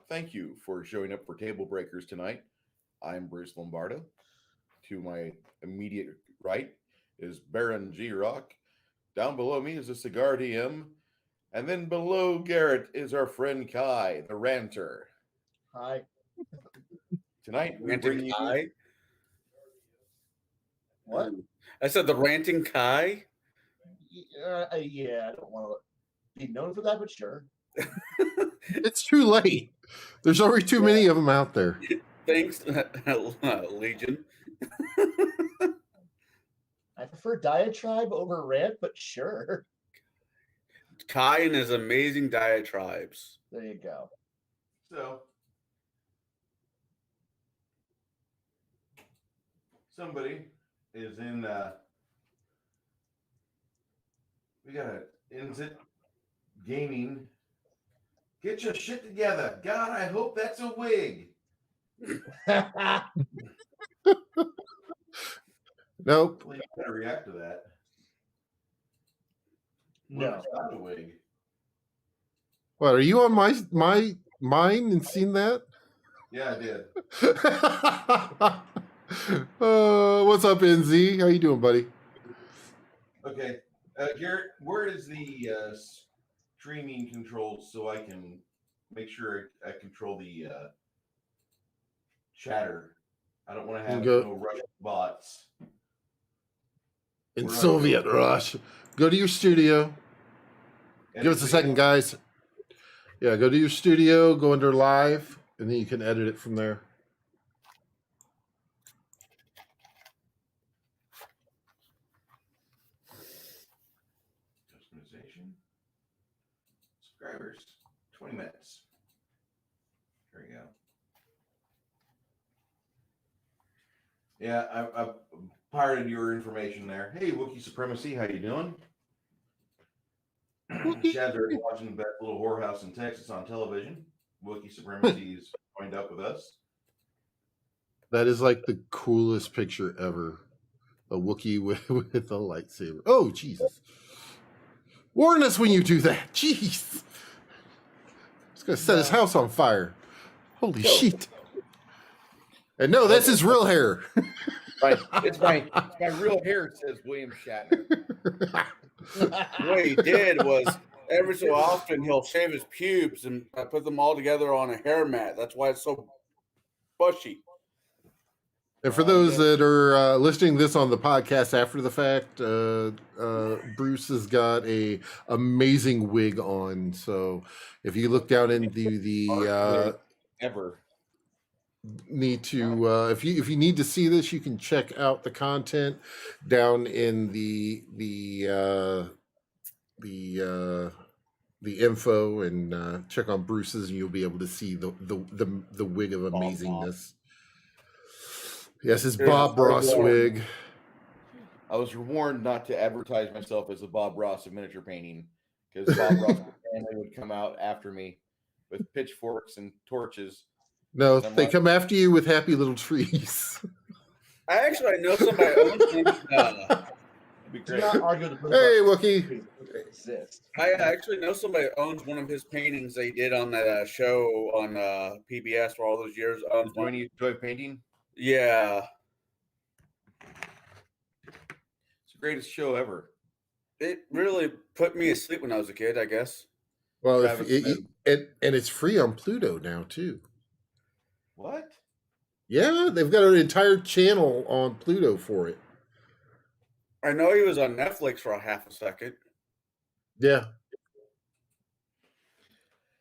Thank you for showing up for Table Breakers tonight. I'm Bruce Lombardo. To my immediate right is Baron G Rock. Down below me is a Cigar DM. And then below Garrett is our friend Kai, the ranter. Hi. Tonight we Ranting bring you. Kai? What? I said the ranting Kai? Yeah, I don't want to be known for that, but sure. It's too late. There's already too many of them out there. Thanks, Legion. I prefer diatribe over rant, but sure. Kai and his amazing diatribes. There you go. So, somebody is in. We got a Inzit Gaming. Get your shit together. God, I hope that's a wig. Nope. Well, you gotta react to that. No. It's not a wig. What, are you on mine and seen that? Yeah, I did. What's up, NZ? How you doing, buddy? Okay, Garrett, where is the streaming controls so I can make sure I control the chatter? I don't want to have no Russian bots. In Soviet Russia. Go to your studio. Give us a second, guys. Yeah, go to your studio, go under live, and then you can edit it from there. Customization. Subscribers. 20 minutes. There you go. Yeah, I've pirated your information there. Hey, Wookiee Supremacy, how you doing? Shad's already watching that little whorehouse in Texas on television. Wookiee Supremacy is joined up with us. That is like the coolest picture ever. A Wookiee with a lightsaber. Oh, Jesus. Warn us when you do that. Jeez. It's going to set his house on fire. Holy shit. And no, that's his real hair. Right. It's my real hair, says William Shatner. What he did was every so often he'll shave his pubes and put them all together on a hair mat. That's why it's so bushy. And for those that are listening to this on the podcast after the fact, Bruce has got a amazing wig on. So if you look down into the need to if you need to see this, you can check out the content down in the info and check on Bruce's, and you'll be able to see the wig of amazingness. Yes, it's Bob Ross wig. I was warned not to advertise myself as the Bob Ross of miniature painting, because Bob Ross family would come out after me with pitchforks and torches. No, they come after you with happy little trees. I know somebody owns Hey, Wookie. I actually know somebody owns one of his paintings they did on that show on PBS for all those years. When you enjoy painting? Yeah. It's the greatest show ever. It really put me asleep when I was a kid, I guess. Well, and it's free on Pluto now, too. What? Yeah, they've got an entire channel on Pluto for it. I know he was on Netflix for a half a second. Yeah.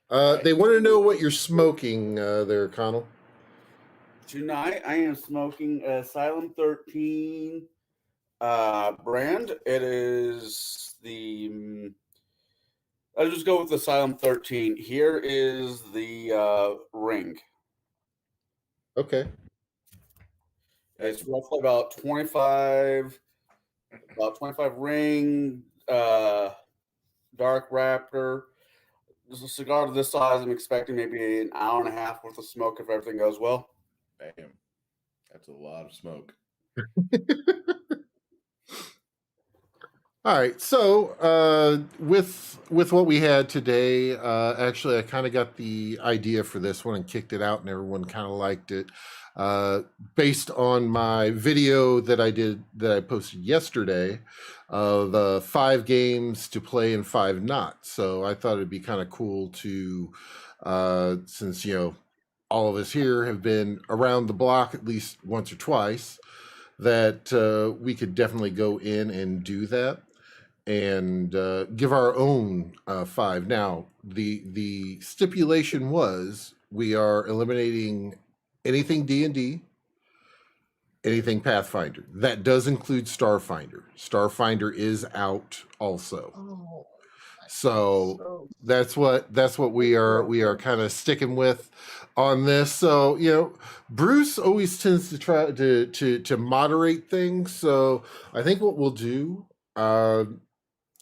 They want to know what you're smoking there, Conall. Tonight, I am smoking Asylum 13 brand. It is the... I'll just go with Asylum 13. Here is the ring. Okay. It's roughly about 25 ring, dark Raptor. There's a cigar to this size. I'm expecting maybe an hour and a half worth of smoke if everything goes well. Damn. That's a lot of smoke. All right, so with what we had today, actually, I kind of got the idea for this one and kicked it out, and everyone kind of liked it, based on my video that I posted yesterday of 5 games to play and 5 not. So I thought it'd be kind of cool to, since all of us here have been around the block at least once or twice, that we could definitely go in and do that and give our own 5. Now, the stipulation was we are eliminating anything D&D, anything Pathfinder. That does include Starfinder. Starfinder is out also. Oh, So that's what we are kind of sticking with on this. So Bruce always tends to try to moderate things. So I think what we'll do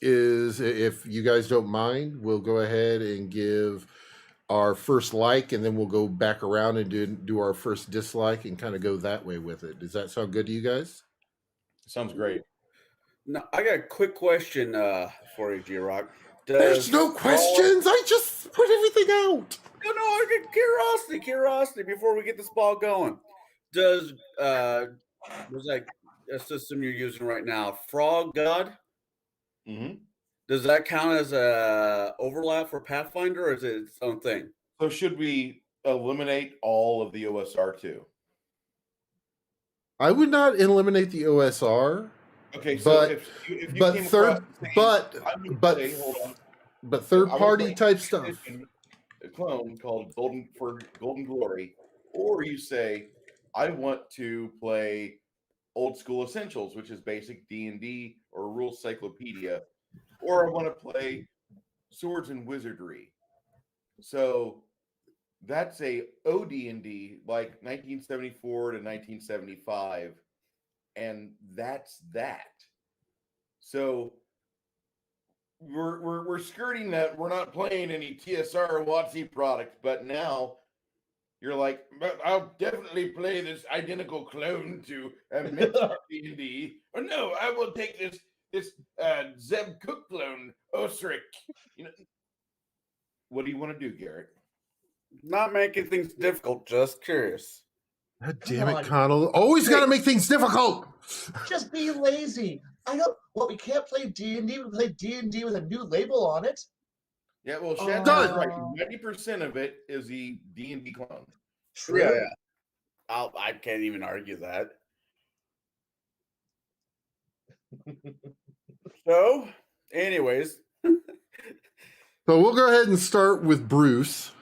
is, if you guys don't mind, we'll go ahead and give our first like, and then we'll go back around and do our first dislike and kind of go that way with it. Does that sound good to you guys? Sounds great. No, I got a quick question for you, G-Rock. There's no questions. I just put everything out. No, I get curiosity before we get this ball going. Does what's that system you're using right now, Frog God? Mm-hmm. Does that count as a overlap for Pathfinder, or is it its own thing? So should we eliminate all of the OSR too? I would not eliminate the OSR. Okay, so but if you but came third across the same, but hold on. but third I would party play type stuff. a clone called Golden Glory, or you say, I want to play Old School Essentials, which is basic D&D or Rules Cyclopedia, or I want to play Swords and Wizardry. So that's a OD&D like 1974 to 1975, and that's that. So we're skirting that. We're not playing any TSR or WotC product, but now you're like, but I'll definitely play this identical clone to D&D. Or no, I will take this Zeb Cook clone, Osric. What do you want to do, Garrett? Not making things difficult, just curious. God damn it, Conall. Always got to make things difficult. Just be lazy. I know. Well, we can't play D&D. We play D&D with a new label on it. Yeah, well, Shad's right. 90% of it is the D&D clone. True. Yeah. I can't even argue that. So, anyways. So we'll go ahead and start with Bruce.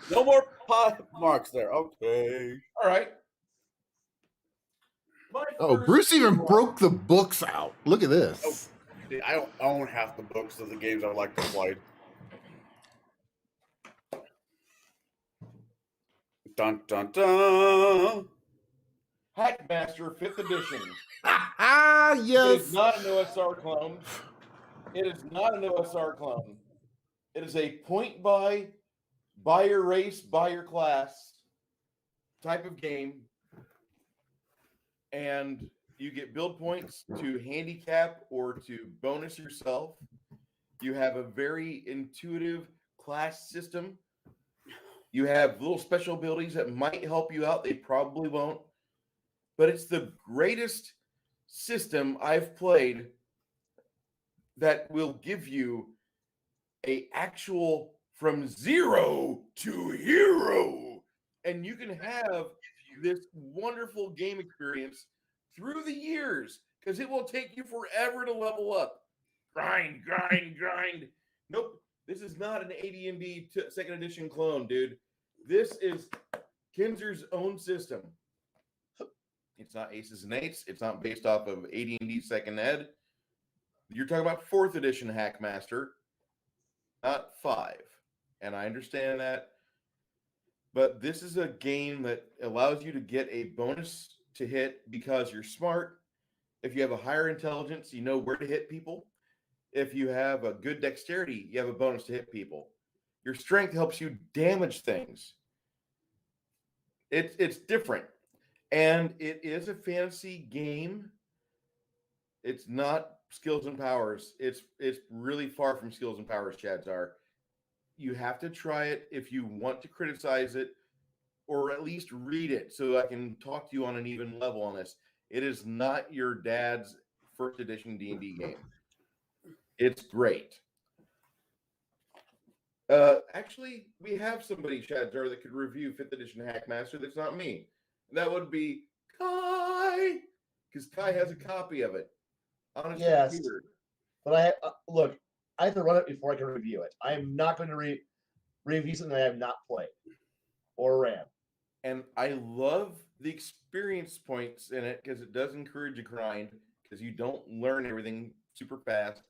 No more pot marks there. Okay. All right. Bruce even broke the books out. Look at this. Oh, I don't own half the books of the games I like to play. Dun dun dun. Hackmaster 5th edition. Yes. It is not an OSR clone. It is not an OSR clone. It is a point by your race, by your class type of game. And you get build points to handicap or to bonus yourself. You have a very intuitive class system. You have little special abilities that might help you out. They probably won't. But it's the greatest system I've played that will give you a actual from zero to hero. And you can have this wonderful game experience through the years, because it will take you forever to level up. Grind. Nope. This is not an AD&D 2nd edition clone, dude. This is Kinzer's own system. It's not Aces and Eights. It's not based off of AD&D 2nd Ed. You're talking about 4th edition Hackmaster, not 5. And I understand that. But this is a game that allows you to get a bonus to hit because you're smart. If you have a higher intelligence, you know where to hit people. If you have a good dexterity, you have a bonus to hit people. Your strength helps you damage things. It's different. And it is a fantasy game, It's not skills and powers. It's really far from skills and powers, Chads. You have to try it if you want to criticize it, or at least read it so I can talk to you on an even level on this. It is not your dad's first edition D&D game. It's great. Actually, we have somebody, Chads, that could review 5th edition Hackmaster that's not me. That would be Kai, because Kai has a copy of it on his Yes. computer. But look, I have to run it before I can review it. I am not going to review something I have not played or ran. And I love the experience points in it because it does encourage a grind because you don't learn everything super fast.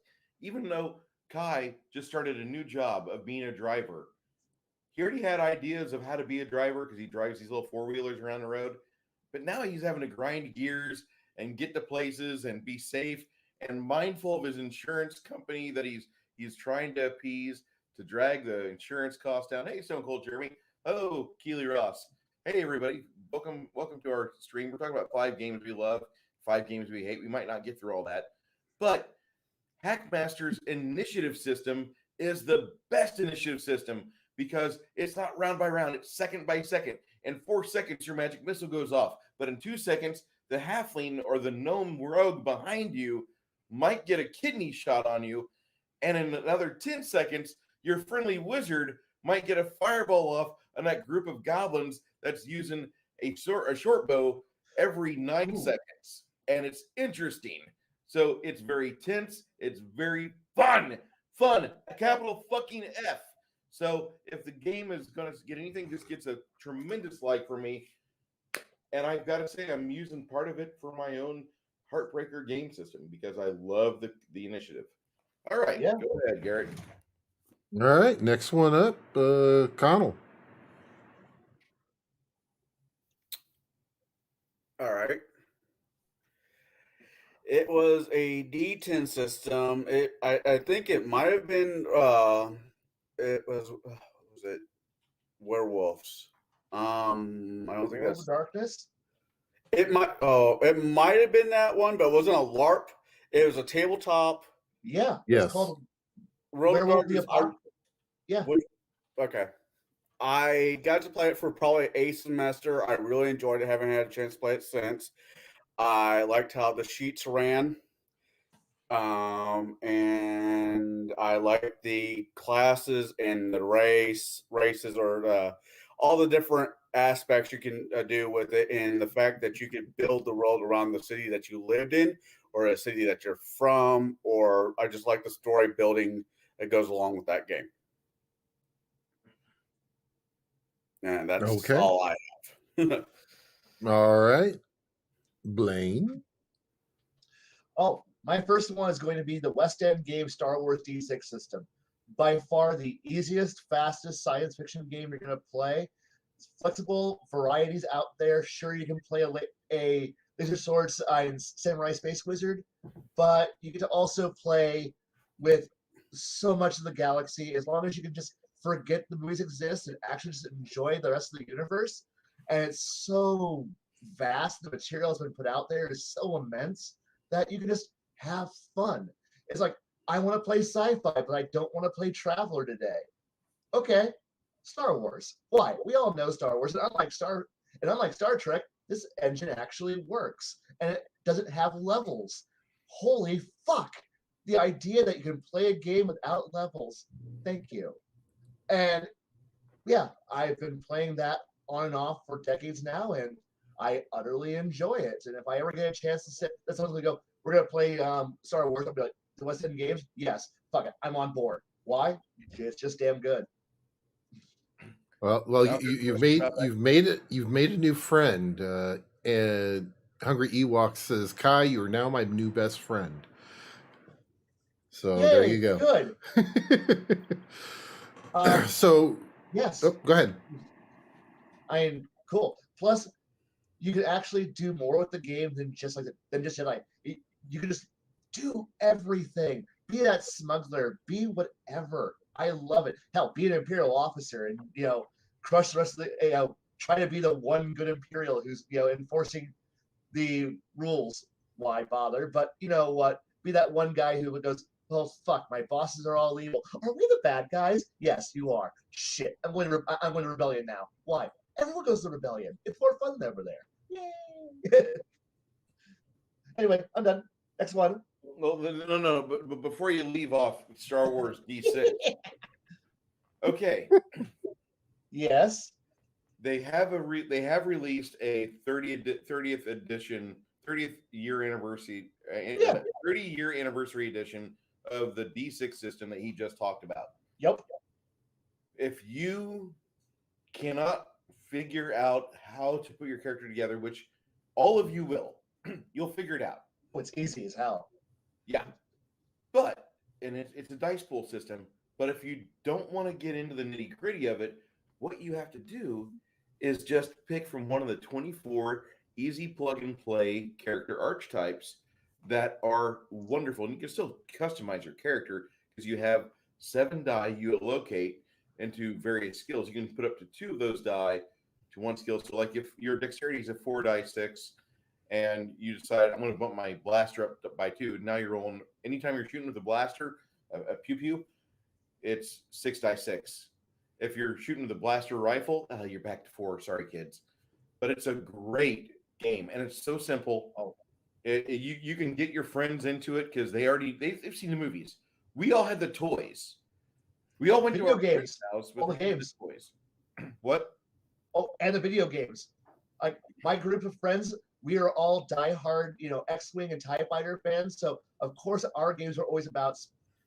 Even though Kai just started a new job of being a driver. He already had ideas of how to be a driver because he drives these little 4-wheelers around the road. But now he's having to grind gears and get to places and be safe and mindful of his insurance company that he's trying to appease to drag the insurance costs down. Hey, Stone Cold Jeremy. Oh, Keely Ross. Hey, everybody. Welcome to our stream. We're talking about 5 games we love, 5 games we hate. We might not get through all that. But Hackmaster's initiative system is the best initiative system because it's not round by round, it's second by second. In 4 seconds, your magic missile goes off. But in 2 seconds, the halfling or the gnome rogue behind you might get a kidney shot on you. And in another 10 seconds, your friendly wizard might get a fireball off on that group of goblins that's using a short bow every 9 seconds. And it's interesting. So it's very tense. It's very fun. Fun. A capital fucking F. So if the game is going to get anything, this gets a tremendous like for me. And I've got to say, I'm using part of it for my own Heartbreaker game system because I love the initiative. All right. Yeah. Go ahead, Garrett. All right. Next one up, Conall. All right. It was a D10 system. I think it might have been it was it werewolves. I don't think World that's of Darkness. it might have been that one, but it wasn't a LARP. It was a tabletop. Yeah. Yes. It's called World of Werewolf the Darkness. Apocalypse. Yeah. Okay. I got to play it for probably a semester. I really enjoyed it. Haven't had a chance to play it since. I liked how the sheets ran. And I like the classes and the races, or all the different aspects you can do with it, and the fact that you can build the world around the city that you lived in, or a city that you're from, or I just like the story building that goes along with that game. And that's Okay. all I have. All right. Blaine. Oh, my first one is going to be the West End game Star Wars D6 system. By far the easiest, fastest science fiction game you're going to play. It's flexible, varieties out there. Sure, you can play a laser swords and samurai space wizard, but you get to also play with so much of the galaxy as long as you can just forget the movies exist and actually just enjoy the rest of the universe. And it's so vast, the material that's been put out there is so immense that you can just have fun. It's like, I want to play sci-fi, but I don't want to play Traveler today. Okay, Star Wars. Why? We all know Star Wars, and unlike Star Trek, this engine actually works, and it doesn't have levels. Holy fuck! The idea that you can play a game without levels. Thank you. And yeah, I've been playing that on and off for decades now, and I utterly enjoy it. And if I ever get a chance to sit, that's someone's gonna go, we're gonna play Star Wars. I'll be like, the West End games? Yes. Fuck it. I'm on board. Why? It's just damn good. Well, Now, you've made a new friend. And Hungry Ewok says, Kai, you are now my new best friend. So Yay, there you go. Good. So Yes. go ahead. I mean, cool. Plus, you can actually do more with the game than just Jedi. You can just do everything. Be that smuggler. Be whatever. I love it. Hell, be an Imperial officer and crush the rest of the try to be the one good Imperial who's enforcing the rules. why bother? But you know what? Be that one guy who goes, "Well, fuck, my bosses are all evil. Are we the bad guys? Yes, you are. Shit, I'm going to rebellion now. Why? Everyone goes to rebellion. It's more fun over there. Yay! Anyway, I'm done. Next one. Well, no. But before you leave off Star Wars D6, okay, Yes. they have released a 30th edition, 30th year anniversary, Yeah. 30-year anniversary edition of the D6 system that he just talked about. Yep. If you cannot figure out how to put your character together, which all of you will, you'll figure it out. Oh, it's easy as hell. Yeah. But, and it's a dice pool system, but if you don't want to get into the nitty gritty of it, what you have to do is just pick from one of the 24 easy plug and play character archetypes that are wonderful. And you can still customize your character because you have 7 die you allocate into various skills. You can put up to 2 of those die to one skill. So, like if your dexterity is a 4 die 6, and you decide I'm going to bump my blaster up by 2. Now you're rolling. Anytime you're shooting with a blaster, a pew pew, it's 6 die 6. If you're shooting with a blaster rifle, you're back to 4. Sorry, kids. But it's a great game, and it's so simple. Oh. You can get your friends into it because they've seen the movies. We all had the toys. We all went Video to our games. house with All the games. toys. What? Oh, and the video games. Like my group of friends, we are all diehard, X-Wing and TIE Fighter fans. So of course our games are always about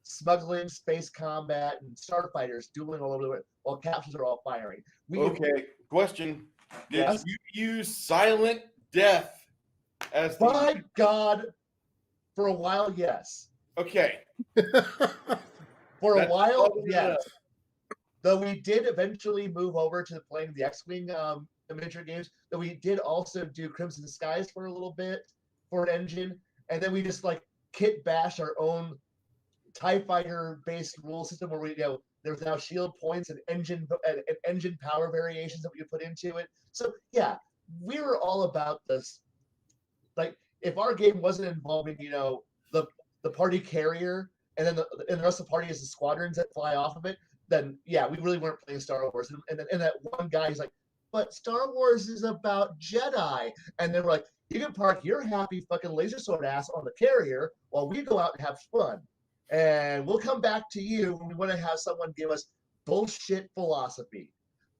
smuggling, space combat, and starfighters dueling all over the world while capsules are all firing. Okay, question. Did Yes? you use Silent Death as the... By God, for a while, yes. Okay. For a That's while, all we yes. know. Though we did eventually move over to playing the X-Wing miniature games, though we did also do Crimson Skies for a little bit for an engine, and then we just kit bash our own TIE Fighter based rule system where we there's now shield points and engine power variations that we could put into it. So yeah, we were all about this. Like if our game wasn't involving the party carrier and then the rest of the party is the squadrons that fly off of it, then yeah, we really weren't playing Star Wars. And that one guy is like, but Star Wars is about Jedi. And then we're like, you can park your happy fucking laser sword ass on the carrier while we go out and have fun. And we'll come back to you when we want to have someone give us bullshit philosophy.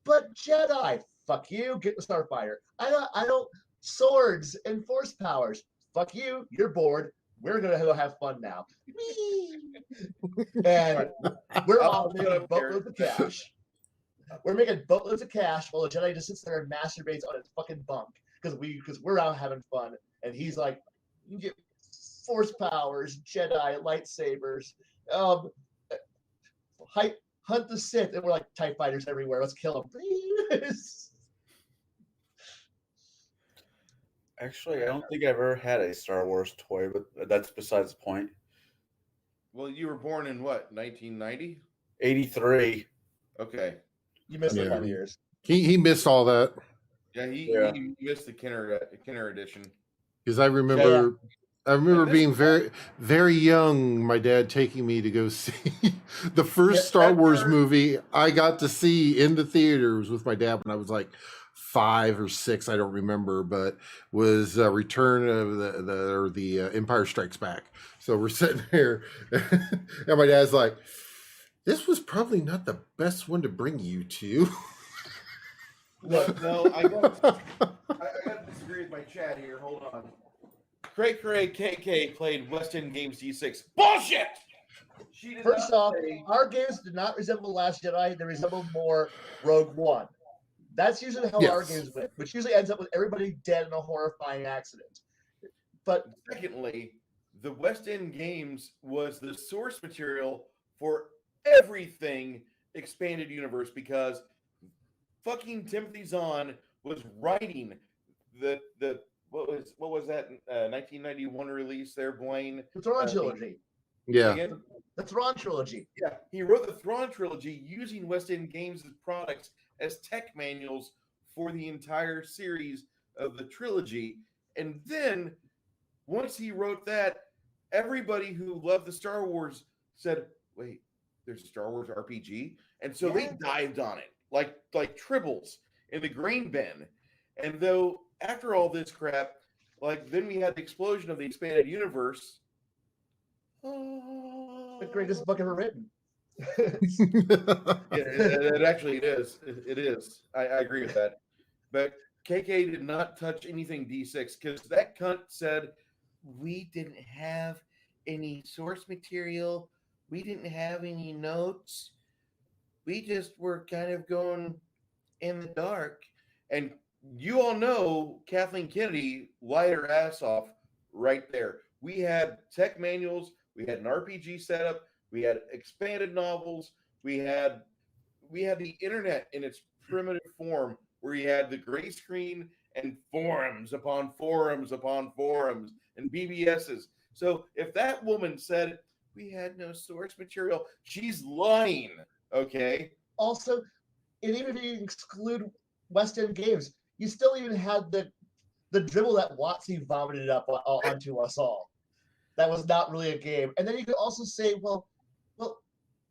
But Jedi, fuck you, get the Starfighter. I don't swords and force powers. Fuck you, you're bored. We're gonna go have fun now. And we're all making boatloads of cash. We're making boatloads of cash while the Jedi just sits there and masturbates on his fucking bunk because we're out having fun, and he's like, you get force powers, Jedi lightsabers, hunt the Sith, and we're like TIE fighters everywhere. Let's kill them. Actually, I don't think I've ever had a Star Wars toy, but that's besides the point. Well, you were born in what, 1990? 83. Okay. You missed Yeah. a couple years. He missed all that Yeah, he missed the Kenner edition. because I remember being very, very young. My dad taking me to go see the first Star Wars movie I got to see in the theaters with my dad when I was like 5 or 6. I don't remember, but was Return of the Empire Strikes Back. So we're sitting there, and my dad's like, "This was probably not the best one to bring you to." Look, no, I got to disagree with my chat here. Hold on. Cray KK played West End Games D6. Bullshit! First off, our games did not resemble Last Jedi. They resembled more Rogue One. That's usually how our games went, which usually ends up with everybody dead in a horrifying accident. But secondly, the West End Games was the source material for everything expanded universe because fucking Timothy Zahn was writing the what was that 1991 release there, Blaine? the Thrawn trilogy. Yeah. Again? The Thrawn trilogy. Yeah, he wrote the Thrawn trilogy using West End Games' products as tech manuals for the entire series of the trilogy. And then once he wrote that, everybody who loved the Star Wars said, "Wait, there's a Star Wars RPG," and so they dived on it like tribbles in the grain bin. And though after all this crap, like then we had the explosion of the expanded universe. The greatest book ever written. It actually is. It is. I agree with that. But KK did not touch anything D6 because that cunt said we didn't have any source material. We didn't have any notes. We just were kind of going in the dark. And you all know Kathleen Kennedy lied her ass off right there. We had tech manuals. We had an RPG setup. We had expanded novels. We had the internet in its primitive form, where you had the gray screen and forums upon forums upon forums and BBSs. So if that woman said we had no source material, she's lying. Okay. Also, and even if you exclude West End games, you still even had the dribble that Watsy vomited up onto us all. That was not really a game. And then you could also say, well,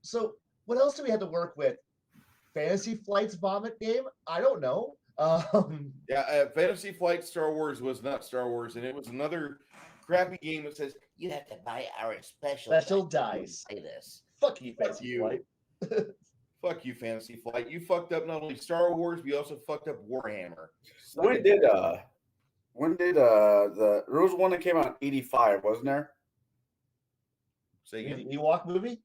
so what else do we have to work with? Fantasy Flight's vomit game? I don't know. Fantasy Flight Star Wars was not Star Wars, and it was another crappy game that says you have to buy our special dice. Play this. Fuck you, Fantasy Flight. Fuck you, Fantasy Flight. You fucked up not only Star Wars, but you also fucked up Warhammer. When did there was one that came out in '85, wasn't there? Say again. The Ewok movie?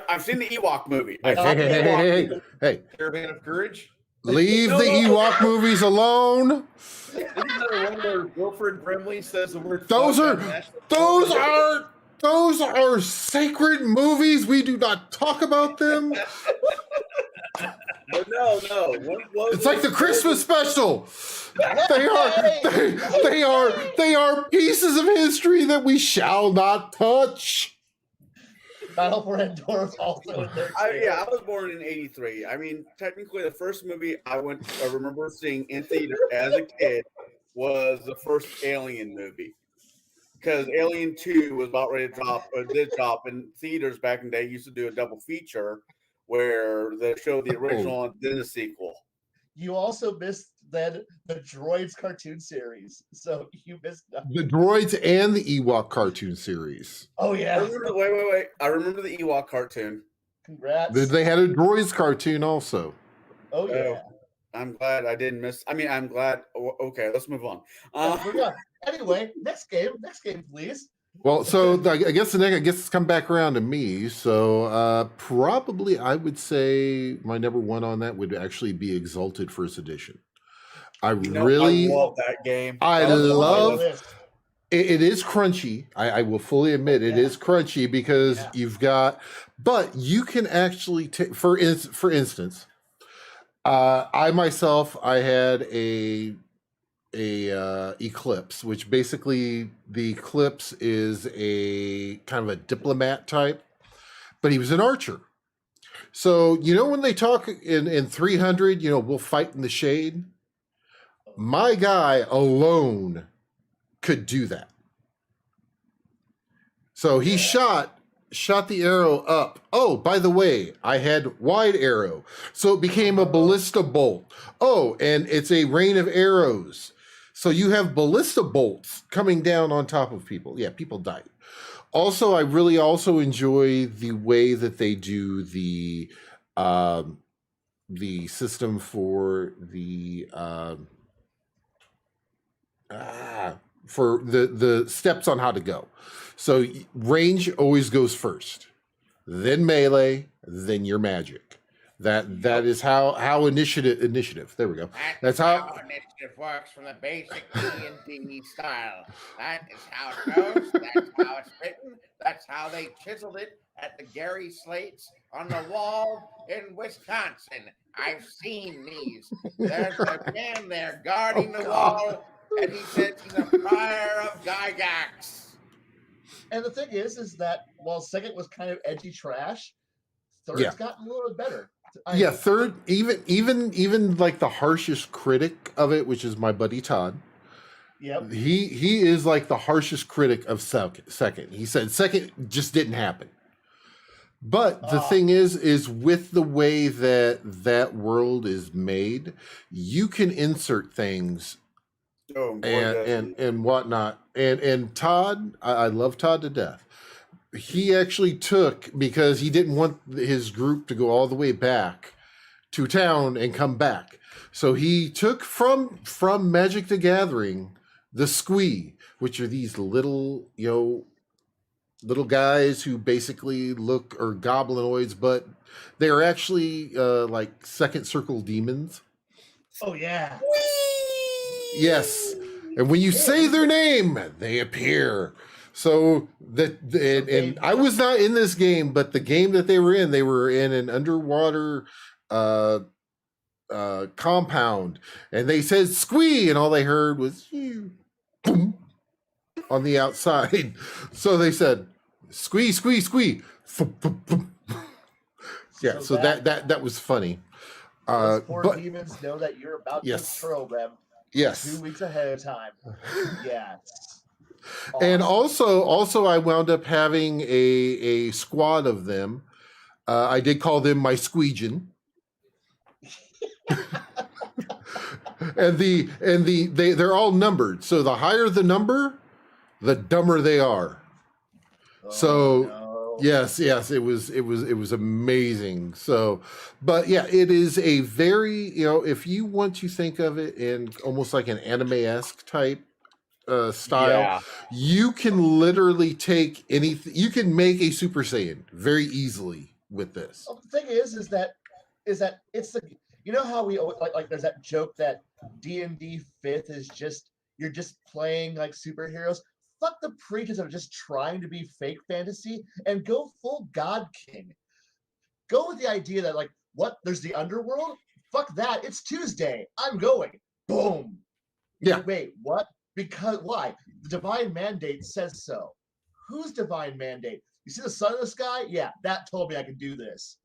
I've seen the Ewok movie. Hey. Caravan of Courage? Leave the Ewok movies alone. Isn't there one where Wilfred Brimley says the word Those are sacred movies. We do not talk about them. But no. It's like the Christmas special. They are pieces of history that we shall not touch. Battle for Endor is also in there. I was born in '83. I mean, technically, the first movie I remember seeing in theater as a kid was the first Alien movie, because Alien 2 was about ready to drop, or did drop in theaters back in the day. Used to do a double feature where they showed the original and then the sequel. You also missed then the Droids cartoon series, so you missed the Droids and the Ewok cartoon series. Oh yeah. Wait! I remember the Ewok cartoon. Congrats. They had a Droids cartoon also. Oh yeah. I'm glad I didn't miss. I mean, I'm glad. Okay, let's move on. Anyway, next game, please. Well, so I guess it's come back around to me. So probably I would say my number one on that would actually be Exalted First Edition. I love that game. I love it. It is crunchy. I will fully admit it is crunchy because you've got, but you can actually take, for instance, I myself, I had a Eclipse, which basically the Eclipse is a kind of a diplomat type, but he was an archer. So, when they talk in 300, we'll fight in the shade. My guy alone could do that. So he shot the arrow up. Oh, by the way, I had wide arrow. So it became a ballista bolt. Oh, and it's a rain of arrows. So you have ballista bolts coming down on top of people. Yeah, people died. Also, I really also enjoy the way that they do the system for the steps on how to go. So range always goes first, then melee, then your magic. That is how initiative. There we go. That's how initiative works from the basic D&D style. That is how it goes. That's how it's written. That's how they chiseled it at the Gary slates on the wall in Wisconsin. I've seen these. There's a man there guarding the wall, and he says he's a prior of Gygax. And the thing is that while second was kind of edgy trash, third's gotten a little bit better. Third, even like the harshest critic of it, which is my buddy Todd, Yep. He is like the harshest critic of second. He said second just didn't happen. But the thing is with the way that world is made, you can insert things Oh, boy, and whatnot. And Todd, I love Todd to death. He actually took, because he didn't want his group to go all the way back to town and come back. So he took from Magic the Gathering the Squee, which are these little, little guys who basically look are goblinoids, but they're actually like second circle demons. Oh yeah. Yes. And when you say their name, they appear. So and I was not in this game, but the game that they were in an underwater compound, and they said squee, and all they heard was boom on the outside. So they said squee, squee, squee. Yeah, so that was funny. Those poor demons know that you're about to throw them. Yes. 2 weeks ahead of time. Yes. Awesome. And also I wound up having a squad of them. I did call them my squeegin. and they're all numbered. So the higher the number, the dumber they are. Yes, it was amazing. So, but yeah, it is a very, if you want to think of it in almost like an anime-esque type style, you can literally take anything. You can make a Super Saiyan very easily with this. Well, the thing is that it's the, how we always, like there's that joke that D&D 5th is just, you're just playing like superheroes. Fuck the preachers of just trying to be fake fantasy and go full God King. Go with the idea that there's the underworld? Fuck that. It's Tuesday. I'm going. Boom. Yeah. Wait, what? Because why? The divine mandate says so. Whose divine mandate? You see the sun in the sky? Yeah, that told me I could do this.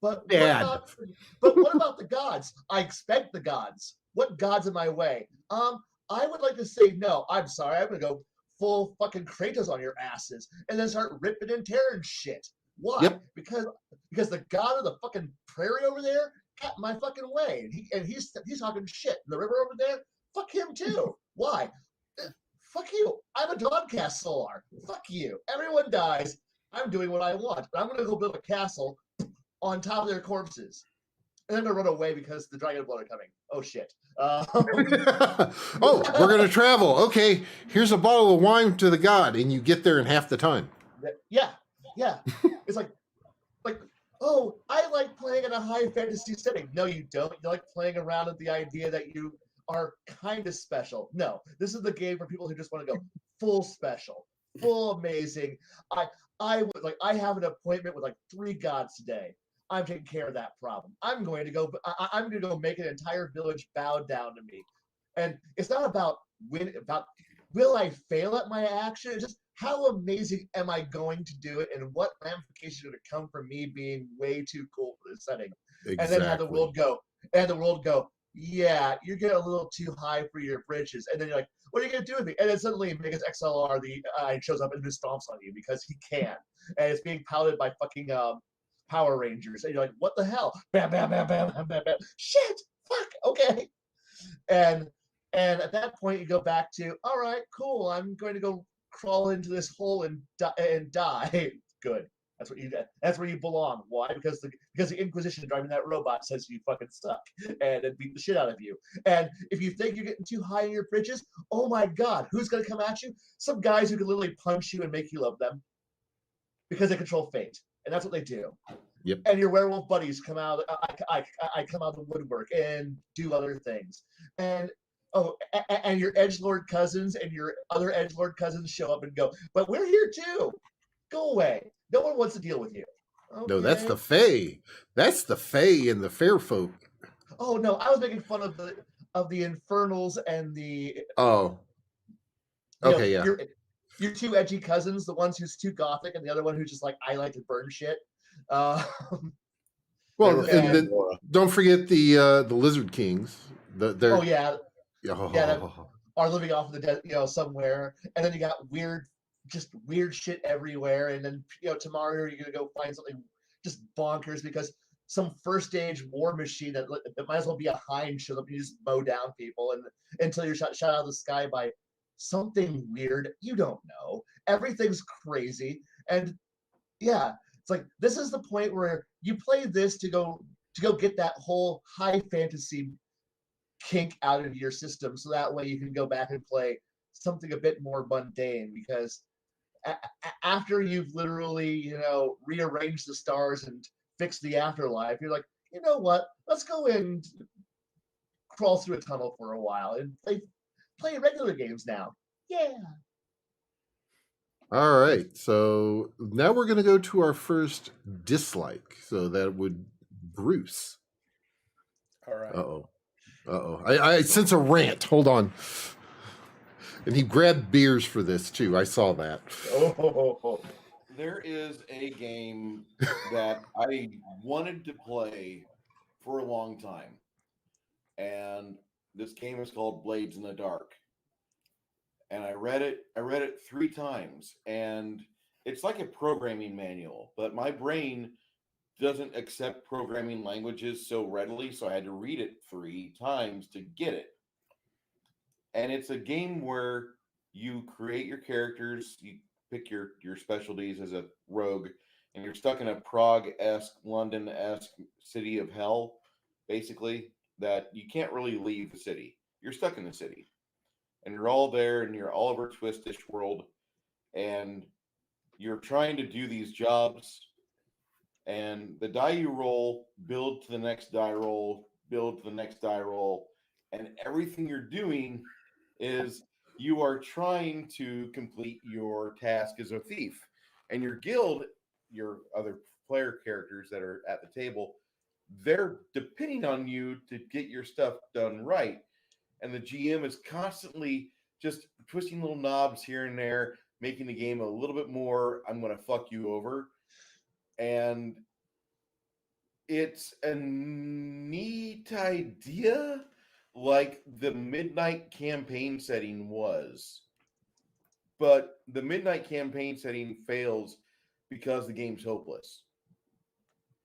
But what about the gods? I expect the gods. What gods in my way? I would like to say no. I'm sorry. I'm gonna go full fucking Kratos on your asses and then start ripping and tearing shit. Why? Yep. Because the god of the fucking prairie over there got my fucking way, and he's talking shit. The river over there, fuck him too. Why? Fuck you. I'm a Dawncast Solar. Fuck you. Everyone dies. I'm doing what I want. But I'm gonna go build a castle on top of their corpses. And then I'm gonna run away because the Dragonborn are coming. Oh shit. Oh, we're gonna travel. Okay, here's a bottle of wine to the god, and you get there in half the time. Yeah. It's like, oh, I like playing in a high fantasy setting. No, you don't. You like playing around with the idea that you are kind of special. No, this is the game for people who just want to go full special, full amazing. I have an appointment with like 3 gods today. I'm taking care of that problem. I'm going to go make an entire village bow down to me. And it's not about will I fail at my action? It's just how amazing am I going to do it, and what ramifications are going to come from me being way too cool for this setting. Exactly. And then have the world go, yeah, you're getting a little too high for your britches. And then you're like, what are you going to do with me? And then suddenly Megas XLR shows up and just stomps on you because he can. And it's being piloted by fucking Power Rangers, and you're like, what the hell? Bam, bam, bam, bam, bam, bam, bam. Shit, fuck, okay. And at that point, you go back to, all right, cool. I'm going to go crawl into this hole and die. Good. That's where you belong. Why? Because the Inquisition driving that robot says you fucking suck and then beat the shit out of you. And if you think you're getting too high in your britches, oh my God, who's gonna come at you? Some guys who can literally punch you and make you love them because they control fate. And that's what they do. Yep. And your werewolf buddies come out. I come out of the woodwork and do other things. And and your edgelord cousins and your other edgelord cousins show up and go, but we're here too. Go away. No one wants to deal with you. Okay. No, that's the Fae. That's the Fae and the fair folk. Oh no, I was making fun of the Infernals and the. Oh. Okay, yeah. Your 2 edgy cousins, the ones who's too gothic, and the other one who's just like, I like to burn shit. Well, and then don't forget the Lizard Kings. are living off of the somewhere, and then you got just weird shit everywhere, and then tomorrow you're gonna go find something just bonkers because some first stage war machine that might as well be a hind shows up and you just mow down people and until you're shot out of the sky by something weird you don't know. Everything's crazy, and yeah, it's like this is the point where you play this to go get that whole high fantasy kink out of your system, so that way you can go back and play something a bit more mundane. Because after you've literally rearranged the stars and fixed the afterlife, you're like, you know what? Let's go and crawl through a tunnel for a while and play regular games now. Yeah. All right. So now we're going to go to our first dislike. So that would Bruce. All right. Uh-oh. Uh-oh. I sense a rant. Hold on. And he grabbed beers for this too. I saw that. Oh. There is a game that I wanted to play for a long time. And this game is called Blades in the Dark. And I read it 3 times, and it's like a programming manual, but my brain doesn't accept programming languages so readily, so I had to read it 3 times to get it. And it's a game where you create your characters, you pick your specialties as a rogue, and you're stuck in a Prague-esque, London-esque city of hell, basically, that you can't really leave the city. You're stuck in the city. And you're all there, and you're Oliver Twistish world, and you're trying to do these jobs, and the die you roll build to the next die roll, build to the next die roll, and everything you're doing is you are trying to complete your task as a thief. And your guild, your other player characters that are at the table, they're depending on you to get your stuff done right. And the GM is constantly just twisting little knobs here and there, making the game a little bit more, I'm going to fuck you over. And it's a neat idea, like the Midnight Campaign setting was. But the Midnight Campaign setting fails because the game's hopeless.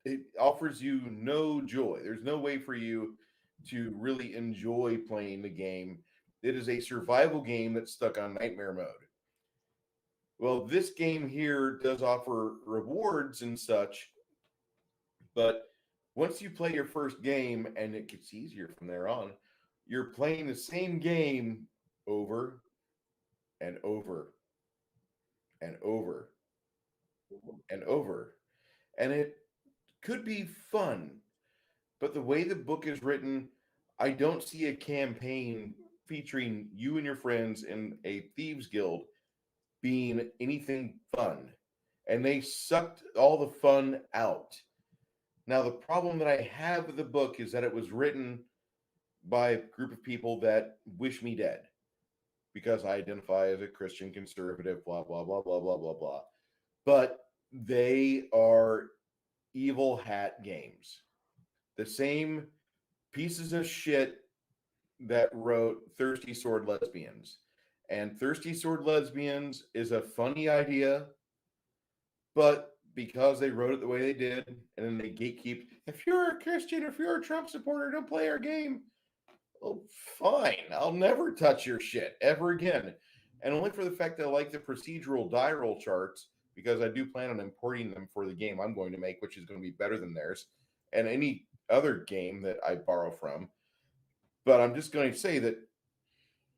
It offers you no joy. There's no way for you to really enjoy playing the game. It is a survival game that's stuck on nightmare mode. Well, this game here does offer rewards and such, but once you play your first game, and it gets easier from there on, you're playing the same game over and over and over and over. And it could be fun, but the way the book is written, I don't see a campaign featuring you and your friends in a thieves guild being anything fun. And they sucked all the fun out. Now, the problem that I have with the book is that it was written by a group of people that wish me dead because I identify as a Christian conservative, blah, blah, blah, blah, blah, blah, blah. But they are evil hat games. The same pieces of shit that wrote Thirsty Sword Lesbians. And Thirsty Sword Lesbians is a funny idea, but because they wrote it the way they did, and then they gatekeep, if you're a Christian, if you're a Trump supporter, don't play our game. Well, fine. I'll never touch your shit ever again. And only for the fact that I like the procedural die roll charts, because I do plan on importing them for the game I'm going to make, which is going to be better than theirs, and any other game that I borrow from. But I'm just going to say that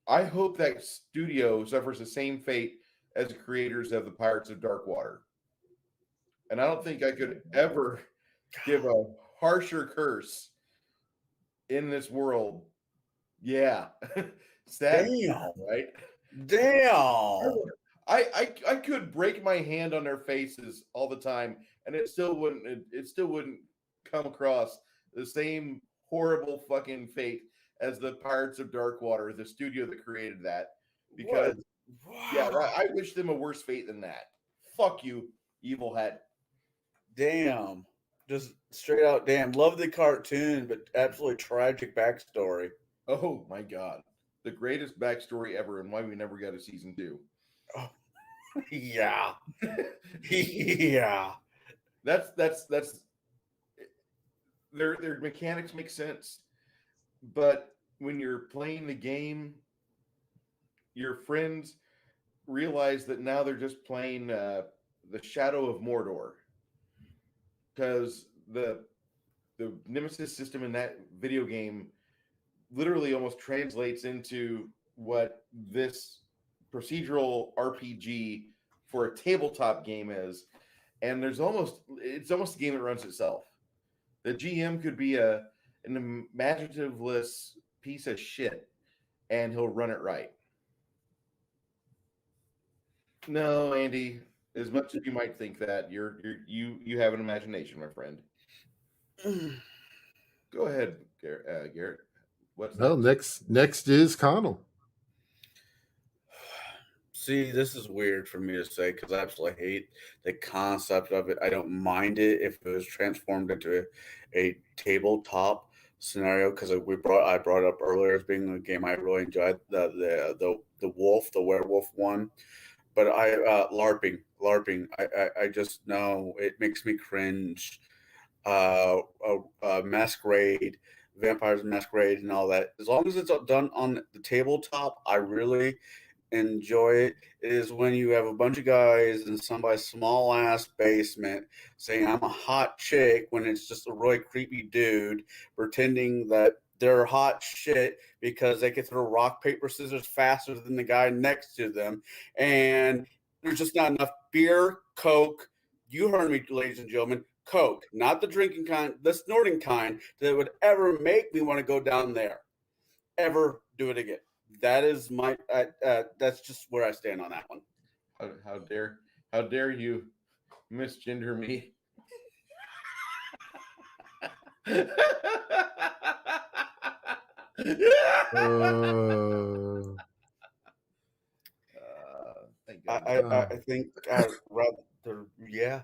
I hope that studio suffers the same fate as the creators of the Pirates of Darkwater. And I don't think I could ever give a harsher curse in this world. Yeah. Sad. Damn. Right? Damn. I could break my hand on their faces all the time, and it still wouldn't come across the same horrible fucking fate as the Pirates of Darkwater, the studio that created that. Because yeah, I wish them a worse fate than that. Fuck you, evil hat. Damn. Just straight out damn. Love the cartoon, but absolutely tragic backstory. Oh my god. the greatest backstory ever and why we never got a season 2. Oh, yeah. Yeah. That's their mechanics make sense, but when you're playing the game, your friends realize that now they're just playing the Shadow of Mordor, because the Nemesis system in that video game literally almost translates into what this procedural RPG for a tabletop game is, and it's almost a game that runs itself. The GM could be an imaginativeless piece of shit, and he'll run it right. No, Andy, as much as you might think that, you have an imagination, my friend. Go ahead, Garrett. What's Well, next is Conall. See, this is weird for me to say because I absolutely hate the concept of it. I don't mind it if it was transformed into a tabletop scenario because I brought it up earlier as being a game I really enjoyed, the werewolf one. But LARPing. I just know it makes me cringe. Masquerade, Vampires Masquerade, and all that. As long as it's done on the tabletop, I really enjoy it. It is when you have a bunch of guys in somebody's small ass basement saying I'm a hot chick when it's just a really creepy dude pretending that they're hot shit because they can throw rock, paper, scissors faster than the guy next to them. And there's just not enough beer, Coke. You heard me, ladies and gentlemen. Coke, not the drinking kind, the snorting kind that would ever make me want to go down there. Ever do it again. That is my. That's just where I stand on that one. How dare you misgender me? Thank God. I think I'd rather. Yeah.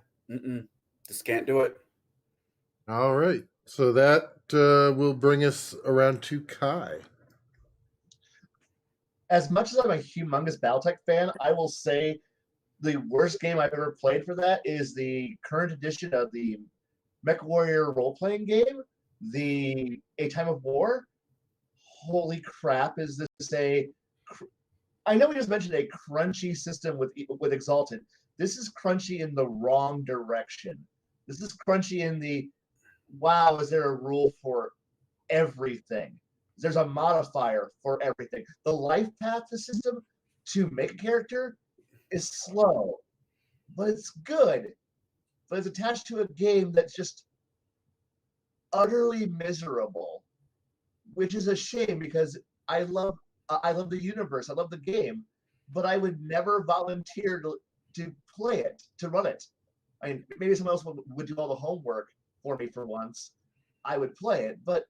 Just can't do it. All right. So that will bring us around to Kai. As much as I'm a humongous Battletech fan, I will say the worst game I've ever played for that is the current edition of the MechWarrior role-playing game, the A Time of War. Holy crap, is this I know we just mentioned a crunchy system with Exalted. This is crunchy in the wrong direction. This is crunchy in the, wow, is there a rule for everything? There's a modifier for everything. The life path system to make a character is slow, but it's good. But it's attached to a game that's just utterly miserable, which is a shame because I love the universe, I love the game, but I would never volunteer to play it, to run it. I mean, maybe someone else would do all the homework for me for once. I would play it, but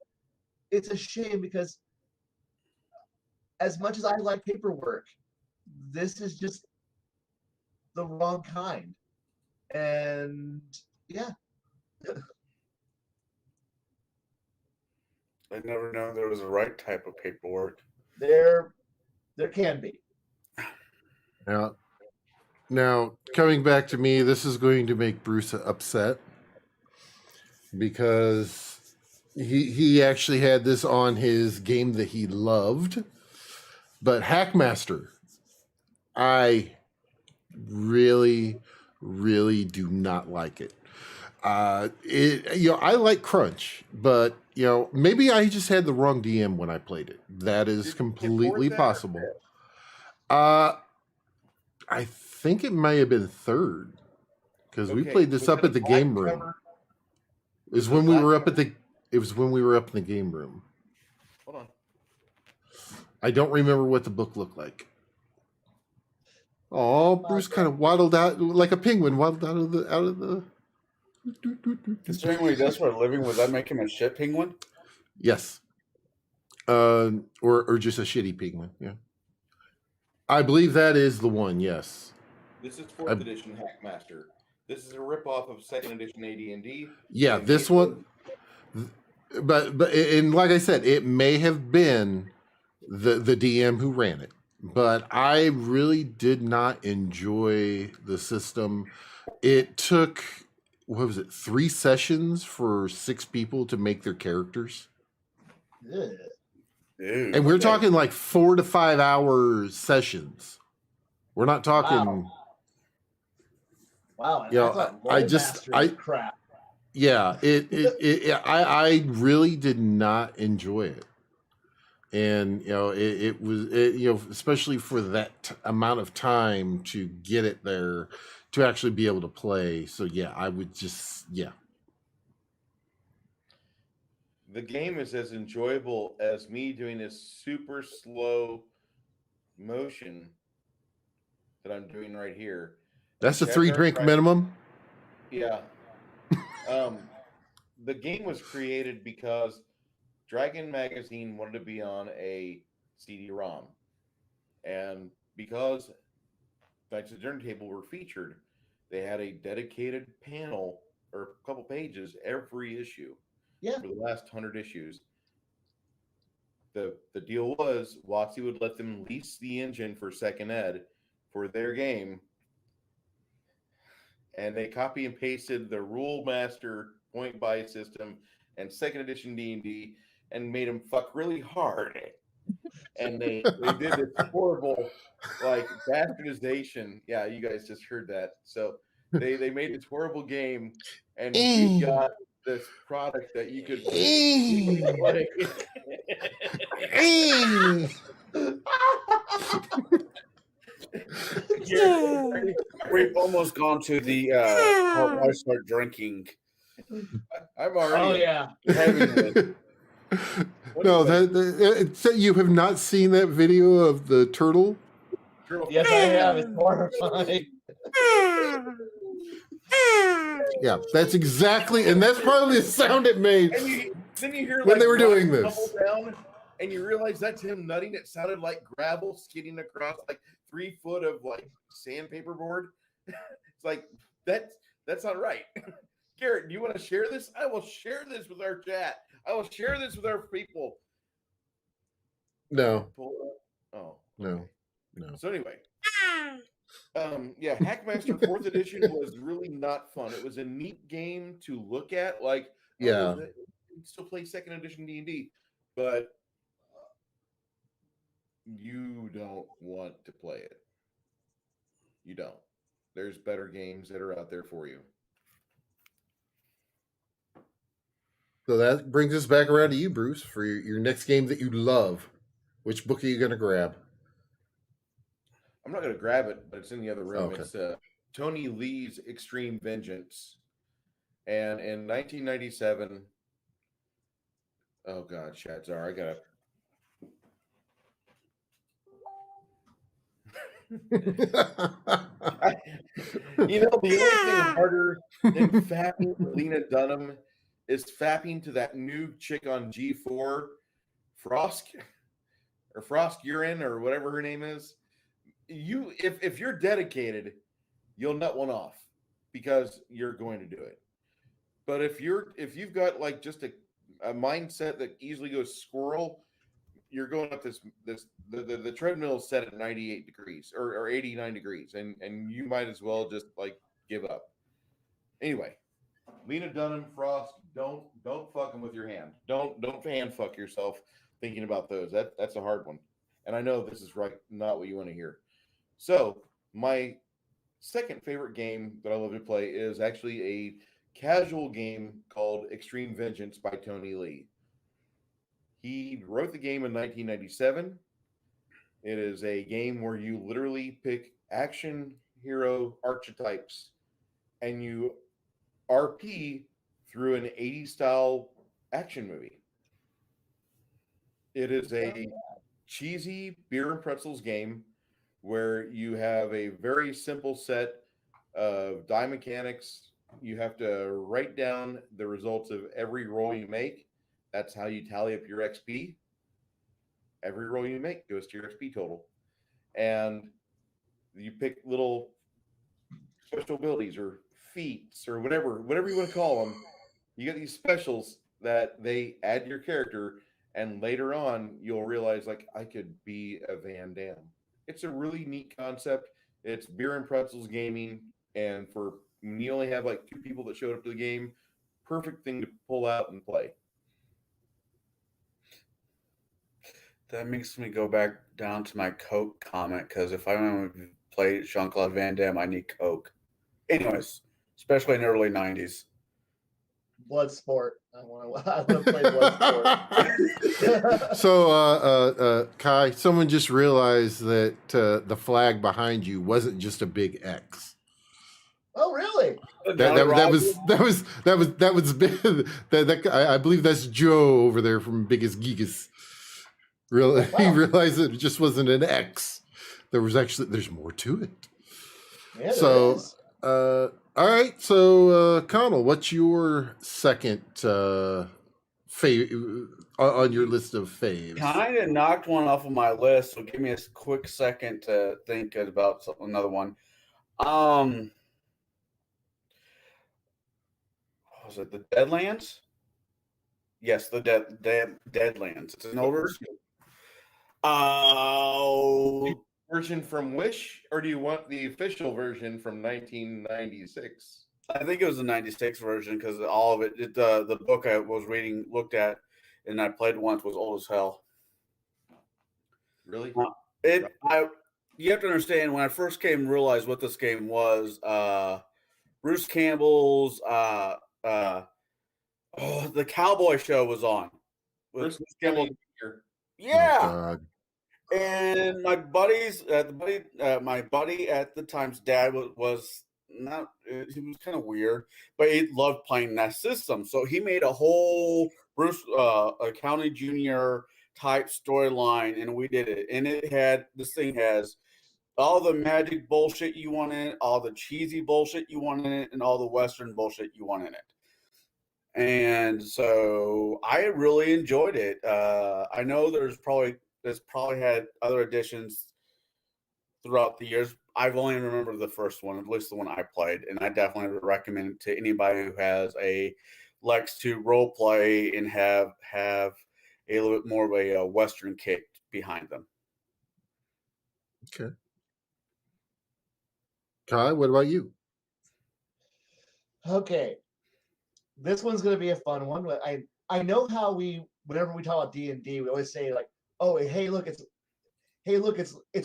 it's a shame because as much as I like paperwork, this is just the wrong kind. And yeah. I never known there was a right type of paperwork. There can be. Now, coming back to me, this is going to make Bruce upset because he actually had this on his game that he loved, but Hackmaster, I really, really do not like it. I like Crunch, but maybe I just had the wrong DM when I played it. That is completely possible. I think it may have been third because we played this up at the game room. It was when we were up in the game room. Hold on. I don't remember what the book looked like. Oh, Bruce kind of waddled out like a penguin, waddled out of the. Considering what he does for a living, would that make him a shit penguin? Yes. Or just a shitty penguin. Yeah. I believe that is the one. Yes. This is 4th edition Hackmaster. This is a ripoff of 2nd edition AD&D. Yeah, this one. But and like I said, it may have been the DM who ran it. But I really did not enjoy the system. It took, what was it, 3 sessions for 6 people to make their characters. Ugh. Dude, And we're Okay. talking like 4 to 5 hour sessions. We're not talking, Wow, and you I know, thought I Roll just, Master was crap. yeah, I really did not enjoy it. And you know, it was, you know, especially for that amount of time to get it there to actually be able to play. So yeah, I would just, yeah. The game is as enjoyable as me doing this super slow motion that I'm doing right here. That's a Chad's 3 already drink right. minimum. Yeah. The game was created because Dragon Magazine wanted to be on a CD-ROM, and because Knights of the Dinner Table were featured, they had a dedicated panel or a couple pages every issue Yeah. for the last 100 issues. The deal was WotC would let them lease the engine for Second Ed for their game, and they copy and pasted the Rule Master point buy system and Second Edition D&D and made them fuck really hard. And they did this horrible like bastardization. Yeah, you guys just heard that. So they made this horrible game, and we got this product that you could play. we've almost gone to the how I start drinking. I'm Oh already yeah. having this. No, you have not seen that video of the turtle. Yes, I have. It's horrifying. Yeah, that's exactly, and that's probably the sound it made. And then you hear when like they were rocks doing this. tumble down, and you realize that's him nutting. It sounded like gravel skidding across like 3 foot of like sandpaper board. It's like that's not right. Garrett, do you want to share this? I will share this with our chat. I will share this with our people. No, Oh, no, no. so anyway, yeah, Hackmaster 4th edition was really not fun. It was a neat game to look at, like, Yeah. you can still play 2nd edition D&D, but you don't want to play it. You don't. There's better games that are out there for you. So that brings us back around to you, Bruce, for your next game that you love. Which book are you going to grab? I'm not going to grab it, but it's in the other room. Okay. It's Tony Lee's Extreme Vengeance. And in 1997, oh God, Shadzar, I got to. You know, the only thing harder than fapping Lena Dunham is fapping to that new chick on G4, Frosk Urine or whatever her name is. You, if you're dedicated, you'll nut one off because you're going to do it. But if you've got like just a mindset that easily goes squirrel, you're going up the treadmill is set at 98 degrees or 89 degrees, and you might as well just like give up. Anyway, Lena Dunham, Frost, don't fuck them with your hand. Don't hand fuck yourself thinking about those. That's a hard one. And I know this is not what you want to hear. So my second favorite game that I love to play is actually a casual game called Extreme Vengeance by Tony Lee. He wrote the game in 1997. It is a game where you literally pick action hero archetypes and you RP through an 80s style action movie. It is a cheesy beer and pretzels game where you have a very simple set of die mechanics. You have to write down the results of every roll you make. That's how you tally up your XP. Every roll you make goes to your XP total. And you pick little special abilities or feats or whatever you want to call them. You get these specials that they add to your character, and later on you'll realize like I could be a Van Damme. It's a really neat concept. It's beer and pretzels gaming, and for when you only have like two people that showed up to the game, perfect thing to pull out and play. That makes me go back down to my Coke comment because if I want to play Jean-Claude Van Damme, I need Coke. Anyways, especially in the early 90s. Bloodsport. I want to play Bloodsport. So, Kai, someone just realized that the flag behind you wasn't just a big X. Oh, really? That was big. I believe that's Joe over there from Biggest Geekus. Really, Wow. he realized that it just wasn't an X. There's more to it. Yeah, So, there is. all right. So, Conall, what's your second on your list of faves? Kind of knocked one off of my list, so give me a quick second to think about another one. Was it the Deadlands? Yes, the Deadlands. It's an older. Version from Wish, or do you want the official version from 1996? I think it was the 96 version because all of it the book I was reading, looked at, and I played once was old as hell. Really? You have to understand, when I first came and realized what this game was, Bruce Campbell's the Cowboy Show was on. Bruce Campbell. here. Yeah. Oh, God. And my buddy at the time's dad was not, he was kind of weird, but he loved playing that system. So he made a whole Bruce a County Junior type storyline, and we did it. And this thing has all the magic bullshit you want in it, all the cheesy bullshit you want in it, and all the Western bullshit you want in it. And so I really enjoyed it. I know there's probably had other editions throughout the years. I've only remembered the first one, at least the one I played, and I definitely would recommend it to anybody who likes to role play and have a little bit more of a Western kick behind them. Okay. Kai, what about you? Okay. This one's going to be a fun one. I know how whenever we talk about D&D, we always say like, oh, hey, look, it's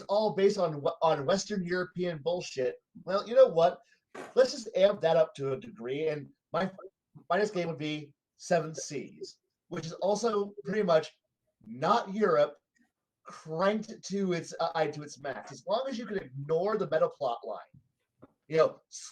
all based on Western European bullshit. Well, you know what? Let's just amp that up to a degree. And my next game would be Seven Seas, which is also pretty much not Europe, cranked to its max. As long as you can ignore the meta plot line,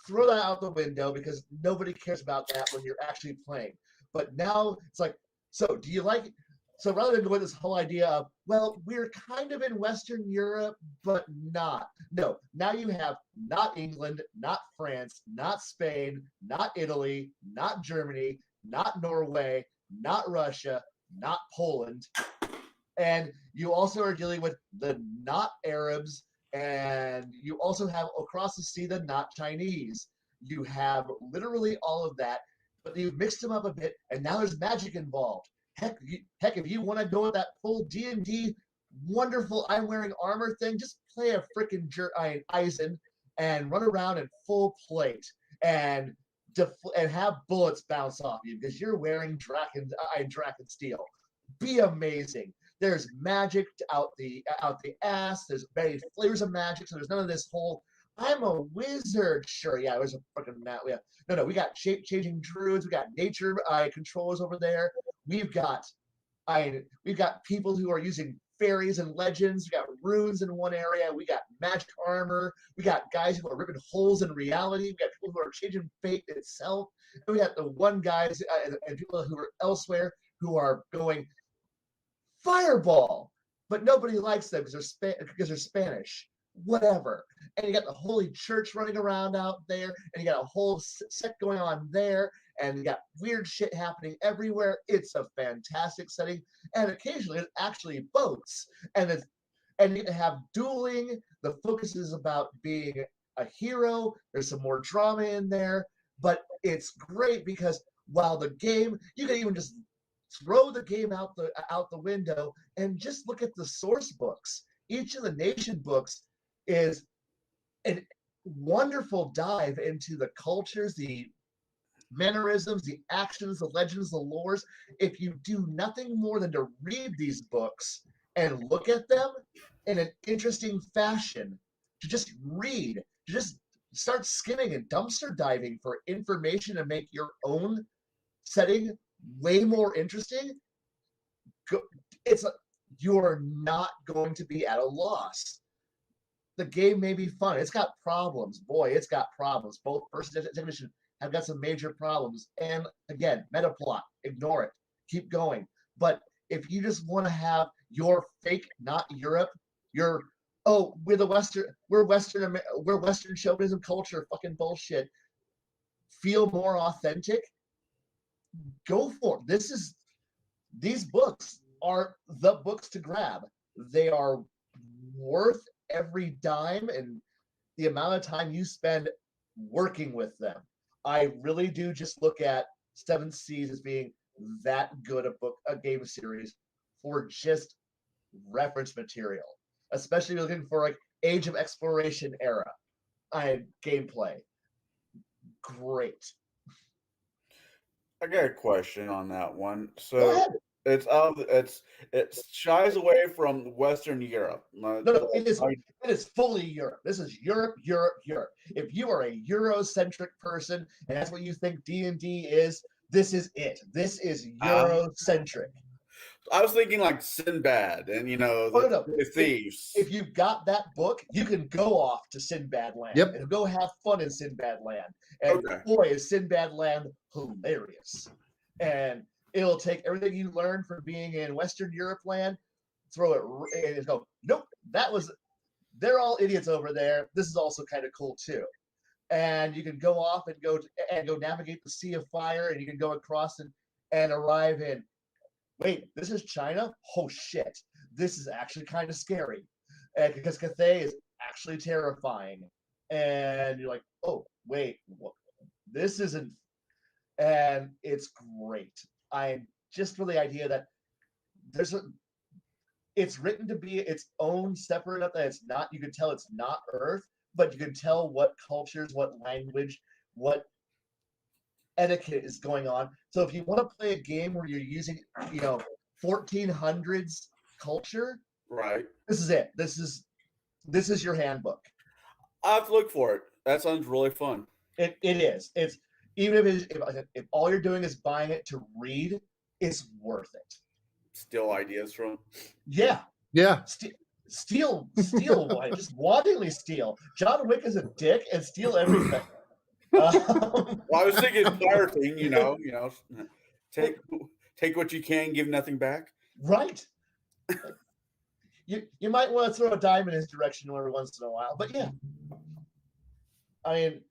throw that out the window because nobody cares about that when you're actually playing. But now it's like, so do you like? So rather than go with this whole idea of, well, we're kind of in Western Europe, but not. No, now you have not England, not France, not Spain, not Italy, not Germany, not Norway, not Russia, not Poland. And you also are dealing with the not Arabs, and you also have across the sea the not Chinese. You have literally all of that, but you've mixed them up a bit, and now there's magic involved. Heck, if you want to go with that full D&D wonderful I'm wearing armor thing, just play a freaking Eisen and run around in full plate and have bullets bounce off you because you're wearing Draken steel. Be amazing. There's magic out the ass. There's many flavors of magic, so there's none of this whole I'm a wizard. Sure, yeah, there's a freaking map. No, we got shape-changing druids. We got nature controllers over there. We've got people who are using fairies and legends. We got runes in one area. We got magic armor. We got guys who are ripping holes in reality. We got people who are changing fate itself. And we got the one guys and people who are elsewhere who are going fireball, but nobody likes them because they're Spanish. Whatever. And you got the Holy Church running around out there, and you got a whole set going on there, and you got weird shit happening everywhere. It's a fantastic setting, and occasionally it's actually boats, and you have dueling. The focus is about being a hero. There's some more drama in there, but it's great because while the game, you can even just throw the game out the window and just look at the source books. Each of the nation books is a wonderful dive into the cultures, the mannerisms, the actions, the legends, the lores. If you do nothing more than to read these books and look at them in an interesting fashion, to just read, to just start skimming and dumpster diving for information and make your own setting way more interesting, you're not going to be at a loss. The game may be fun. It's got problems. Boy, it's got problems. Both first and second edition have got some major problems. And again, meta plot, ignore it. Keep going. But if you just want to have your fake, not Europe, we're Western chauvinism culture, fucking bullshit, feel more authentic, go for it. These books are the books to grab. They are worth every dime and the amount of time you spend working with them. I really do just look at Seven Seas as being that good a game series for just reference material, especially looking for like Age of Exploration era gameplay. Great. I got a question on that one. Go So ahead. it shies away from Western Europe. No, it is fully Europe. This is Europe. If you are a Eurocentric person and that's what you think D&D is, this is it. This is Eurocentric. I was thinking like Sinbad and the thieves. If you've got that book, you can go off to Sinbad Land and go have fun in Sinbad Land. And boy, is Sinbad Land hilarious. And it'll take everything you learned from being in Western Europe land, throw it and go, nope, they're all idiots over there. This is also kind of cool too. And you can go off and go navigate the Sea of Fire, and you can go across and arrive in, wait, this is China? Oh shit. This is actually kind of scary. And because Cathay is actually terrifying. And you're like, oh, wait, this isn't. And it's great. I'm just for the idea that it's written to be its own separate, that it's not, you can tell it's not Earth, but you can tell what cultures, what language, what etiquette is going on. So if you want to play a game where you're using, 1400s culture, right? This is it. This is your handbook. I have to look for it. That sounds really fun. It is. It's even if all you're doing is buying it to read, it's worth it. Steal ideas from. Yeah. Steal, just wantingly steal. John Wick is a dick and steal everything. Well, I was thinking pirating. Take what you can, give nothing back. Right. You might want to throw a dime in his direction every once in a while, but yeah. I mean,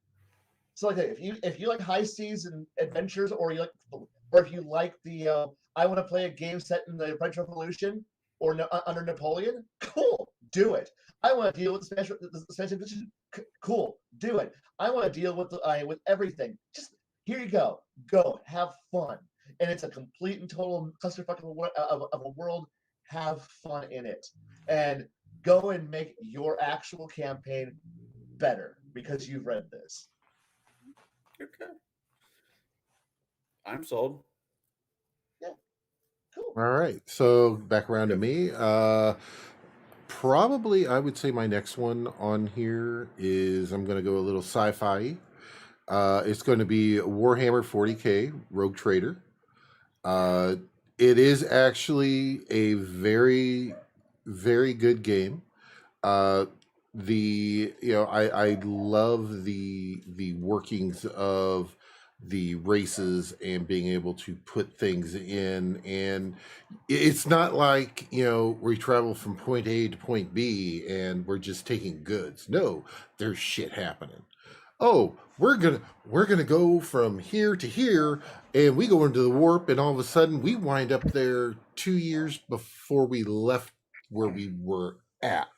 so like if you like high seas and adventures, or if you like the I want to play a game set in the French Revolution or under Napoleon, cool, do it. I want to deal with the Spanish Inquisition, cool, do it. I want to deal with with everything. Just here you go, have fun, and it's a complete and total clusterfuck of a world. Have fun in it, and go and make your actual campaign better because you've read this. Okay. I'm sold. Yeah. Cool. All right. So back around to me. Probably I would say my next one on here is, I'm going to go a little sci-fi. It's going to be Warhammer 40K Rogue Trader. It is actually a very, very good game. I love the workings of the races and being able to put things in, and it's not like we travel from point A to point B and we're just taking goods. No, there's shit happening. Oh, we're gonna go from here to here, and we go into the warp, and all of a sudden we wind up there 2 years before we left where we were at.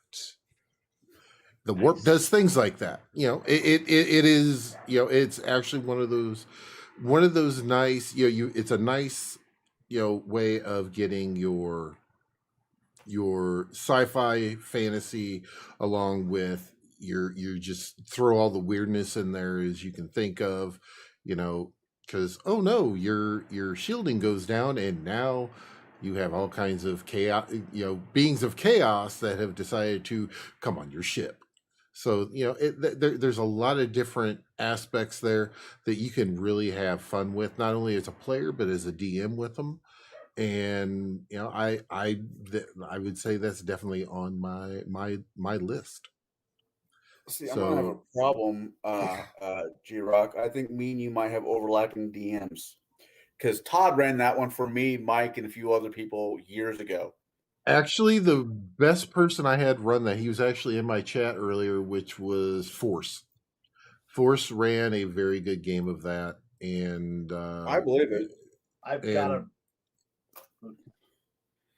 The warp does things like that. It is, it's actually one of those nice, it's a nice, way of getting your sci-fi fantasy along with you just throw all the weirdness in there as you can think of, because oh no, your shielding goes down and now you have all kinds of chaos, beings of chaos that have decided to come on your ship. So there's a lot of different aspects there that you can really have fun with, not only as a player but as a DM with them. And I would say that's definitely on my list. See, I'm gonna have a So problem, G-Rock. I think me and you might have overlapping DMs because Todd ran that one for me, Mike, and a few other people years ago. actually, the best person I had run that, he was actually in my chat earlier, which was Force. Force ran a very good game of that, and I believe it. I've got and him.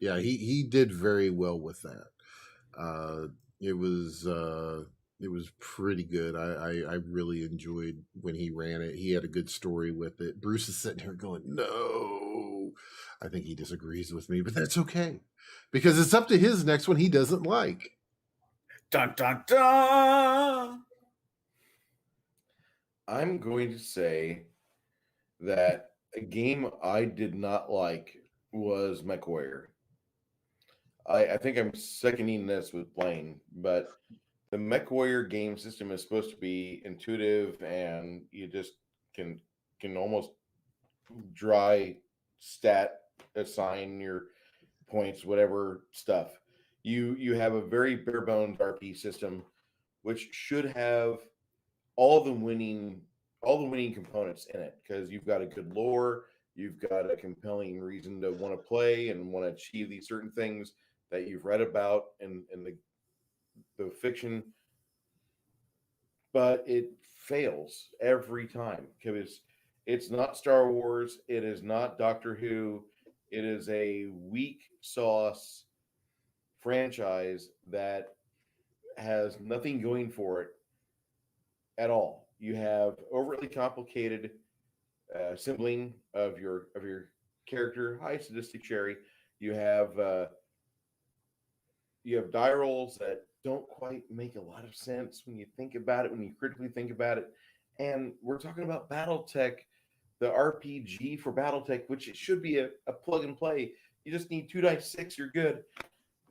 yeah, he did very well with that. It was pretty good. I really enjoyed when he ran it. He had a good story with it. Bruce is sitting here going, "No, I think he disagrees with me, but that's okay because it's up to his next one he doesn't like." Dun dun dun. I'm going to say that a game I did not like was MechWarrior. I think I'm seconding this with Blaine, but the MechWarrior game system is supposed to be intuitive, and you just can almost dry stat assign your points, whatever stuff. You have a very bare bones RP system, which should have all the winning components in it because you've got a good lore, you've got a compelling reason to want to play and want to achieve these certain things that you've read about in the fiction, but it fails every time because it's not Star Wars, it is not Doctor Who, it is a weak sauce franchise that has nothing going for it at all. You have overly complicated assembling of your character. Hi, sadistic Cherry. You have die rolls that don't quite make a lot of sense when you think about it, when you critically think about it. And we're talking about BattleTech, the RPG for BattleTech, which it should be a plug and play. You just need 2 dice 6, you're good.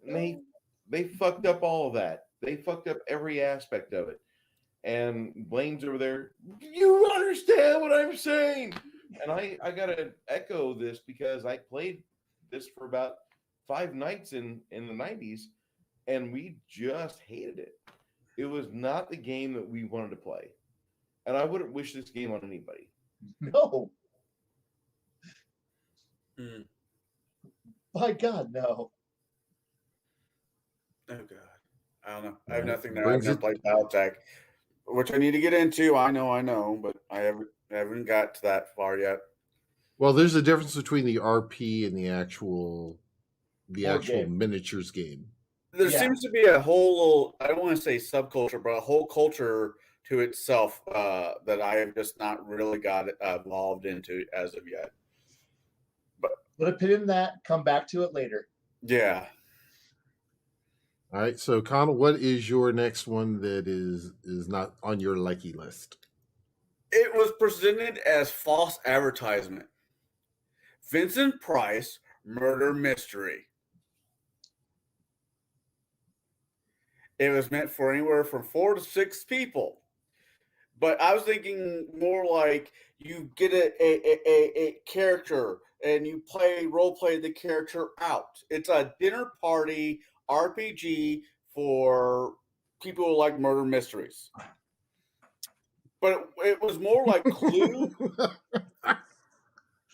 And they fucked up all of that. They fucked up every aspect of it. And Blaine's over there, you understand what I'm saying? And I gotta echo this because I played this for about 5 nights in the 90s, and we just hated it. It was not the game that we wanted to play. And I wouldn't wish this game on anybody. No. Mm. My God, no. Oh God, I don't know. I have nothing there. I've Brings never it- played BattleTech, which I need to get into. I know, but I haven't got to that far yet. Well, there's a difference between the RP and the actual Board game. miniatures game. There Yeah. seems to be a whole little, I don't want to say subculture, but a whole culture to itself that I have just not really got evolved into as of yet. Put a pin in that. Come back to it later. Yeah. All right, so Conall, what is your next one that is not on your likey list? It was presented as false advertisement. Vincent Price murder mystery. It was meant for anywhere from 4 to 6 people. But I was thinking more like you get a character and you role play the character out. It's a dinner party RPG for people who like murder mysteries. But it was more like Clue.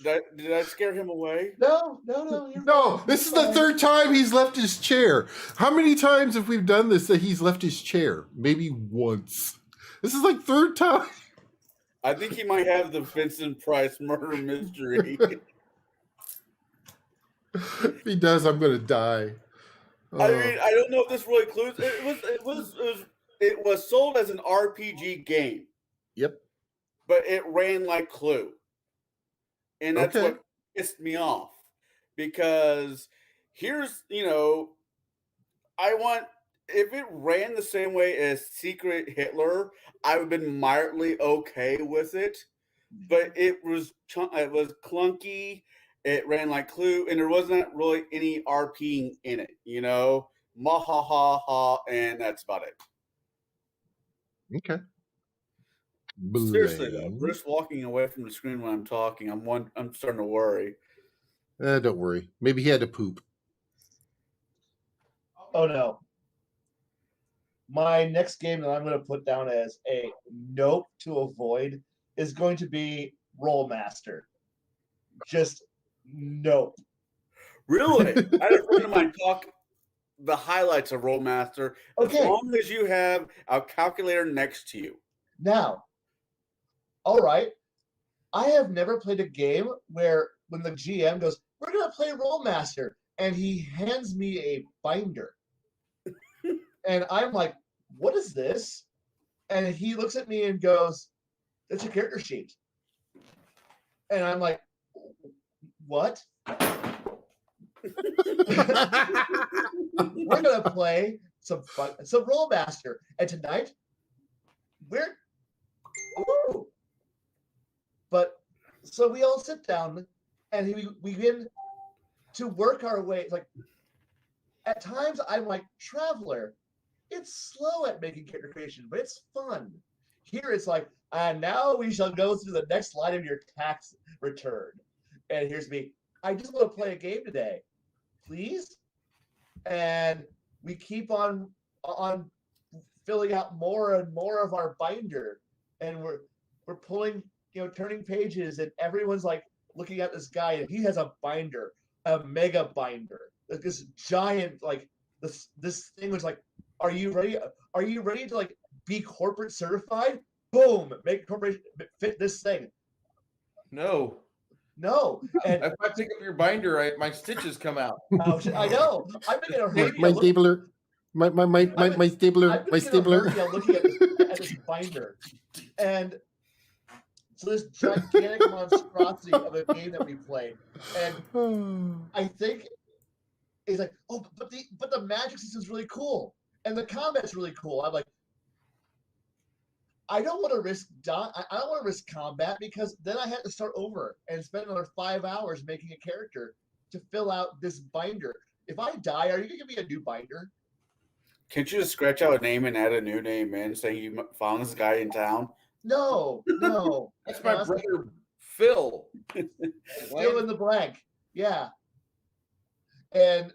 Did I scare him away? No. No, this is the third time he's left his chair. How many times have we done this that he's left his chair? Maybe once. This is like third time. I think he might have the Vincent Price murder mystery. If he does, I'm gonna die. I mean, I don't know if this really clues. It was sold as an RPG game. Yep. But it ran like Clue, and that's Okay. what pissed me off. because here's, I want, if it ran the same way as Secret Hitler, I would have been mildly okay with it. But it was clunky. It ran like Clue, and there wasn't really any RPing in it. Ma ha ha ha, and that's about it. Okay. Seriously though, Blaine. Bruce walking away from the screen when I'm talking, I'm starting to worry. Don't worry. Maybe he had to poop. Oh no. My next game that I'm going to put down as a nope to avoid is going to be Rollmaster. Just nope. Really? I had a friend of mine talk the highlights of Rollmaster. Okay. As long as you have a calculator next to you. Now, all right. I have never played a game where when the GM goes, we're going to play Rollmaster, and he hands me a binder. And I'm like, what is this? And he looks at me and goes, it's a character sheet. And I'm like, what? We're going to play some Rollmaster. And tonight, But so we all sit down and we begin to work our way. It's like, at times I'm like, Traveler, it's slow at making character creation, but it's fun. Here it's like, and now we shall go through the next line of your tax return. And here's me. I just want to play a game today, please. And we keep on filling out more and more of our binder, and we're pulling, turning pages, and everyone's like looking at this guy, and he has a binder, a mega binder, like this giant, like this thing was like, are you ready? Are you ready to like be corporate certified? Boom, make a corporation fit this thing. No. And if I pick up your binder, my stitches come out. Oh, I know. I'm making a hurry. My stapler. My stapler. My stapler. Looking at this binder, and so this gigantic monstrosity of a game that we played, and I think it's like, oh, but the magic system is really cool, and the combat's really cool. I'm like, I don't want to risk I don't want to risk combat, because then I had to start over and spend another 5 hours making a character to fill out this binder. If I die, are you going to give me a new binder? Can't you just scratch out a name and add a new name in, saying you found this guy in town? No. That's my brother Phil. Fill in the blank. Yeah. And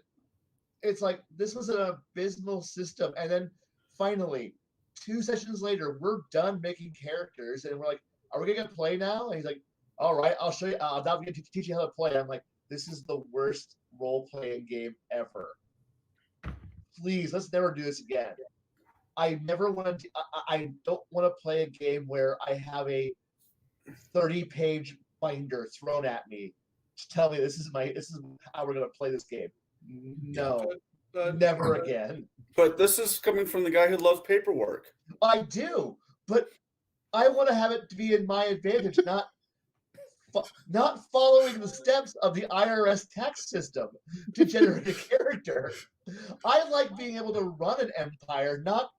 it's like, this was an abysmal system. And then finally, 2 sessions later, we're done making characters, and we're like, are we going to play now? And he's like, all right, I'll show you. I'm going to teach you how to play. I'm like, this is the worst role-playing game ever. Please, let's never do this again. I never want to. I don't want to play a game where I have a 30-page binder thrown at me to tell me this is how we're going to play this game. No, never again. But this is coming from the guy who loves paperwork. I do, but I want to have it to be in my advantage, not following the steps of the IRS tax system to generate a character. I like being able to run an empire, not,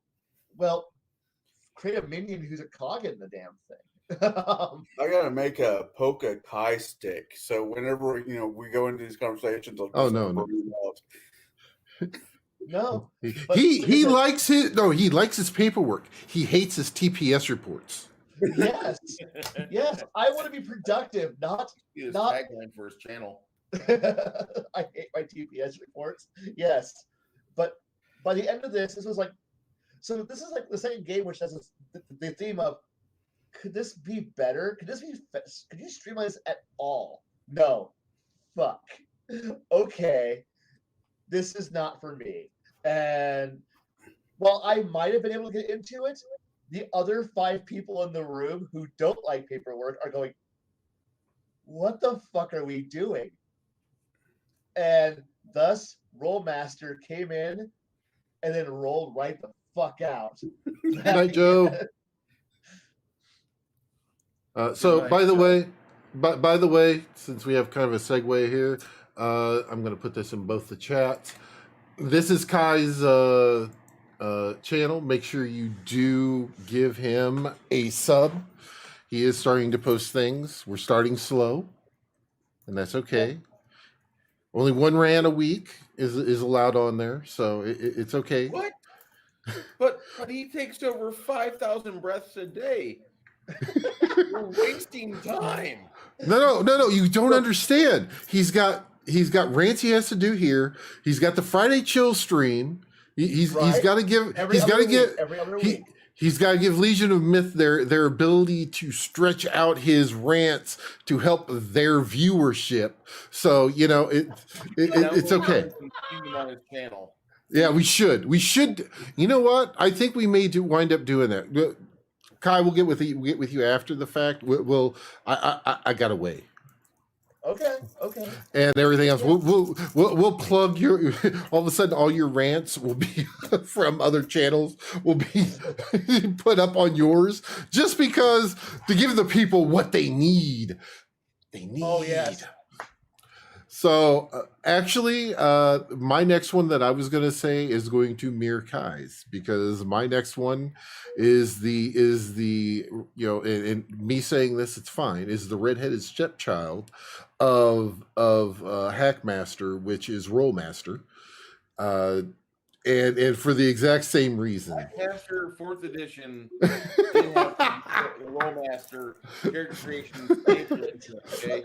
create a minion who's a cog in the damn thing. I gotta make a poke pie stick, so whenever we go into these conversations, No, he likes it. No, he likes his paperwork. He hates his TPS reports. Yes. I want to be productive, not tagline for his channel. I hate my TPS reports. Yes, but by the end of this was like, so this is like the same game which has the theme of, could this be better? Could you streamline this at all? No. Fuck. Okay. This is not for me. And while I might have been able to get into it, the other 5 people in the room who don't like paperwork are going, what the fuck are we doing? And thus, Rollmaster came in and then rolled right the fuck out. Good night, Joe. So, by the way, since we have kind of a segue here, I'm going to put this in both the chats. This is Kai's channel. Make sure you do give him a sub. He is starting to post things. We're starting slow, and that's okay. Only one rant a week is allowed on there, so it's okay. What? But he takes over 5,000 breaths a day. You're wasting time. No. You don't understand. He's got rants he has to do here. He's got the Friday chill stream. He's got to give. Every other week. He's got to give Legion of Myth their ability to stretch out his rants to help their viewership. So it's okay. On his channel. Yeah, we should. You know what? I think we may wind up doing that. Kai, we'll get with you after the fact. I got away. Okay. And everything else. We'll plug your. All of a sudden, all your rants will be from other channels. Will be put up on yours just because to give the people what they need. Oh yes. So actually, my next one that I was going to say is going to mirror Kai's because my next one is the and me saying this, it's fine, is the redheaded stepchild of Hackmaster, which is Rollmaster, and for the exact same reason. Hackmaster 4th edition didn't have the Rollmaster character creation. Okay.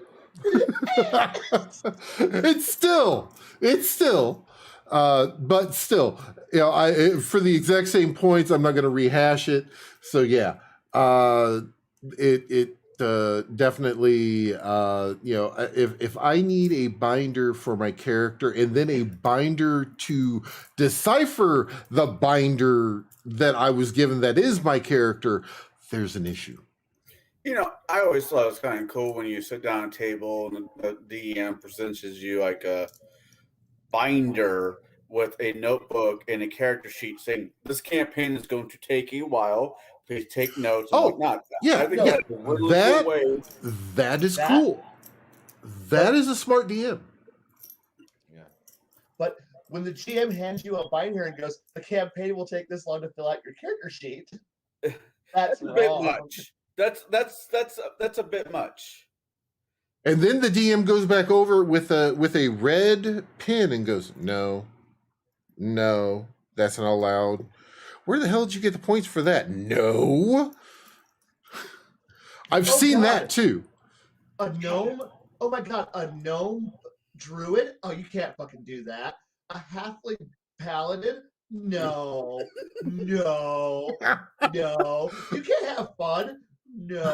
It's still, but still, for the exact same points, I'm not going to rehash it. So yeah, it definitely, if I need a binder for my character and then a binder to decipher the binder that I was given that is my character, there's an issue. I always thought it was kind of cool when you sit down at a table and the DM presents you like a binder with a notebook and a character sheet saying, this campaign is going to take a while. Please take notes and whatnot. Yeah. I think that's a really good way. That is cool. That is a smart DM. Yeah. But when the GM hands you a binder and goes, the campaign will take this long to fill out your character sheet, that's a bit wrong. much. That's a bit much. And then the DM goes back over with a red pen and goes, no, that's not allowed. Where the hell did you get the points for that? No. I've seen that too. A gnome? Oh my god, a gnome druid? Oh, you can't fucking do that. A halfling paladin? No. You can't have fun. No.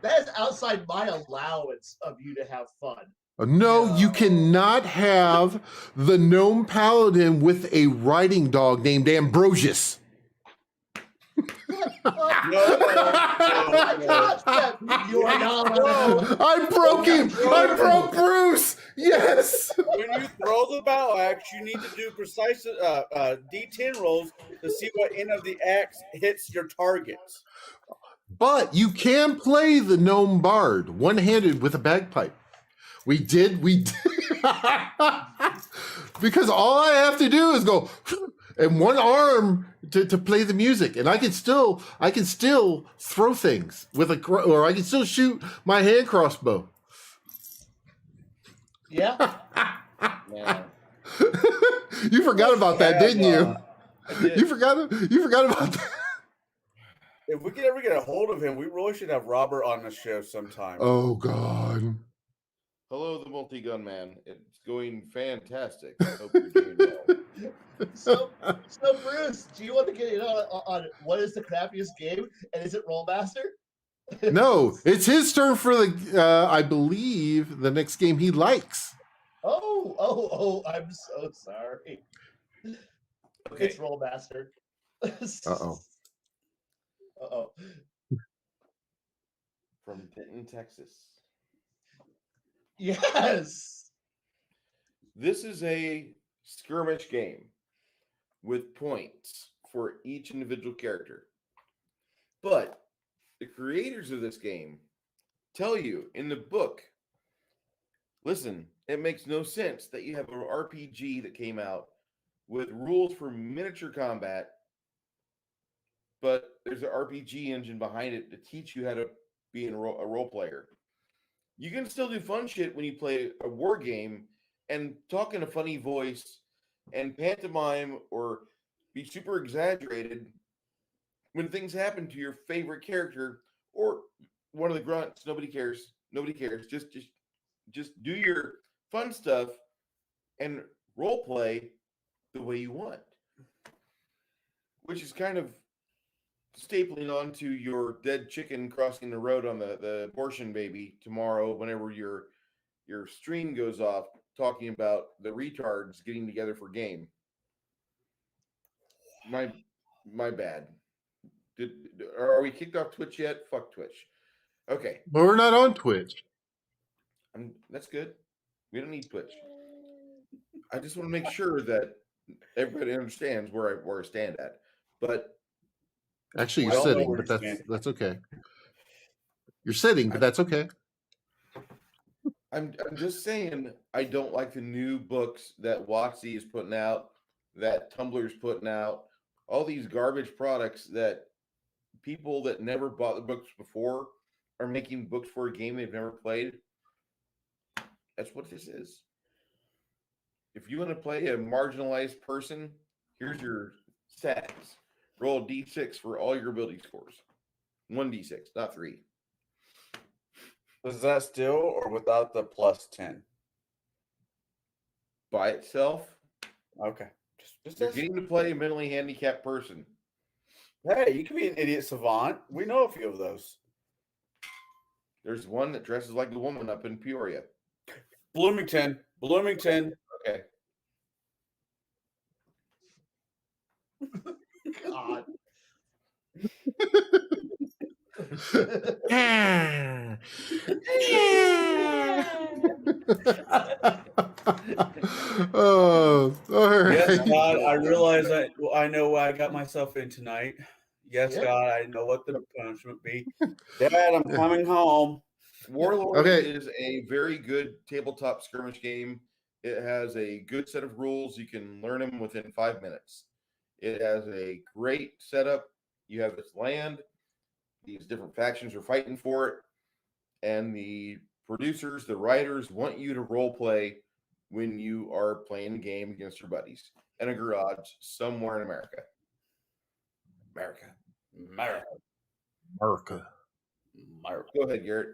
That is outside my allowance of you to have fun. No, you cannot have the gnome paladin with a riding dog named Ambrosius. I broke him. I broke Bruce. Yes. When you throw the battle axe, you need to do precise D10 rolls to see what end of the axe hits your target. But you can play the gnome bard one-handed with a bagpipe. We did. Because all I have to do is go and one arm to play the music, and I can still throw things with or I can still shoot my hand crossbow. Yeah. You forgot about that, didn't you? I did. You forgot about that. If we could ever get a hold of him, we really should have Robert on the show sometime. Oh God. Hello, the multi-gun man. It's going fantastic. I hope you're doing well. So Bruce, do you want to get in on what is the crappiest game, and is it Rollmaster? No, it's his turn for the. I believe the next game he likes. Oh! I'm so sorry. Okay. It's Rollmaster. Uh-oh. From Denton, Texas. Yes. This is a skirmish game with points for each individual character. But the creators of this game tell you in the book, listen, it makes no sense that you have an RPG that came out with rules for miniature combat, but there's an RPG engine behind it to teach you how to be a role player. You can still do fun shit when you play a war game and talk in a funny voice and pantomime or be super exaggerated when things happen to your favorite character or one of the grunts. Nobody cares. Nobody cares. Just do your fun stuff and role play the way you want, which is kind of stapling onto your dead chicken crossing the road on the abortion baby tomorrow whenever your stream goes off talking about the retards getting together for game. My bad. Are we kicked off Twitch yet? Fuck Twitch. Okay. But we're not on Twitch. That's good. We don't need Twitch. I just want to make sure that everybody understands where I stand at. But Actually, you're I don't know sitting, where but you stand. that's okay. You're sitting, but that's okay. I'm just saying I don't like the new books that WotC is putting out, that Tumblr's putting out, all these garbage products that people that never bought the books before are making books for a game they've never played. That's what this is. If you want to play a marginalized person, here's your stats. Roll a d6 for all your ability scores. 1d6, not 3. Is that still or without the plus 10? By itself, Okay. Just you're getting to play a mentally handicapped person. Hey, you can be an idiot savant. We know a few of those. There's one that dresses like a woman up in Peoria. Bloomington. Okay. God. Oh, all right. Yes, God, I realize I know what I got myself in tonight. Yes, Yeah. God, I know what the punishment be. Dad, I'm coming home. Warlord Okay. is a very good tabletop skirmish game. It has a good set of rules. You can learn them within 5 minutes. It has a great setup. You have this land. These different factions are fighting for it. And the producers, the writers want you to role play when you are playing a game against your buddies in a garage somewhere in America. America. Go ahead, Garrett.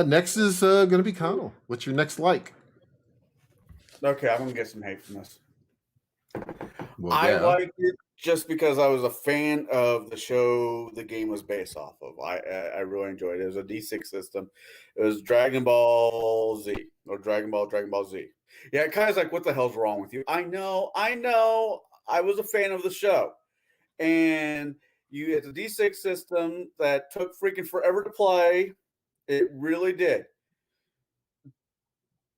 Next is going to be Conall. What's your next like? Okay, I'm gonna get some hate from this. Well, I yeah. liked it just because I was a fan of the show the game was based off of. I really enjoyed it. It was a D6 system. It was Dragon Ball Z or Dragon Ball Z. Yeah, it kind of like, what the hell's wrong with you? I know. I was a fan of the show. And you had the D6 system that took freaking forever to play. It really did.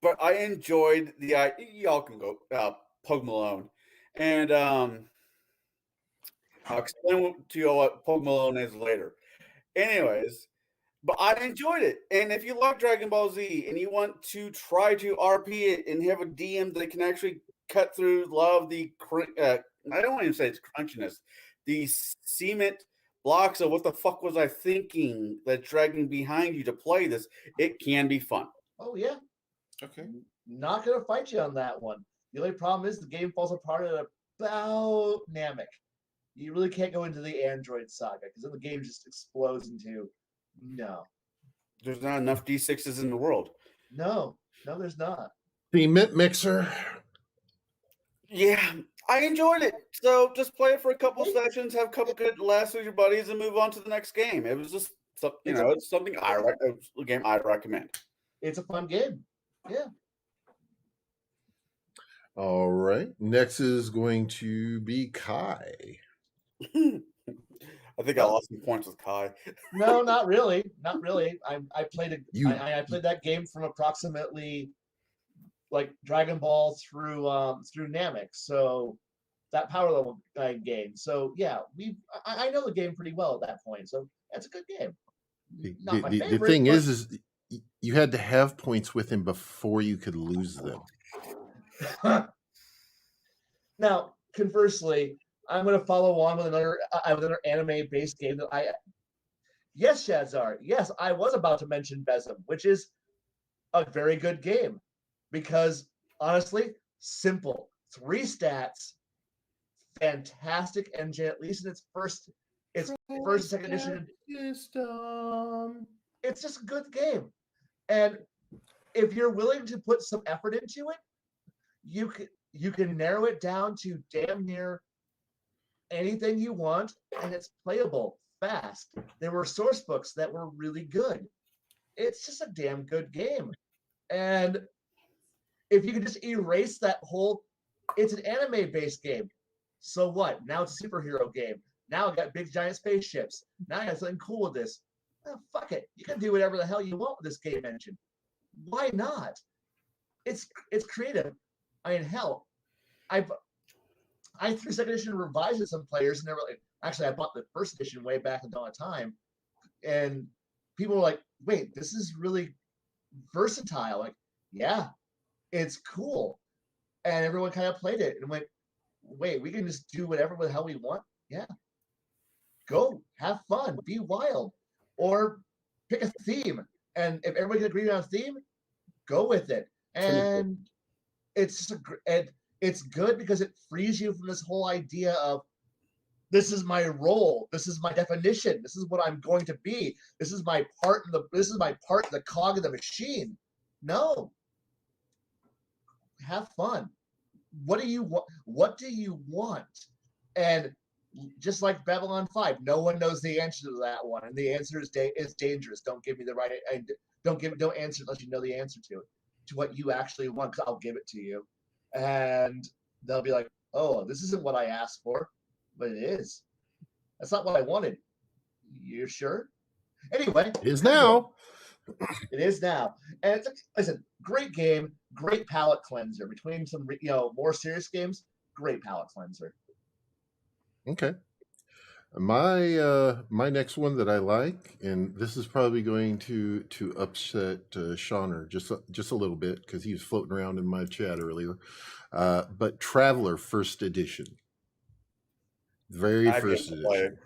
But I enjoyed the y'all can go Pug Malone. And I'll explain to you all what Pug Malone is later. Anyways, but I enjoyed it. And if you like Dragon Ball Z and you want to try to RP it and have a DM that can actually cut through a lot of the, I don't even say it's crunchiness, the cement blocks of what the fuck was I thinking that's dragging behind you to play this, it can be fun. Oh yeah. Okay. Not gonna fight you on that one. The only problem is the game falls apart at about Namek. You really can't go into the Android saga because then the game just explodes into no. There's not enough D6s in the world. No, there's not. The Mint Mixer. Yeah, I enjoyed it. So just play it for a couple sessions, have a couple good laughs with your buddies, and move on to the next game. It was just, it's something a game I recommend. It's a fun game. Yeah. All right. Next is going to be Kai. I think I lost some points with Kai. No, not really. Not really. I played I played that game from approximately like Dragon Ball through Namek. So that power level game. So yeah, I know the game pretty well at that point. So that's a good game. Not my The favorite, thing but is you had to have points with him before you could lose them. Now, conversely, I'm going to follow on with another anime-based game that Yes, Shadzar. Yes, I was about to mention Besem, which is a very good game because honestly, simple. 3 stats, fantastic engine, at least in its first and second edition. System. It's just a good game. And if you're willing to put some effort into it, you can narrow it down to damn near anything you want, and it's playable fast. There were source books that were really good. It's just a damn good game. And if you could just erase that whole, it's an anime-based game. So what? Now it's a superhero game. Now I got big giant spaceships. Now I got something cool with this. Oh, fuck it. You can do whatever the hell you want with this game engine. Why not? It's creative. I mean, hell, I threw second edition to revise it some players, and they were like, actually, I bought the first edition way back in dawn of time, and people were like, wait, this is really versatile. Like, yeah, it's cool. And everyone kind of played it and went, wait, we can just do whatever the hell we want? Yeah. Go, have fun, be wild. Or pick a theme. And if everybody can agree on a theme, go with it. And it's just it's good because it frees you from this whole idea of this is my role, this is my definition, this is what I'm going to be, this is my part in the cog of the machine. No. Have fun. What do you want? What do you want? And just like Babylon 5, no one knows the answer to that one, and the answer is dangerous. Don't give me the right. Don't answer unless you know the answer to it, to what you actually want. Because I'll give it to you, and they'll be like, "Oh, this isn't what I asked for, but it is. That's not what I wanted." You're sure? Anyway, It is now. It is now, and it's, like I said, great game, great palate cleanser. Between some more serious games, great palate cleanser. Okay. My next one that I like, and this is probably going to upset Shauner just a little bit because he was floating around in my chat earlier. But Traveler First Edition, very first edition.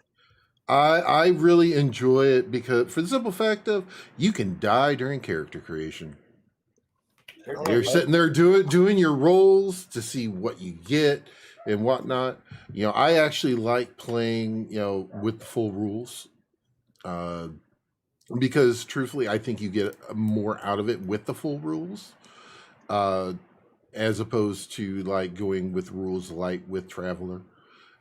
I really enjoy it because for the simple fact of you can die during character creation. You're sitting there doing your rolls to see what you get and whatnot. I actually like playing, with the full rules. Because truthfully, I think you get more out of it with the full rules. As opposed to like going with rules light with Traveler,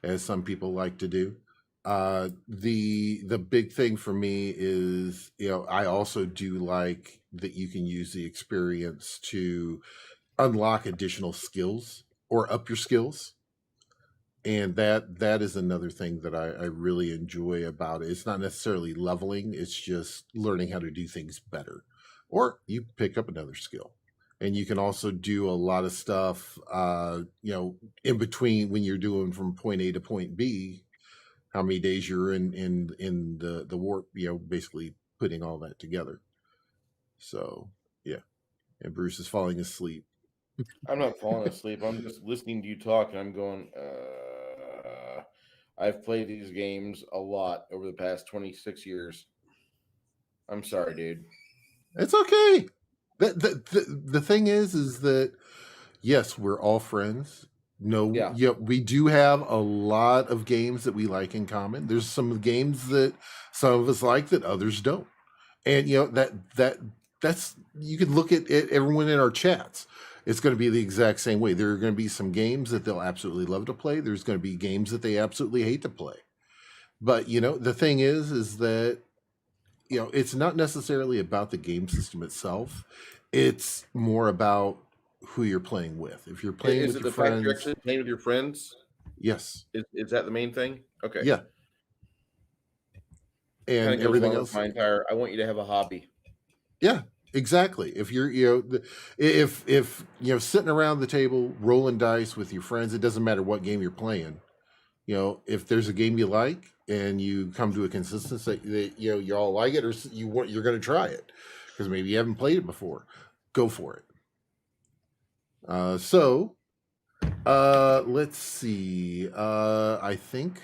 as some people like to do. The big thing for me is, I also do like that you can use the experience to unlock additional skills or up your skills. And that is another thing that I really enjoy about it. It's not necessarily leveling, it's just learning how to do things better. Or you pick up another skill. And you can also do a lot of stuff, in between when you're doing from point A to point B, how many days you're in the warp, basically putting all that together. So, yeah. And Bruce is falling asleep. I'm not falling asleep. I'm just listening to you talk, and I'm going, I've played these games a lot over the past 26 years. I'm sorry, dude. It's okay. The thing is that, yes, we're all friends. No, yeah, we do have a lot of games that we like in common. There's some games that some of us like that others don't. And that's you can look at everyone in our chats. It's going to be the exact same way. There are going to be some games that they'll absolutely love to play. There's going to be games that they absolutely hate to play. But the thing is that it's not necessarily about the game system itself. It's more about who you're playing with. If you're playing with your friends, you're actually playing with your friends. Yes. Is that the main thing? Okay. Yeah. And everything else. I want you to have a hobby. Yeah, exactly. If you're, if sitting around the table rolling dice with your friends, it doesn't matter what game you're playing. If there's a game you like and you come to a consistency that you all like it, or you're going to try it. because maybe you haven't played it before. Go for it. Let's see. I think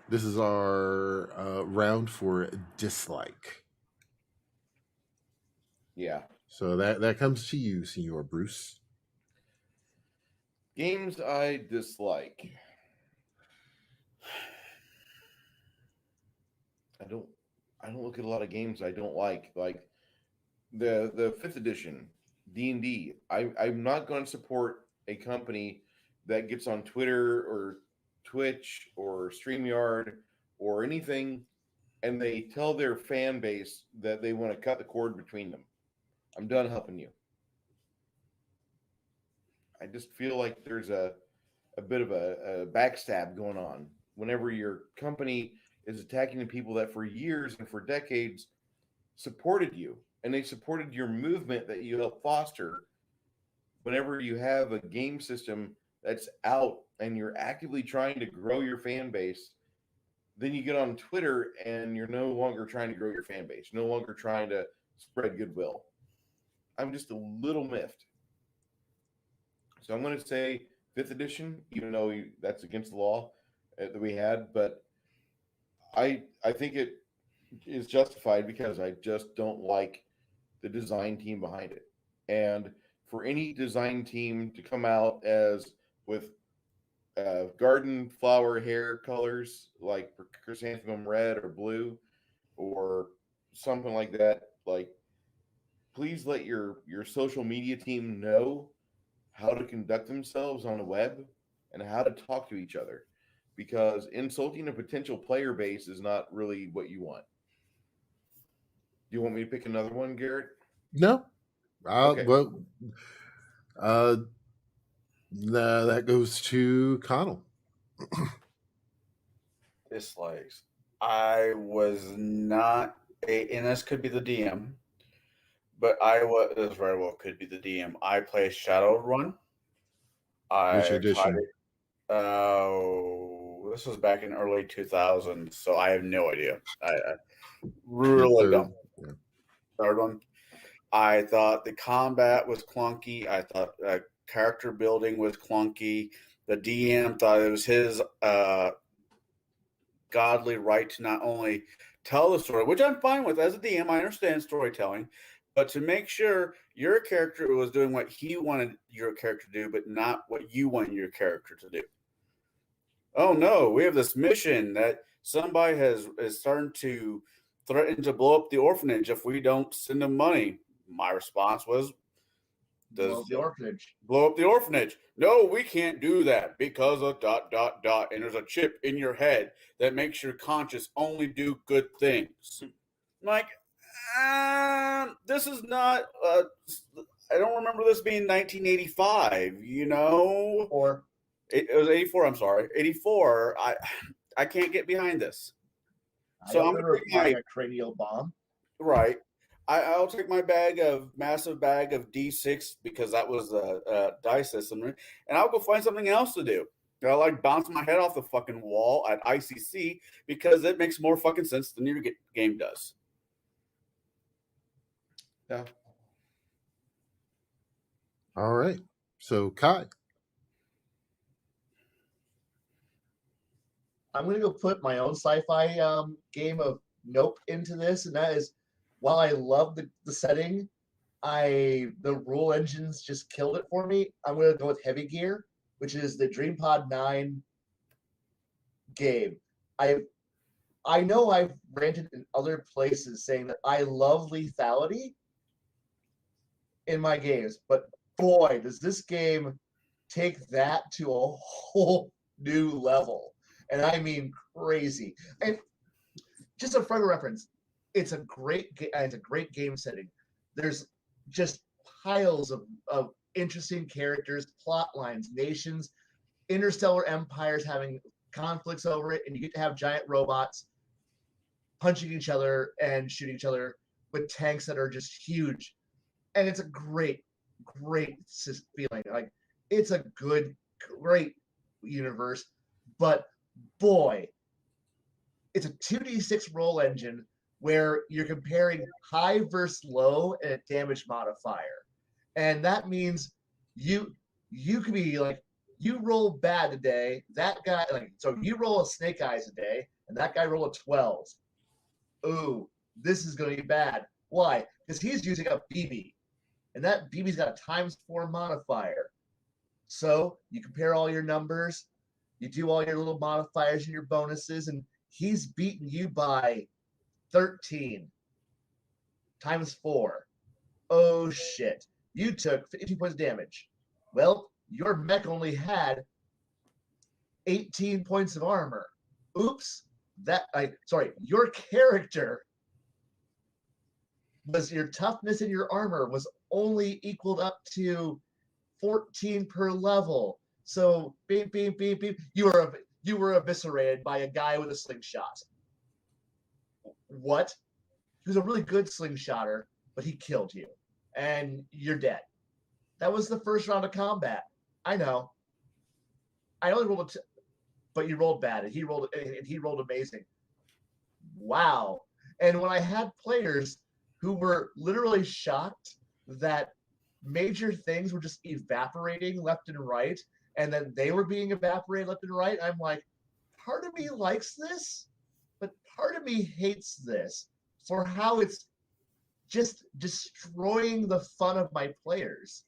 this is our round for dislike. Yeah. So that comes to you, Senor Bruce. Games I dislike. I don't look at a lot of games I don't like. Like the 5th edition D&D. I'm not going to support a company that gets on Twitter or Twitch or StreamYard or anything and they tell their fan base that they want to cut the cord between them. I'm done helping you. I just feel like there's a bit of a backstab going on whenever your company is attacking the people that for years and for decades supported you and they supported your movement that you helped foster. Whenever you have a game system that's out and you're actively trying to grow your fan base, then you get on Twitter and you're no longer trying to grow your fan base, no longer trying to spread goodwill. I'm just a little miffed. So I'm going to say 5th edition, even though that's against the law that we had, but I think it is justified because I just don't like the design team behind it. And for any design team to come out as with garden flower hair colors like chrysanthemum red or blue or something like that, like please let your social media team know how to conduct themselves on the web and how to talk to each other, because insulting a potential player base is not really what you want. Do you want me to pick another one, Garrett? No. Okay. Well, that goes to Conall. Dislikes. I was not and this could be the DM, but this very well could be the DM. I play Shadowrun. Which I tried edition? it. Oh, this was back in early 2000s, so I have no idea. I really Third. don't. Yeah. Third one. I thought the combat was clunky. I thought character building was clunky. The DM thought it was his godly right to not only tell the story, which I'm fine with as a DM. I understand storytelling, but to make sure your character was doing what he wanted your character to do, but not what you want your character to do. Oh no, we have this mission that somebody is starting to threaten to blow up the orphanage if we don't send them money. My response was, Blow up the orphanage. blow up the orphanage. No, we can't do that because of ... And there's a chip in your head that makes your conscience only do good things. I'm like, this is not. I don't remember this being 1985. You know, Or it was 84. I'm sorry, 84. I can't get behind this. I So don't I'm remember gonna buying a cranial bomb. right. I'll take my massive bag of D6 because that was a dice system, and I'll go find something else to do. I like bounce my head off the fucking wall at ICC because it makes more fucking sense than your game does. Yeah. All right. So Kai. I'm going to go put my own sci-fi game of Nope into this, and that is, while I love the setting, the rule engines just killed it for me. I'm going to go with Heavy Gear, which is the DreamPod 9 game. I know I've ranted in other places saying that I love lethality in my games, but boy, does this game take that to a whole new level. And I mean crazy. And just a frame of reference, it's a great game setting. There's just piles of interesting characters, plot lines, nations, interstellar empires having conflicts over it, and you get to have giant robots punching each other and shooting each other with tanks that are just huge. And it's a great feeling. Like, it's a great universe, but boy, it's a 2d6 roll engine where you're comparing high versus low and a damage modifier. And that means you could be like, you roll bad today, that guy, like, so you roll a snake eyes a day, and that guy roll a 12. Ooh, this is going to be bad. Why? Because he's using a BB, and that BB's got a ×4 modifier. So you compare all your numbers, you do all your little modifiers and your bonuses, and he's beating you by 13 ×4. Oh shit. You took 50 points of damage. Well, your mech only had 18 points of armor. Oops. Your character was, your toughness and your armor was only equaled up to 14 per level. So beep, beep, beep, beep. You were eviscerated by a guy with a slingshot. What? He was a really good slingshotter, but he killed you. And you're dead. That was the first round of combat. I know. I only rolled but you rolled bad, and he rolled amazing. Wow. And when I had players who were literally shocked that major things were just evaporating left and right, and then they were being evaporated left and right, I'm like, part of me likes this, but part of me hates this for how it's just destroying the fun of my players.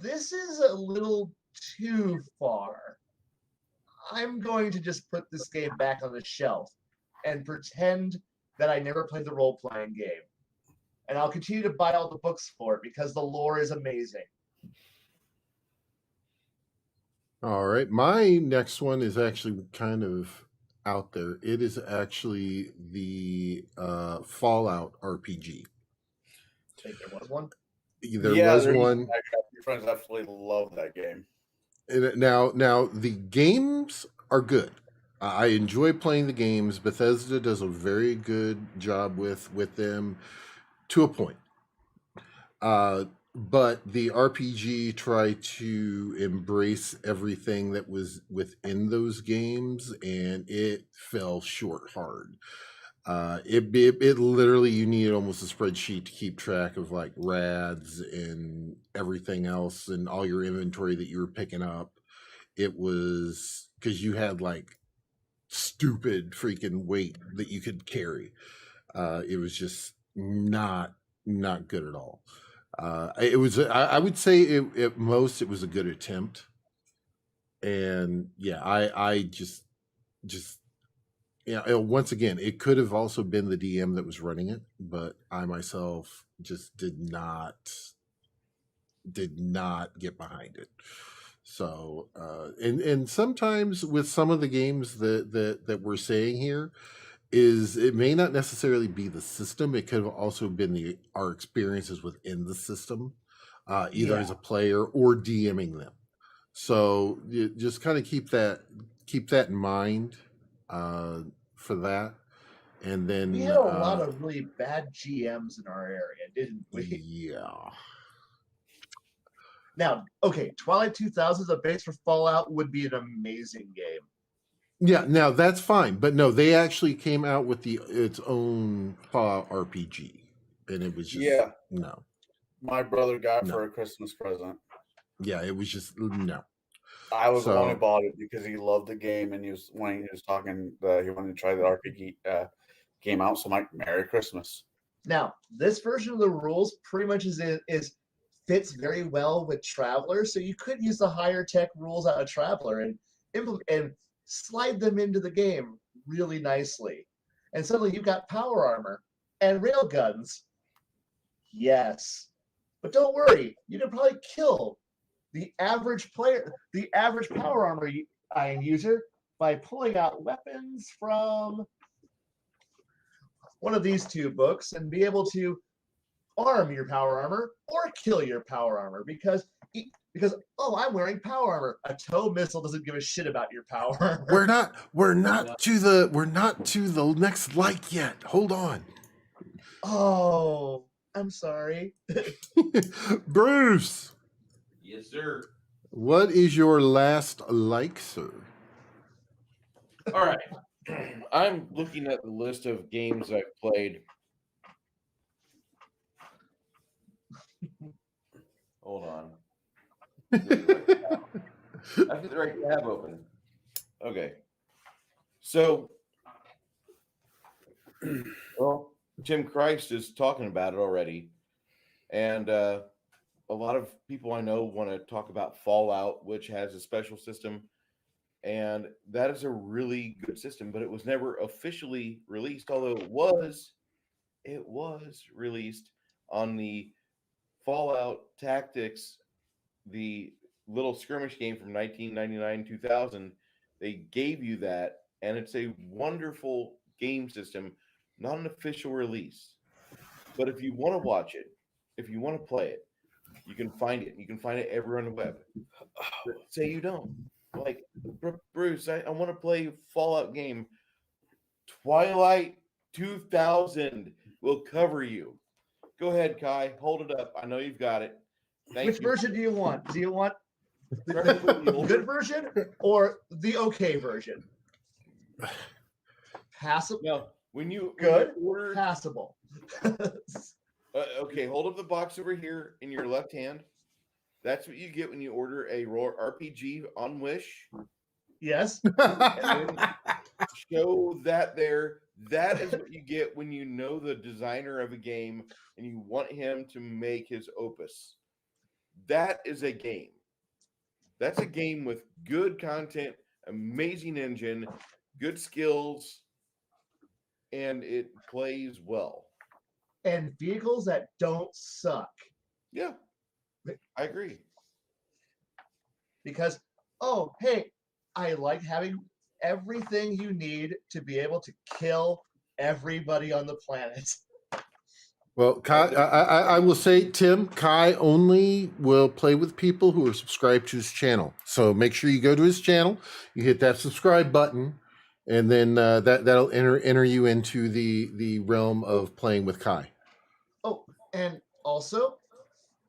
This is a little too far. I'm going to just put this game back on the shelf and pretend that I never played the role-playing game. And I'll continue to buy all the books for it because the lore is amazing. All right. My next one is actually kind of out there. It is actually the Fallout RPG. I think there was one. There was one. Your friends absolutely love that game. Now the games are good. I enjoy playing the games. Bethesda does a very good job with them to a point. But the RPG tried to embrace everything that was within those games, and it fell short hard. It literally, you needed almost a spreadsheet to keep track of like rads and everything else and all your inventory that you were picking up. It was because you had like stupid freaking weight that you could carry. It was just not good at all. It was, I would say at most it was a good attempt. And yeah, I just once again, it could have also been the DM that was running it, but I myself just did not get behind it. So, and sometimes with some of the games that we're saying here, is it may not necessarily be the system. It could have also been our experiences within the system, either as a player or DMing them. So you just kind of keep that in mind for that. And then we had a lot of really bad GMs in our area, didn't we? Yeah. Now, okay, Twilight 2000 as a base for Fallout would be an amazing game. Yeah, now that's fine, but no, they actually came out with its own Fallout RPG, and it was just no. My brother got for a Christmas present. Yeah, it was just no. I was the one who bought it because he loved the game, and he was talking. He wanted to try the RPG game out. So, Merry Christmas. Now, this version of the rules pretty much fits very well with Traveler, so you could use the higher tech rules out of Traveler and implement and slide them into the game really nicely. And suddenly you've got power armor and railguns. Yes. But don't worry, you can probably kill the average player, the average power armor user by pulling out weapons from one of these two books and be able to arm your power armor or kill your power armor because I'm wearing power armor. A tow missile doesn't give a shit about your power armor. We're not to the next like yet. Hold on. Oh, I'm sorry. Bruce. Yes, sir. What is your last like, sir? All right. I'm looking at the list of games I've played. Hold on. I've got the right tab open. Okay. So, well, Tim Christ is talking about it already. And a lot of people I know want to talk about Fallout, which has a special system. And that is a really good system, but it was never officially released, although it was released on the Fallout Tactics, the little skirmish game from 1999 2000. They gave you that, and it's a wonderful game system, not an official release. But if you want to watch it, if you want to play it, you can find it. You can find it everywhere on the web. But say you don't. Like, Bruce, I want to play Fallout game. Twilight 2000 will cover you. Go ahead, Kai. Hold it up. I know you've got it. Thank Which you. version do you want? Do you want the Preferably the older- good version or the okay version? Passable, No, when you good, order, passable. okay, hold up the box over here in your left hand. That's what you get when you order a raw RPG on Wish. Yes. And then show that there. That is what you get when you know the designer of a game and you want him to make his opus. That is a game. That's a game with good content, amazing engine, good skills, and it plays well. And vehicles that don't suck. Yeah, I agree. Because, oh, hey, I like having everything you need to be able to kill everybody on the planet. Well, Kai, I will say, Tim, Kai only will play with people who are subscribed to his channel. So make sure you go to his channel, you hit that subscribe button, and then that'll enter you into the realm of playing with Kai. Oh, and also,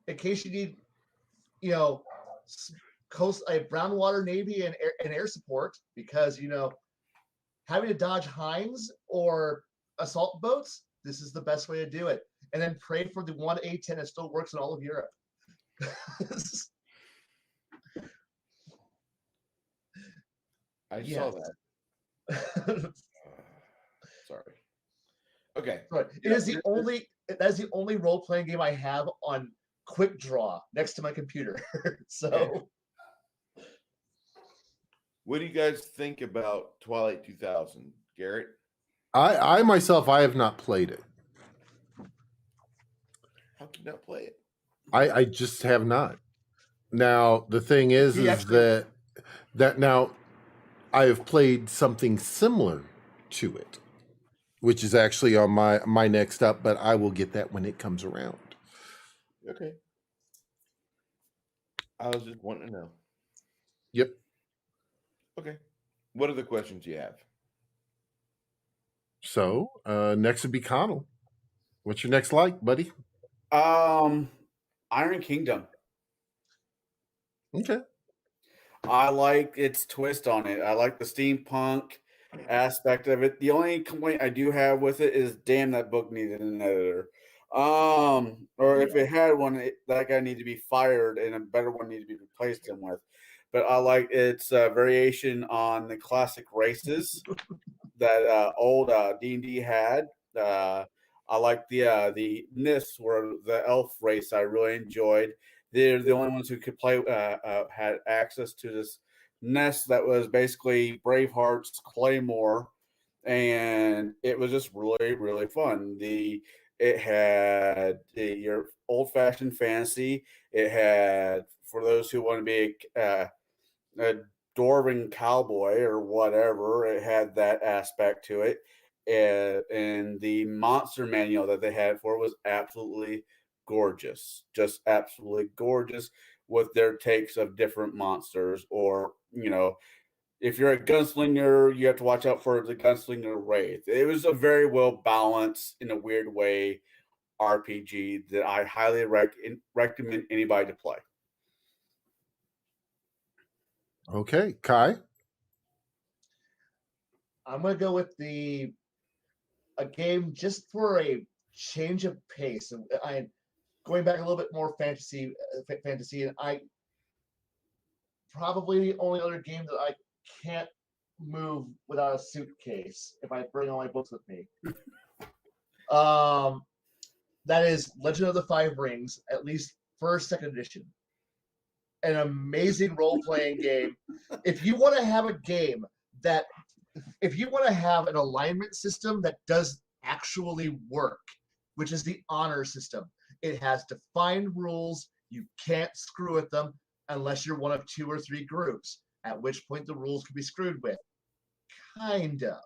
in case you need, you know, coast a brown water navy and air support, because having to dodge Heims or assault boats, this is the best way to do it. And then pray for the 1A10 that still works in all of Europe. I saw that. Sorry. Okay. Right. That's the only role-playing game I have on Quick Draw next to my computer. So Okay. What do you guys think about Twilight 2000, Garrett? I myself, I have not played it. How can you not play it? I just have not. Now the thing is that now I have played something similar to it, which is actually on my next up, but I will get that when it comes around. Okay. I was just wanting to know. Yep. Okay. What are the questions you have? So next would be Conall. What's your next like, buddy? Iron Kingdom. Okay. I like its twist on it. I like the steampunk aspect of it. The only complaint I do have with it is, damn, that book needed an editor. Or if it had one, that guy needed to be fired, and a better one needed to be replaced him with. But I like its variation on the classic races that old D&D had. I like the Niths were the elf race I really enjoyed. They're the only ones who could play had access to this nest that was basically Braveheart's Claymore, and it was just really really fun. It had your old fashioned fantasy. It had, for those who want to be a dwarven cowboy or whatever, it had that aspect to it. And the monster manual that they had for it was absolutely gorgeous, just absolutely gorgeous, with their takes of different monsters. Or if you're a gunslinger, you have to watch out for the gunslinger wraith. It was a very well balanced, in a weird way, RPG that I highly recommend anybody to play. Okay, Kai. I'm gonna go with a game just for a change of pace. And I going back a little bit more fantasy, and I probably the only other game that I can't move without a suitcase if I bring all my books with me. That is Legend of the Five Rings, at least first, second edition. An amazing role-playing game. If you want to have a game that, if you want to have an alignment system that does actually work, which is the honor system, it has defined rules. You can't screw with them unless you're one of 2 or 3 groups, at which point the rules can be screwed with. Kind of.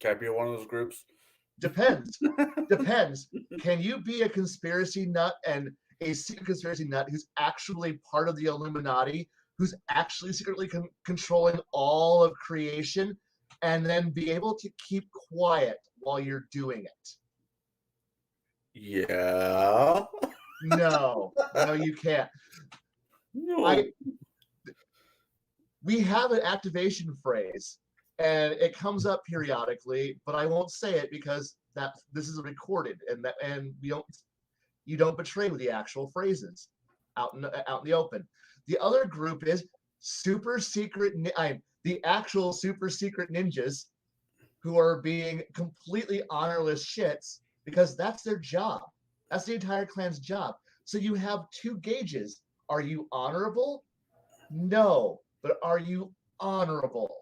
Can't be one of those groups. Depends. Depends. Can you be a conspiracy nut and a secret conspiracy nut who's actually part of the Illuminati, who's actually secretly controlling all of creation, and then be able to keep quiet while you're doing it? Yeah. No, you can't. No. We have an activation phrase, and it comes up periodically, but I won't say it because this is recorded, and you don't betray with the actual phrases out in the open. The other group is super secret, the actual super secret ninjas who are being completely honorless shits because that's their job. That's the entire clan's job. So you have 2 gauges. Are you honorable? No. But are you honorable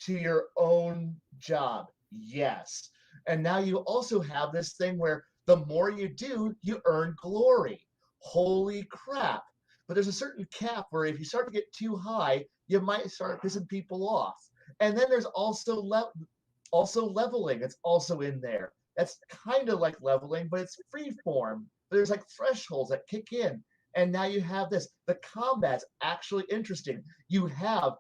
to your own job? Yes. And now you also have this thing where the more you do, you earn glory. Holy crap. But there's a certain cap where if you start to get too high, you might start pissing people off. And then there's also leveling. It's also in there. That's kind of like leveling, but it's free form. There's like thresholds that kick in. And now you have this. The combat's actually interesting. You have,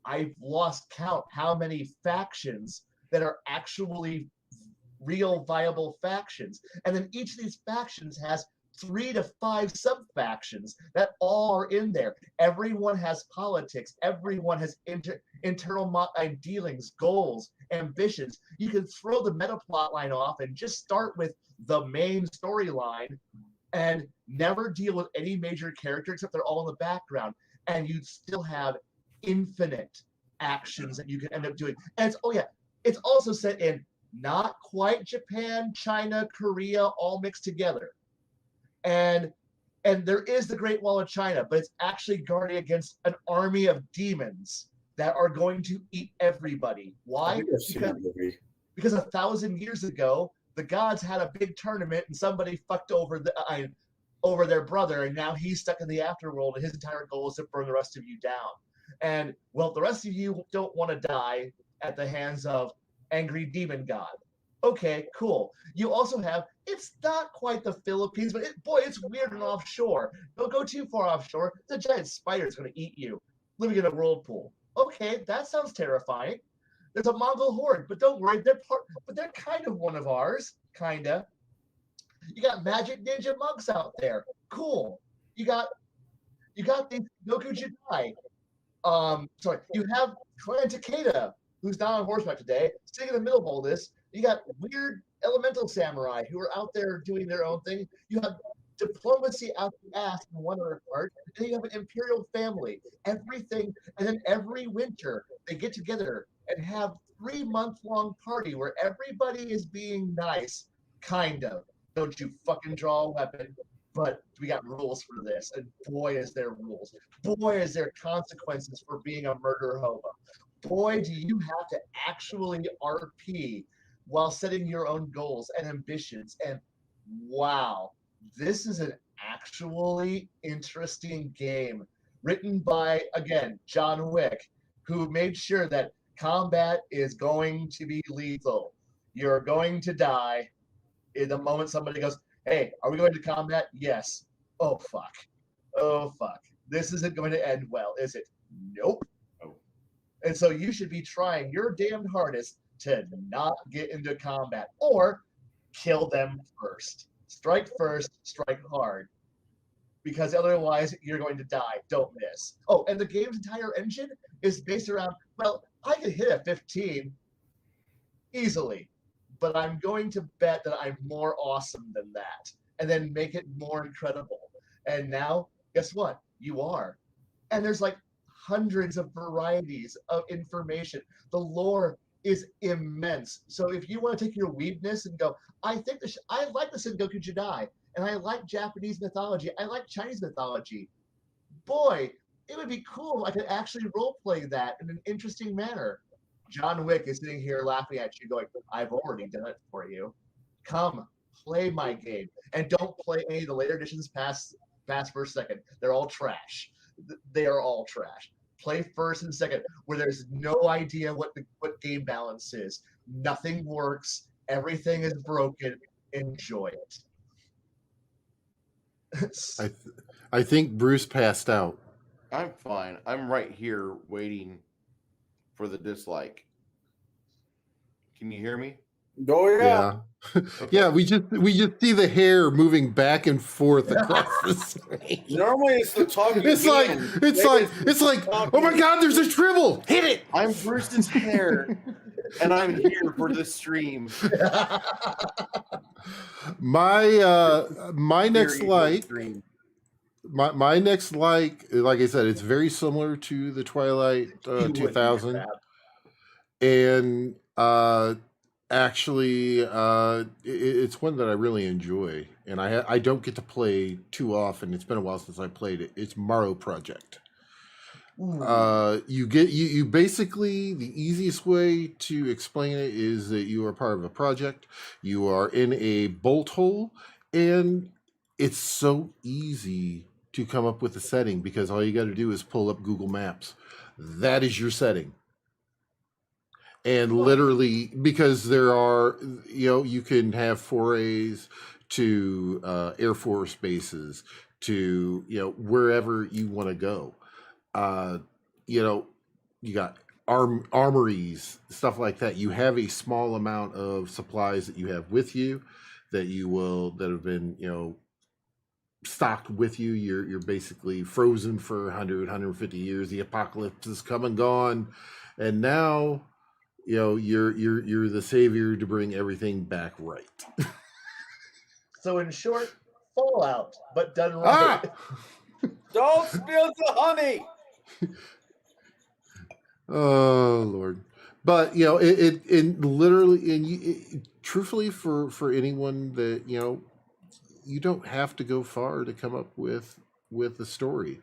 I've lost count how many factions that are actually real viable factions. And then each of these factions has 3 to 5 sub-factions that all are in there. Everyone has politics. Everyone has internal dealings, goals, ambitions. You can throw the meta plot line off and just start with the main storyline and never deal with any major character except they're all in the background. And you'd still have infinite actions that you can end up doing. And it's also set in not quite Japan, China, Korea, all mixed together. And there is the Great Wall of China, but it's actually guarding against an army of demons that are going to eat everybody. Why? Because 1,000 years ago, the gods had a big tournament and somebody fucked over their brother, and now he's stuck in the afterworld, and his entire goal is to burn the rest of you down. And well, the rest of you don't want to die at the hands of angry demon god. Okay, cool. You also have, it's not quite the Philippines, but it's weird and offshore. Don't go too far offshore. The giant spider is going to eat you, living in a whirlpool. Okay, that sounds terrifying. There's a Mongol horde, but don't worry, they're kind of one of ours, kinda. You got magic ninja monks out there. Cool. You got these Goku Jedi. You have Clan Takeda, who's not on horseback today, sitting in the middle of all this. You got weird elemental samurai who are out there doing their own thing. You have diplomacy out the ass in one other part. And then you have an imperial family. Everything, and then every winter they get together and have 3-month-long party where everybody is being nice, kind of. Don't you fucking draw a weapon. But we got rules for this, and boy, is there rules. Boy, is there consequences for being a murder hobo. Boy, do you have to actually RP while setting your own goals and ambitions. And wow, this is an actually interesting game written by, again, John Wick, who made sure that combat is going to be lethal. You're going to die in the moment somebody goes, hey, are we going to combat? Yes. Oh, fuck. Oh, fuck. This isn't going to end well, is it? Nope. Oh. And so you should be trying your damned hardest to not get into combat or kill them first. Strike first, strike hard. Because otherwise you're going to die. Don't miss. Oh, and the game's entire engine is based around, well, I could hit a 15. easily. But I'm going to bet that I'm more awesome than that, and then make it more incredible. And now, guess what? You are. And there's like hundreds of varieties of information. The lore is immense. So if you want to take your weebness and go, I think I like the Sengoku Jidai, and I like Japanese mythology, I like Chinese mythology. Boy, it would be cool if I could actually role play that in an interesting manner. John Wick is sitting here laughing at you, going, I've already done it for you. Come, play my game. And don't play any of the later editions past first, second. They're all trash. They are all trash. Play first and second, where there's no idea what game balance is. Nothing works. Everything is broken. Enjoy it. I think Bruce passed out. I'm fine. I'm right here waiting for the dislike. Can you hear me? Oh yeah. Okay. Yeah, we just see the hair moving back and forth across the screen. Normally it's the talking. It's like oh my God, there's a tribble. Hit it. I'm Bruce's hair, and I'm here for the stream. My next Very like. stream. My next like I said, it's very similar to the Twilight 2000, and actually it's one that I really enjoy, and I don't get to play too often. It's been a while since I played it. It's Morrow Project. You basically, the easiest way to explain it is that you are part of a project. You are in a bolt hole, and it's so easy to come up with a setting because all you got to do is pull up Google Maps. That is your setting. And literally, because there are, you can have forays to Air Force bases, to, wherever you want to go. You got armories, stuff like that. You have a small amount of supplies that you have with you that have been, stocked with you. You're basically frozen for 150 years. The apocalypse is come and gone, and now you're the savior to bring everything back right. So in short, Fallout, but done right. Don't spill the honey. Oh Lord. But it literally, and truthfully, for anyone that you don't have to go far to come up with the story.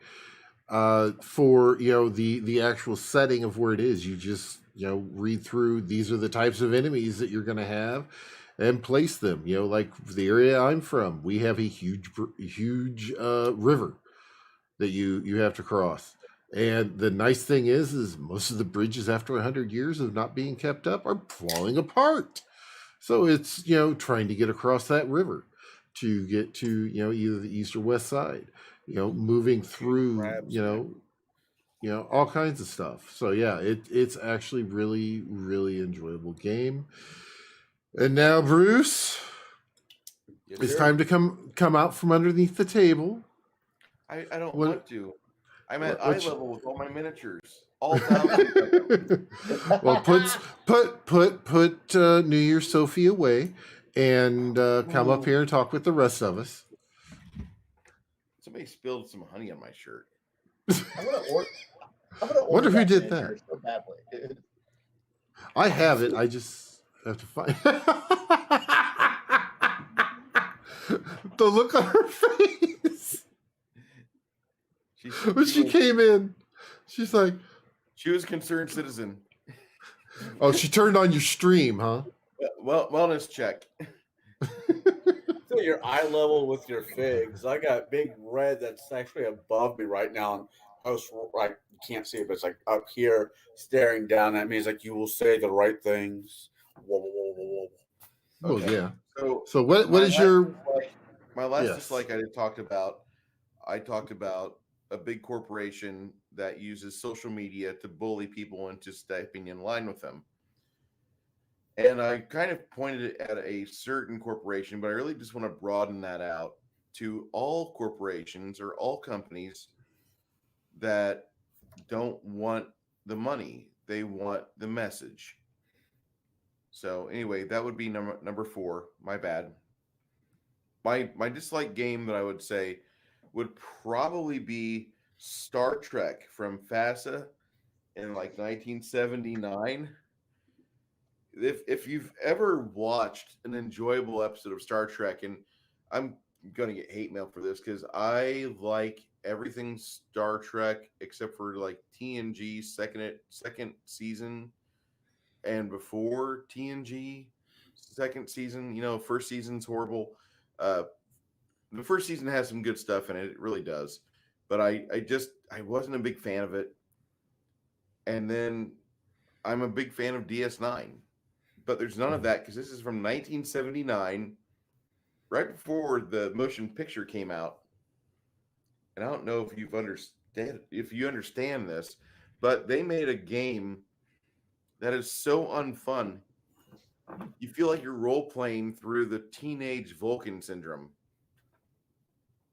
For the actual setting of where it is, you just read through. These are the types of enemies that you're going to have, and place them. Like the area I'm from, we have a huge river that you have to cross. And the nice thing is most of the bridges after 100 years of not being kept up are falling apart. So it's trying to get across that river to get to either the east or west side, moving through all kinds of stuff. So yeah, it's actually really, really enjoyable game. And now, Bruce, it's time to come out from underneath the table. I don't want to. I'm at eye level with all my miniatures. All thousand of them. Well, put New Year's Sophie away and come up here and talk with the rest of us. Somebody spilled some honey on my shirt. I'm gonna order Wonder who did that. so badly. I have it. I just have to find the look on her face. When she came in, she's like, she was a concerned citizen. Oh, she turned on your stream, huh? Well, wellness check. So your eye level with your figs. I got big red that's actually above me right now. And post, like, you can't see it, but it's like up here staring down at me. It's like, you will say the right things. Whoa, whoa, whoa, whoa, whoa. Okay. Oh, yeah. So what is your... My last dislike I talked about a big corporation that uses social media to bully people into stepping in line with them. And I kind of pointed it at a certain corporation, but I really just want to broaden that out to all corporations or all companies that don't want the money. They want the message. So anyway, that would be number 4. My bad. My dislike game that I would say would probably be Star Trek from FASA in like 1979. If you've ever watched an enjoyable episode of Star Trek, and I'm gonna get hate mail for this because I like everything Star Trek except for like TNG second season and before TNG second season. First season's horrible. Uh, the first season has some good stuff in it. It really does. But I wasn't a big fan of it. And then I'm a big fan of DS9. But there's none of that because this is from 1979, right before the motion picture came out. And I don't know if you understand this, but they made a game that is so unfun. You feel like you're role playing through the teenage Vulcan syndrome.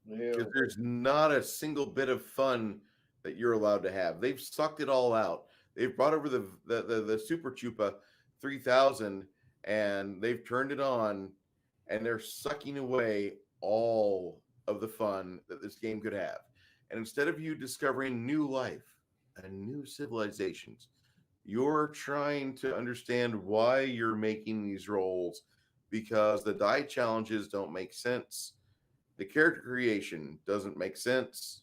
Because there's not a single bit of fun that you're allowed to have. They've sucked it all out. They've brought over the Super Chupa 3000 and they've turned it on and they're sucking away all of the fun that this game could have. And instead of you discovering new life and new civilizations, you're trying to understand why you're making these rolls because the die challenges don't make sense. The character creation doesn't make sense.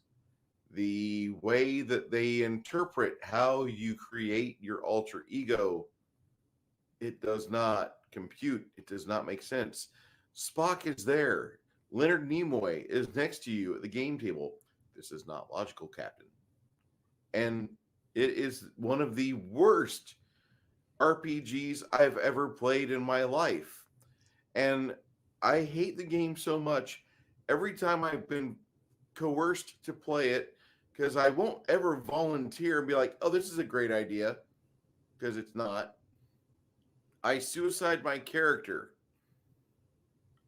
The way that they interpret how you create your alter ego, it does not compute. It does not make sense. Spock is there. Leonard Nimoy is next to you at the game table. This is not logical, Captain. And it is one of the worst RPGs I've ever played in my life. And I hate the game so much. Every time I've been coerced to play it, because I won't ever volunteer and be like, oh, this is a great idea, because it's not. I suicide my character.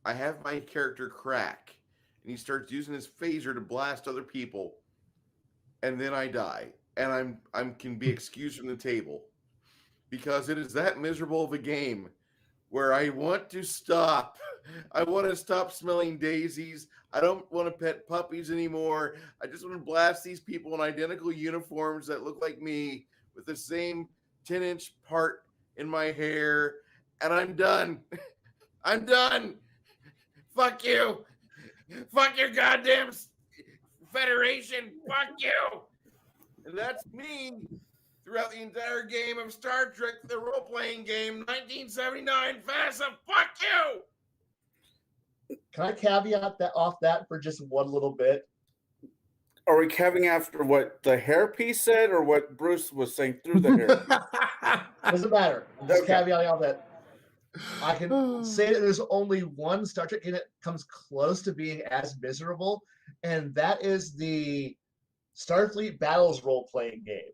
I have my character crack, and he starts using his phaser to blast other people, and then I die, and I'm can be excused from the table because it is that miserable of a game where I want to stop. I want to stop smelling daisies. I don't want to pet puppies anymore. I just want to blast these people in identical uniforms that look like me with the same 10-inch part in my hair. And I'm done. I'm done. Fuck you. Fuck your goddamn Federation. Fuck you. And that's me throughout the entire game of Star Trek, the role-playing game, 1979 FASA. Fuck you! Can I caveat that off that for just one little bit? Are we caveating after what the hairpiece said or what Bruce was saying through the hair? Doesn't matter. I'm just Okay. caveating off that. I can say that there's only one Star Trek game that comes close to being as miserable, and that is the Starfleet Battles role-playing game,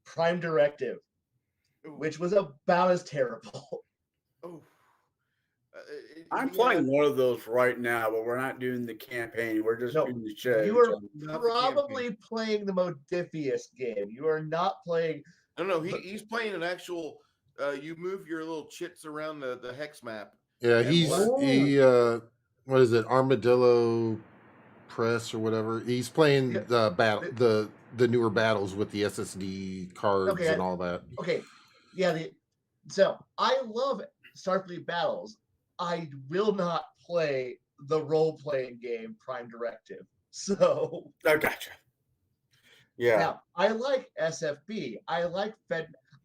Prime Directive, which was about as terrible. Oh. I'm playing one of those right now, but we're not doing the campaign. We're just doing the show. You are Not the probably playing the Modifius game. You are not playing. No, he's playing an actual. You move your little chits around the hex map. Yeah, And he what is it, Armadillo Press or whatever. He's playing the battle, the newer battles with the SSD cards and all that. Okay, yeah. So I love Starfleet Battles. I will not play the role-playing game Prime Directive. So I gotcha. Yeah. Now I like SFB. I like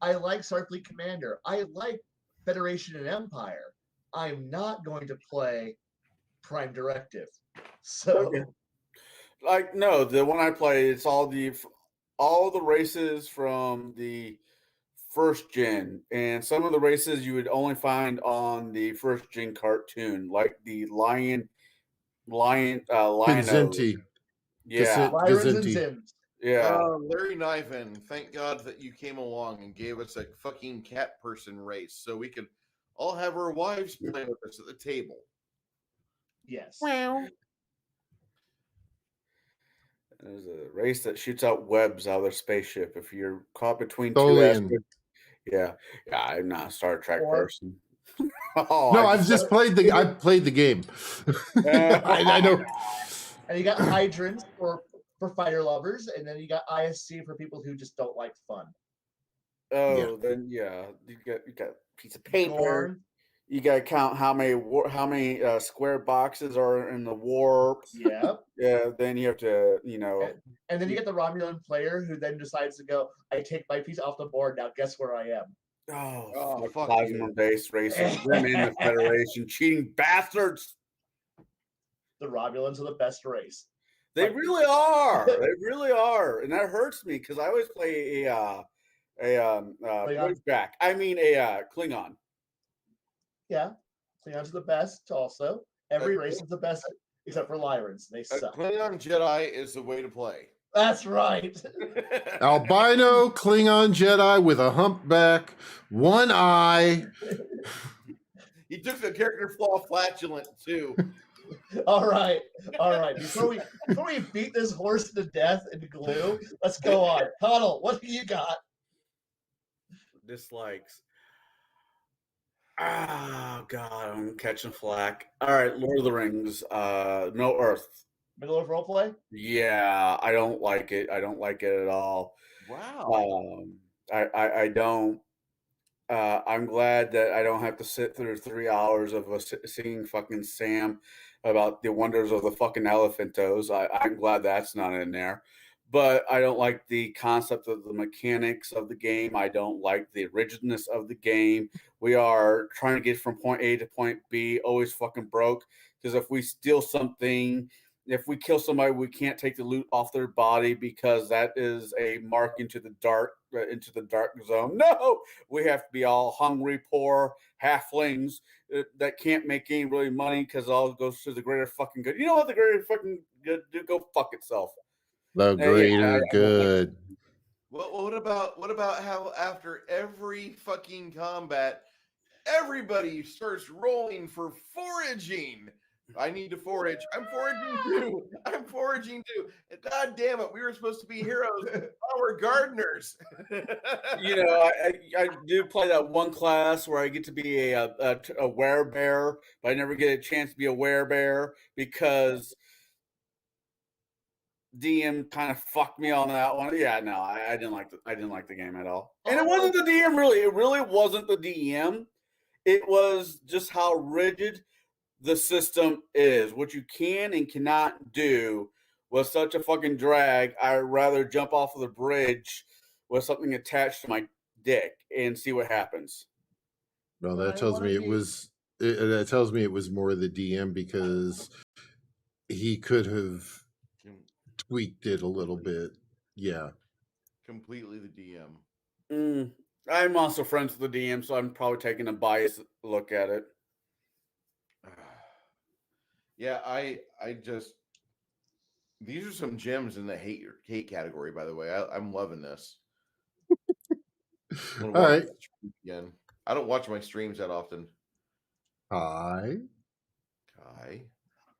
Starfleet Commander. I like Federation and Empire. I'm not going to play Prime Directive. So, like, no, the one I play, it's all the races from the first gen, and some of the races you would only find on the first gen cartoon, like the lion. Gazenti. Yeah. Gazenti. Yeah. Larry Niven, thank God that you came along and gave us a fucking cat person race so we could all have our wives play with us at the table. Yes. There's a race that shoots out webs out of their spaceship. If you're caught between two Tholian. asteroids, Yeah, I'm not a Star Trek Or- person. Oh, No, I I've just played the. I've played the game. I know. And you got hydrants for fighter lovers, and then you got ISC for people who just don't like fun. Oh, then yeah, you got a piece of paper. Gorn, You got to count how many square boxes are in the warp. yeah. Yeah, then you have to, And then you get the Romulan player who then decides to go, I take my piece off the board, now guess where I am? Oh, fuck plasma you. based racers, them in the Federation, cheating bastards. The Romulans are the best race. They But- really are. They really are, and that hurts me because I always play a Klingon. back. I mean a Klingon. Yeah. Klingons are the best also. Every race is the best except for Lyrans. They A suck. Klingon Jedi is the way to play. That's right. Albino Klingon Jedi with a humpback, one eye. He took the character flaw flatulent too. All right. Before we beat this horse to death in glue, let's go on. Conall, what do you got? Dislikes. Oh God, I'm catching flack. All right, Lord of the Rings, No Earth. Middle of roleplay? Yeah, I don't like it. I don't like it at all. Wow. I don't. I'm glad that I don't have to sit through 3 hours of singing fucking Sam about the wonders of the fucking elephantos. I'm glad that's not in there. But I don't like the concept of the mechanics of the game. I don't like the rigidness of the game. We are trying to get from point A to point B, always fucking broke. Because if we steal something, if we kill somebody, we can't take the loot off their body because that is a mark into the dark zone. No, we have to be all hungry, poor halflings that can't make any really money because it all goes to the greater fucking good. You know what the greater fucking good do? Go fuck itself. The greater good. Well, what about how after every fucking combat, everybody starts rolling for foraging? I need to forage. I'm foraging too. God damn it. We were supposed to be heroes. Now we're gardeners. I do play that one class where I get to be a werebear, but I never get a chance to be a werebear because DM kind of fucked me on that one. Yeah, no, I didn't like the game at all. And it wasn't the DM really. It really wasn't the DM. It was just how rigid the system is. What you can and cannot do was such a fucking drag. I'd rather jump off of the bridge with something attached to my dick and see what happens. No, that tells me it was. That tells me it was more the DM because he could have tweaked it a little bit. Yeah. Completely the DM. I'm also friends with the DM, so I'm probably taking a biased look at it. Yeah, I just these are some gems in the hate category, by the way. I'm loving this. All right. Again. I don't watch my streams that often. Hi.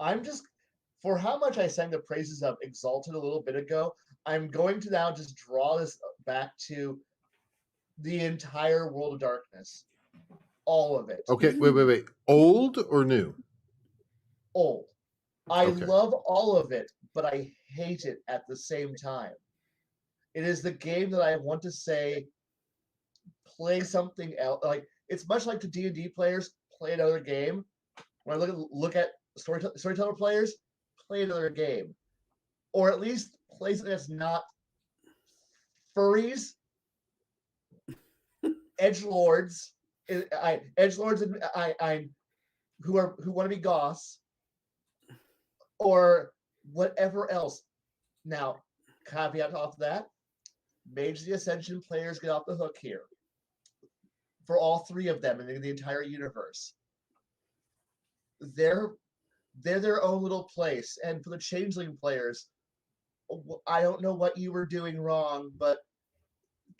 I'm just, for how much I sang the praises of Exalted a little bit ago, I'm going to now just draw this back to the entire World of Darkness. All of it. Okay, wait. Old or new? Old. I Okay. love all of it, but I hate it at the same time. It is the game that I want to say, play something else. Like, it's much like the D&D players play another game. When I look at storyteller players, play another game, or at least play something that's not furries, edgelords, edgelords, and who want to be goths, or whatever else. Now, caveat off that, Mage of the Ascension players get off the hook here for all three of them in the entire universe. They're their own little place, and for the Changeling players, I don't know what you were doing wrong, but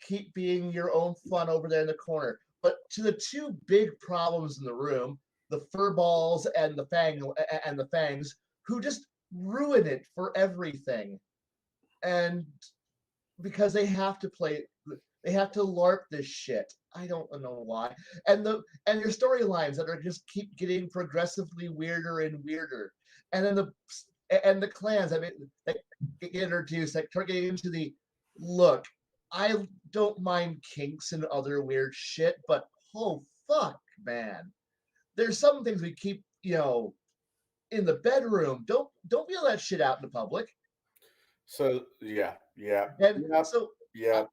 keep being your own fun over there in the corner. But to the two big problems in the room, the furballs and the fangs, who just ruin it for everything, and because they have to play They have to LARP this shit. I don't know why. And your storylines that are just keep getting progressively weirder and weirder. And then the clans that get introduced that start getting into the look. I don't mind kinks and other weird shit, but oh fuck, man. There's some things we keep, in the bedroom. Don't be all that shit out in the public. So yeah. And Yep. so Yep.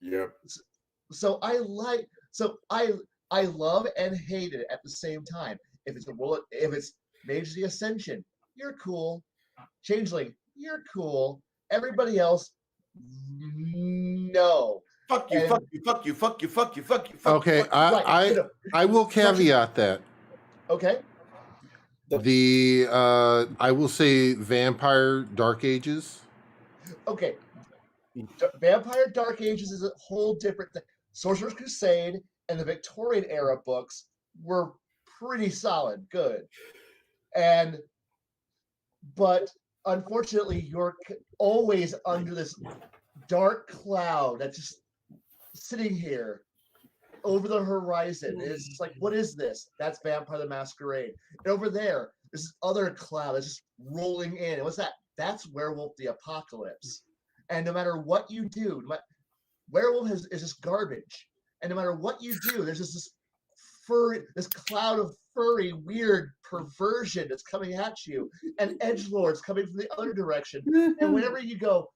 Yep. so I love and hate it at the same time. If it's Mage the Ascension, you're cool. Changeling, you're cool. Everybody else, no. Fuck you, And- fuck you, fuck you, fuck you, fuck you, fuck you, fuck Okay, you. Fuck you. Right, I will caveat that. Okay. I will say Vampire Dark Ages. Okay. Vampire Dark Ages is a whole different thing. Sorcerer's Crusade and the Victorian era books were pretty solid, good. But unfortunately, you're always under this dark cloud that's just sitting here over the horizon. It's just like, what is this? That's Vampire the Masquerade. And over there, this other cloud that's just rolling in. And what's that? That's Werewolf the Apocalypse. And no matter what you do, Werewolf is just garbage. And no matter what you do, there's this cloud of furry, weird perversion that's coming at you, and edgelords coming from the other direction. And whenever you go,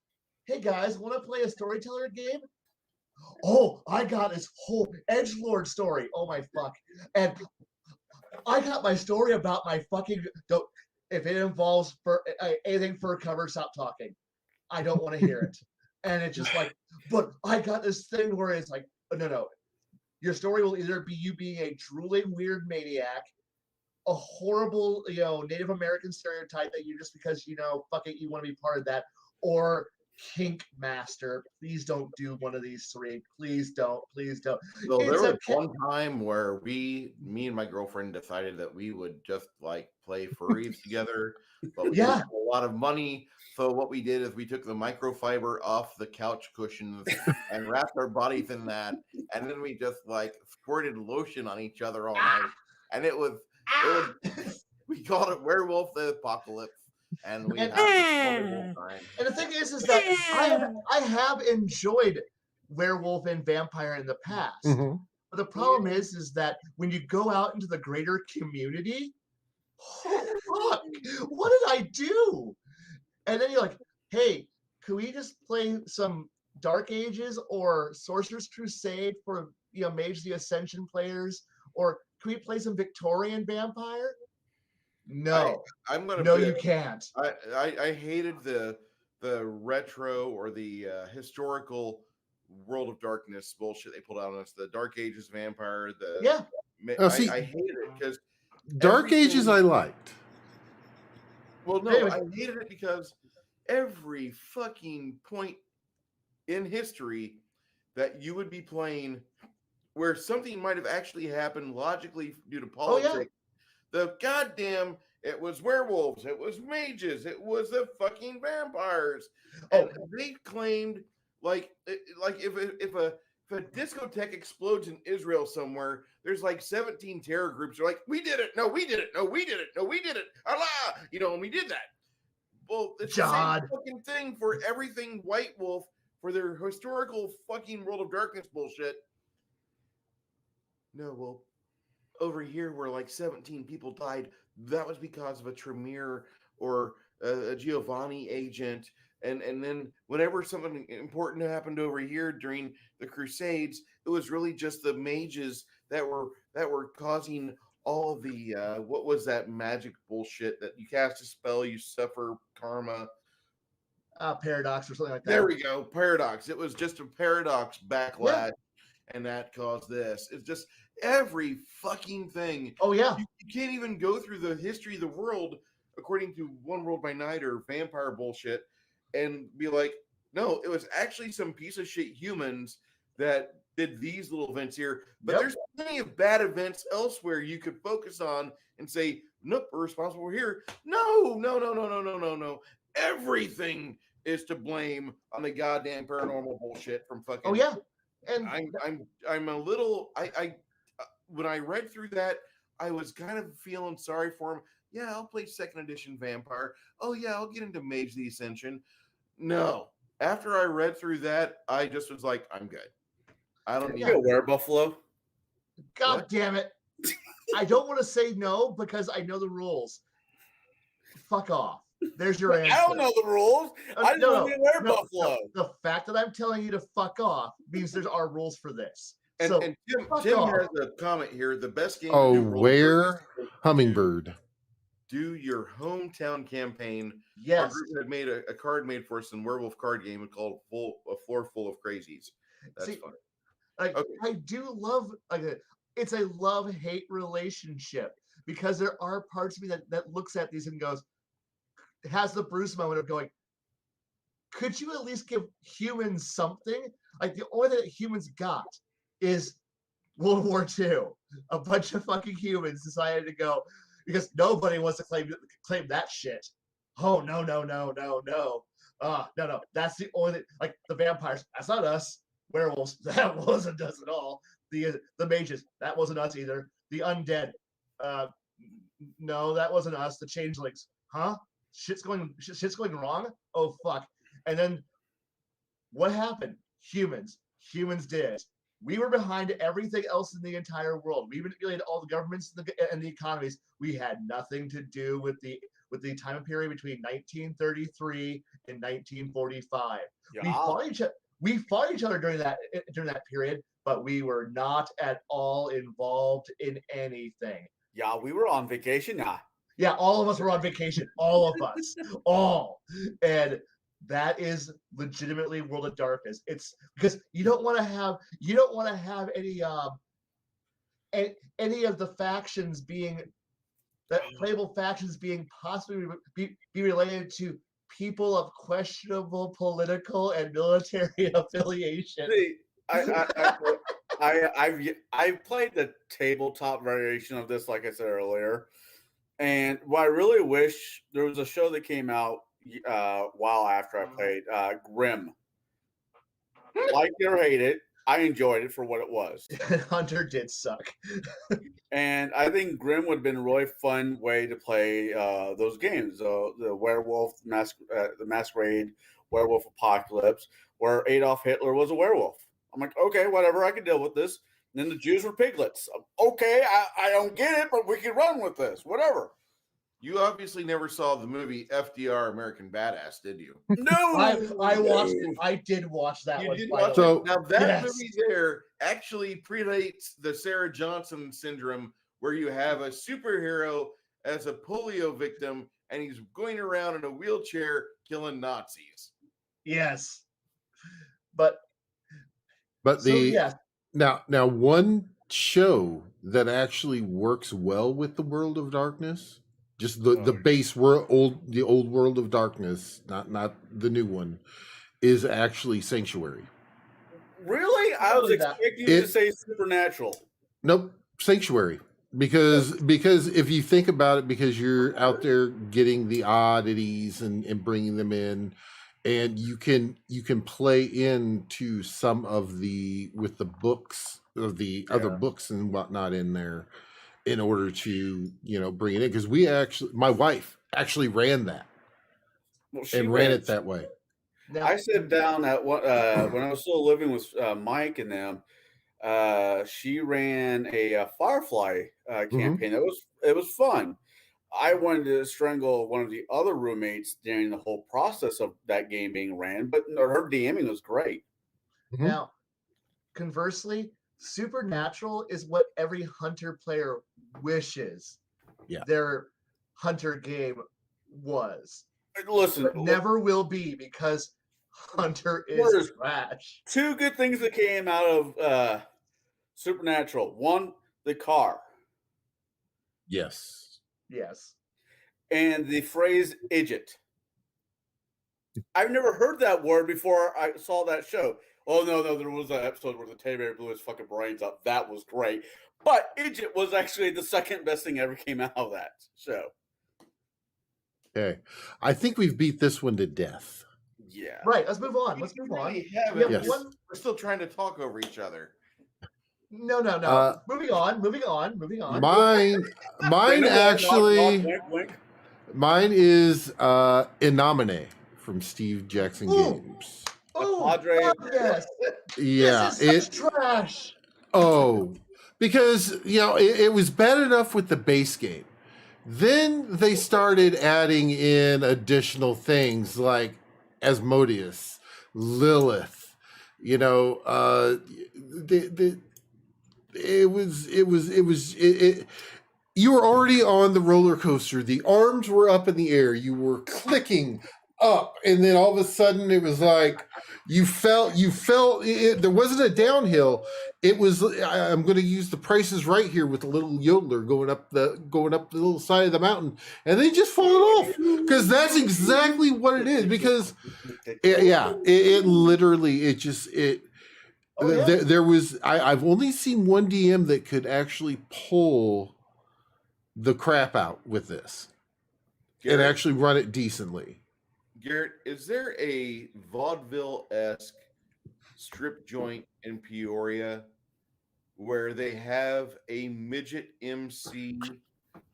hey guys, want to play a storyteller game? Oh, I got this whole edgelord story. Oh my fuck! And I got my story about my fucking. If it involves anything fur cover, stop talking. I don't want to hear it. And it's just like, but I got this thing where it's like, no. Your story will either be you being a drooling weird maniac, a horrible, Native American stereotype that you just because, fuck it, you want to be part of that, or kink master. Please don't do one of these three. Please don't. So there was one time where me and my girlfriend decided that we would just like play furries together, but we didn't have a lot of money. So what we did is we took the microfiber off the couch cushions and wrapped our bodies in that, and then we just like squirted lotion on each other all night, and it was we called it Werewolf the Apocalypse. And we had a wonderful time. And the thing is that I have enjoyed werewolf and vampire in the past. Mm-hmm. But the problem is that when you go out into the greater community, oh fuck, what did I do? And then you're like, hey, could we just play some Dark Ages or Sorcerer's Crusade for Mage the Ascension players? Or can we play some Victorian vampire? No, you can't. I hated the retro or the historical World of Darkness bullshit they pulled out on us. The Dark Ages vampire. I hated it because Dark Ages I liked. Well, no, I hated it because every fucking point in history that you would be playing where something might have actually happened logically due to politics. The goddamn, it was werewolves, it was mages, it was the fucking vampires. And they claimed like if a discotheque explodes in Israel somewhere, there's like 17 terror groups are like, we did it, no, we did it, no, we did it, no, we did it, Allah, and we did that. Well, it's the same fucking thing for everything White Wolf for their historical fucking World of Darkness bullshit. No, well, over here where like 17 people died, that was because of a Tremere or a Giovanni agent. And then whenever something important happened over here during the Crusades, it was really just the mages that were causing all of the what was that magic bullshit that you cast a spell, you suffer karma. Paradox or something like that. There we go, paradox. It was just a paradox backlash, and that caused this. It's just every fucking thing. Oh yeah, you can't even go through the history of the world according to One World by Night or vampire bullshit and be like, no, it was actually some piece of shit humans that did these little events here. But there's plenty of bad events elsewhere you could focus on and say, nope, we're responsible here. No. Everything is to blame on the goddamn paranormal bullshit from fucking And I'm a little when I read through that, I was kind of feeling sorry for him. Yeah, I'll play second edition Vampire. Oh yeah, I'll get into Mage the Ascension. No, after I read through that, I just was like, I'm good. I don't need You to wear buffalo. God What? damn it. I don't want to say no because I know the rules. Fuck off. There's your answer. I don't know the rules. I just want you to wear buffalo. The fact that I'm telling you to fuck off means there are rules for this. And, So and Tim fuck has off. a comment here. The best game Oh, to do roll where is Hummingbird? do your hometown campaign. Our Yes. group had made a card made for us in Werewolf card game called A Floor Full of Crazies. That's See, fun. Like Okay. I do love it's a love-hate relationship because there are parts of me that looks at these and goes, has the Bruce moment of going, could you at least give humans something? Like the only thing that humans got is World War II. A bunch of fucking humans decided to go because nobody wants to claim that shit. Oh no. No. That's the only like the vampires. That's not us. Werewolves. That wasn't us at all. The mages. That wasn't us either. The undead. No, that wasn't us. The changelings. Huh? Shit's going wrong. Oh fuck. And then what happened? Humans did. We were behind everything else in the entire world. We manipulated all the governments and the economies. We had nothing to do with the time period between 1933 and 1945. Yeah. We fought each other during that period, but we were not at all involved in anything. Yeah, we were on vacation. Yeah, all of us were on vacation. All of us. All. And that is legitimately World of Darkness. It's because you don't want to have any of the factions being playable factions being possibly be related to people of questionable political and military affiliation. See, I've played the tabletop variation of this, like I said earlier, and what I really wish there was a show that came out a while after I played Grimm. Like it or hate it, I enjoyed it for what it was. Hunter did suck. And I think Grimm would have been a really fun way to play those games. The Werewolf, the Masquerade, Werewolf Apocalypse, where Adolf Hitler was a werewolf. I'm like, okay, whatever, I can deal with this. And then the Jews were piglets. Okay, I don't get it, but we can run with this, whatever. You obviously never saw the movie FDR American Badass, did you? No, I did watch that You one. did by watch the way. it. Now that Yes. movie there actually predates the Sarah Johnson syndrome, where you have a superhero as a polio victim and he's going around in a wheelchair killing Nazis. Yes. But But so yes. now one show that actually works well with the World of Darkness, just the base world, the old World of Darkness, not the new one, is actually Sanctuary. really? I was expecting you to say Supernatural. Nope, Sanctuary. Because if you think about it, because you're out there getting the oddities and bringing them in, and you can play into some of with the books of the other books and whatnot in there in order to bring it in, because my wife actually ran that and ran it that way. Now, I sat down at when I was still living with Mike and them. She ran a Firefly campaign. It was fun. I wanted to strangle one of the other roommates during the whole process of that game being ran, but her DMing was great. Now, conversely, Supernatural is what every Hunter player wishes their Hunter game was. Listen, but never will be, because Hunter is trash. Two good things that came out of Supernatural. One, the car. Yes. And the phrase "idjit." I've never heard that word before I saw that show. Oh, no, there was an episode where the teddy bear blew his fucking brains up. That was great. But "idjit" was actually the second best thing ever came out of that show. Okay. I think we've beat this one to death. Yeah. Right. Let's move on. Let's move on. Really We have haven't. Yes. one. We're still trying to talk over each other. No. Moving on. Moving on. Mine Say no more, knock, actually, knock, wink, wink. mine is Inomine from Steve Jackson Ooh. Games. Oh, Padre- God, yes. Yeah, This is such trash. because it was bad enough with the base game. Then they started adding in additional things like Asmodeus, Lilith. You were already on the roller coaster. The arms were up in the air. You were clicking up, and then all of a sudden it was like you felt it, there wasn't a downhill. It was, I'm going to use the prices right here with a little yodeler going up the little side of the mountain, and they just falling off, because that's exactly what it is. Because it literally, Oh, yeah. there was, I've only seen one DM that could actually pull the crap out with this and Garrett, actually run it decently. Garrett, is there a vaudeville-esque strip joint in Peoria where they have a midget MC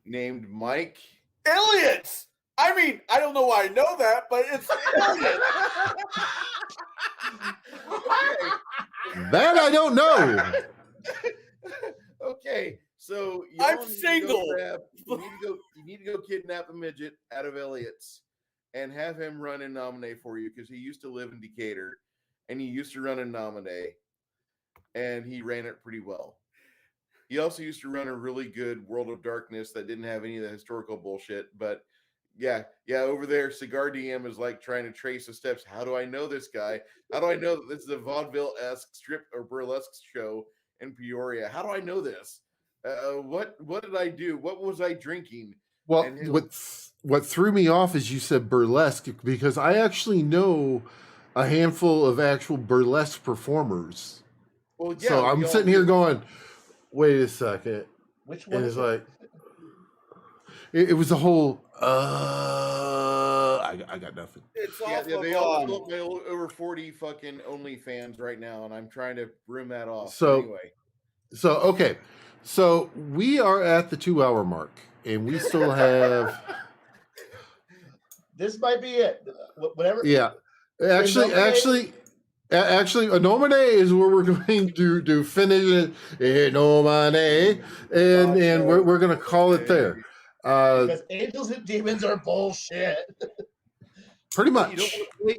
named Mike? Elliot's. I mean, I don't know why I know that, but it's Elliot. That I don't know. Okay, so I'm y'all need to go single. you need to go kidnap a midget out of Elliot's and have him run and nominate for you, because he used to live in Decatur and he used to run and nominate, and he ran it pretty well. He also used to run a really good World of Darkness that didn't have any of the historical bullshit. But yeah, over there, Cigar DM is like trying to trace the steps. How do I know this guy? How do I know that this is a vaudeville-esque strip or burlesque show in Peoria? How do I know this? What did I do? What was I drinking? Well, And he'll- what threw me off is you said burlesque, because I actually know a handful of actual burlesque performers. Well, yeah, So I'm we all sitting here do. going, wait a second. Which one And is it's it? like, it was a whole, I got nothing. It's Yeah, off they of, all look over 40 fucking OnlyFans right now, and I'm trying to room that off. So- Anyway, Okay. So we are at the 2-hour mark, and we still have, This might be it. Whatever. yeah. Actually, Anomine is where we're going to finish it. Anomine, and we're going to call it there. Because angels and demons are bullshit. Pretty you much.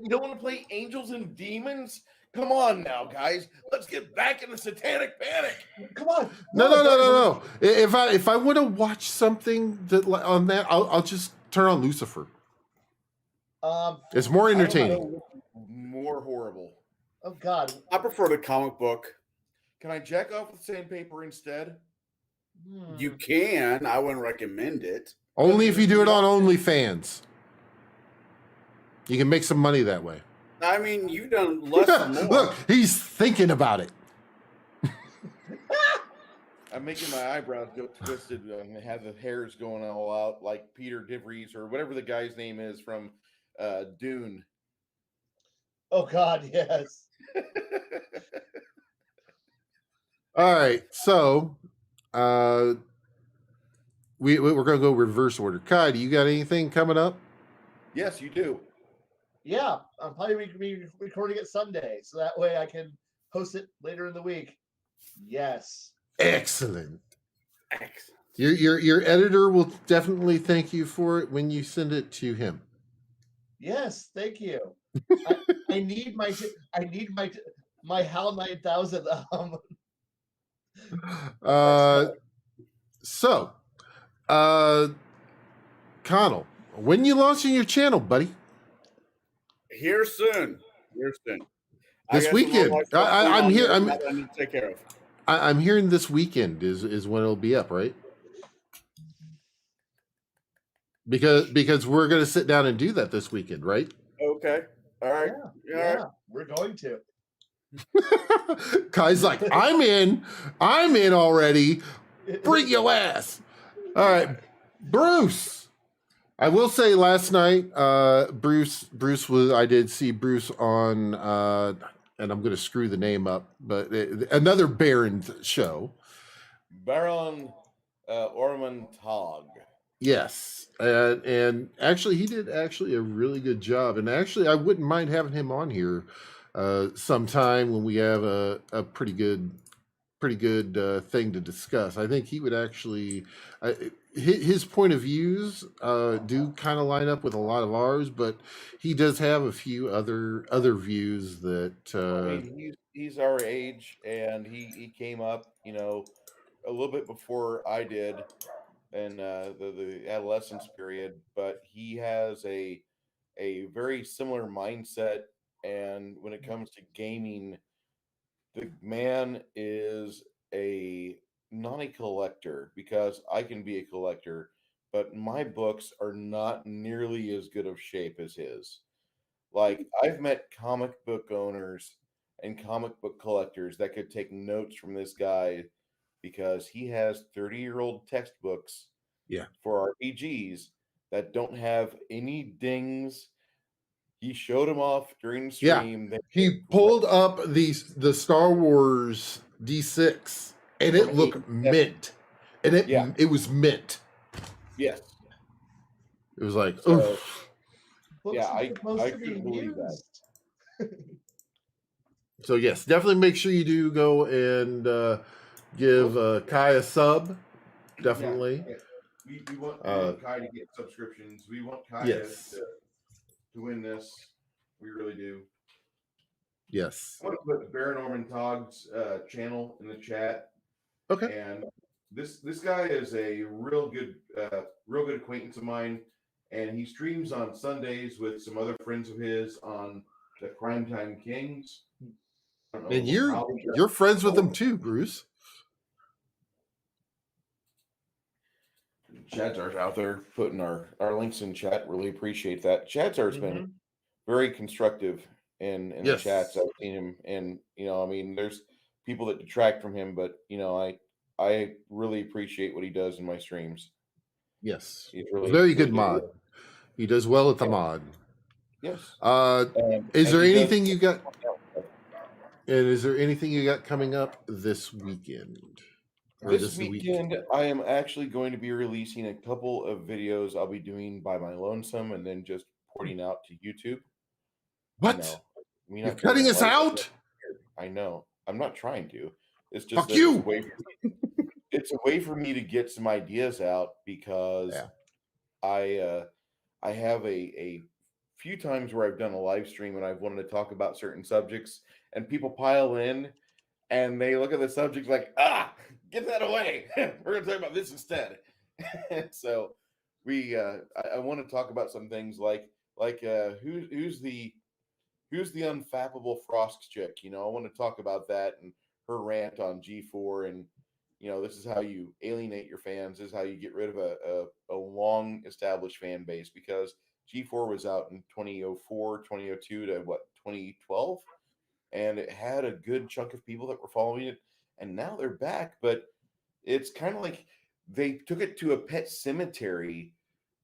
don't want to play Angels and Demons? Come on now, guys. Let's get back in the satanic panic. Come on. No. If I want to watch something on that, I'll just turn on Lucifer. It's more entertaining. More horrible. Oh God. I prefer the comic book. Can I jack off with sandpaper instead? You can. I wouldn't recommend it. Only if you do it on OnlyFans. You can make some money that way. I mean, you've done less than more. Look, he's thinking about it. I'm making my eyebrows go twisted and have the hairs going all out like Peter DeVries or whatever the guy's name is from Dune. Oh God, yes. All right, so we're gonna go reverse order. Kai, do you got anything coming up? Yes, you do. Yeah, I'm probably be recording it Sunday, so that way I can host it later in the week. Yes. Excellent. Excellent. Your editor will definitely thank you for it when you send it to him. Yes, thank you. I need my HAL 9000. So, Conall, when you launching your channel, buddy? Here soon. I This got some weekend. more stuff I'm going on here. that I need to take care of. I'm hearing this weekend is when it'll be up, right? Because we're gonna sit down and do that this weekend, right? Okay. All right. Yeah, we're going to. Kai's like, I'm in already. Bring your ass. All right, Bruce. I will say last night, Bruce was. I did see Bruce on, and I'm going to screw the name up, but another Baron show. Baron Ormond Tog. Yes, and actually, he did actually a really good job. And actually, I wouldn't mind having him on here sometime when we have a pretty good thing to discuss. I think he would actually, his point of views do kind of line up with a lot of ours, but he does have a few other views that. I mean, he's our age, and he came up, a little bit before I did, in the adolescence period. But he has a very similar mindset, and when it comes to gaming, the man is not a collector, because I can be a collector, but my books are not nearly as good of shape as his. Like, I've met comic book owners and comic book collectors that could take notes from this guy, because he has 30-year-old textbooks Yeah. for RPGs that don't have any dings. He showed them off during the Yeah, stream. he pulled up the Star Wars D6, and it From looked 87. mint, and Yeah. it was mint. Yes. It was like, So, oof. Books yeah, are supposed I to be couldn't believe that. used. So yes, definitely make sure you do go and give Kai a sub. Definitely. Yeah. We want Kai to get subscriptions. We want Kai Yes. to win this. We really do. Yes. I'm going to put Baron Norman Togg's channel in the chat. Okay. And this guy is a real good acquaintance of mine, and he streams on Sundays with some other friends of his on the Crime Time Kings. And you're friends with them too, Bruce. Chadzar's out there putting our links in chat. Really appreciate that. Chadzar's been very constructive in the chats. I've seen him, and I mean, there's people that detract from him, but I really appreciate what he does in my streams. Yes, he's really very good mod. He does well at the mod. Yes. Is there anything you got? And is there anything you got coming up this weekend? This weekend, I am actually going to be releasing a couple of videos I'll be doing by my lonesome, and then just porting out to YouTube. What? You're cutting us out? I know. I'm not trying to. It's just fuck you. It's a way for me to get some ideas out, because I have a few times where I've done a live stream and I've wanted to talk about certain subjects, and people pile in and they look at the subject like, get that away. We're going to talk about this instead. So I want to talk about some things like who's the unfappable Frost chick. I want to talk about that and her rant on G4, and this is how you alienate your fans. This is how you get rid of a long established fan base, because G4 was out in 2004, 2002 to 2012. And it had a good chunk of people that were following it, and now they're back. But it's kind of like they took it to a pet cemetery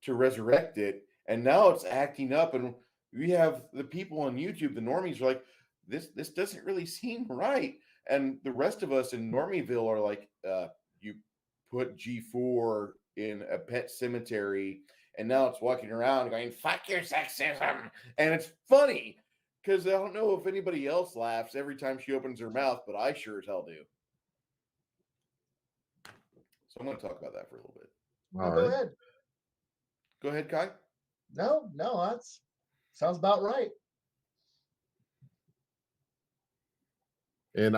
to resurrect it, and now it's acting up. And we have the people on YouTube, the normies, are like, this doesn't really seem right. And the rest of us in Normieville are like, you put G4 in a pet cemetery, and now it's walking around going, fuck your sexism. And it's funny, because I don't know if anybody else laughs every time she opens her mouth, but I sure as hell do. So I'm going to talk about that for a little bit. Go ahead. Go ahead, Kai. No, that's sounds about right. And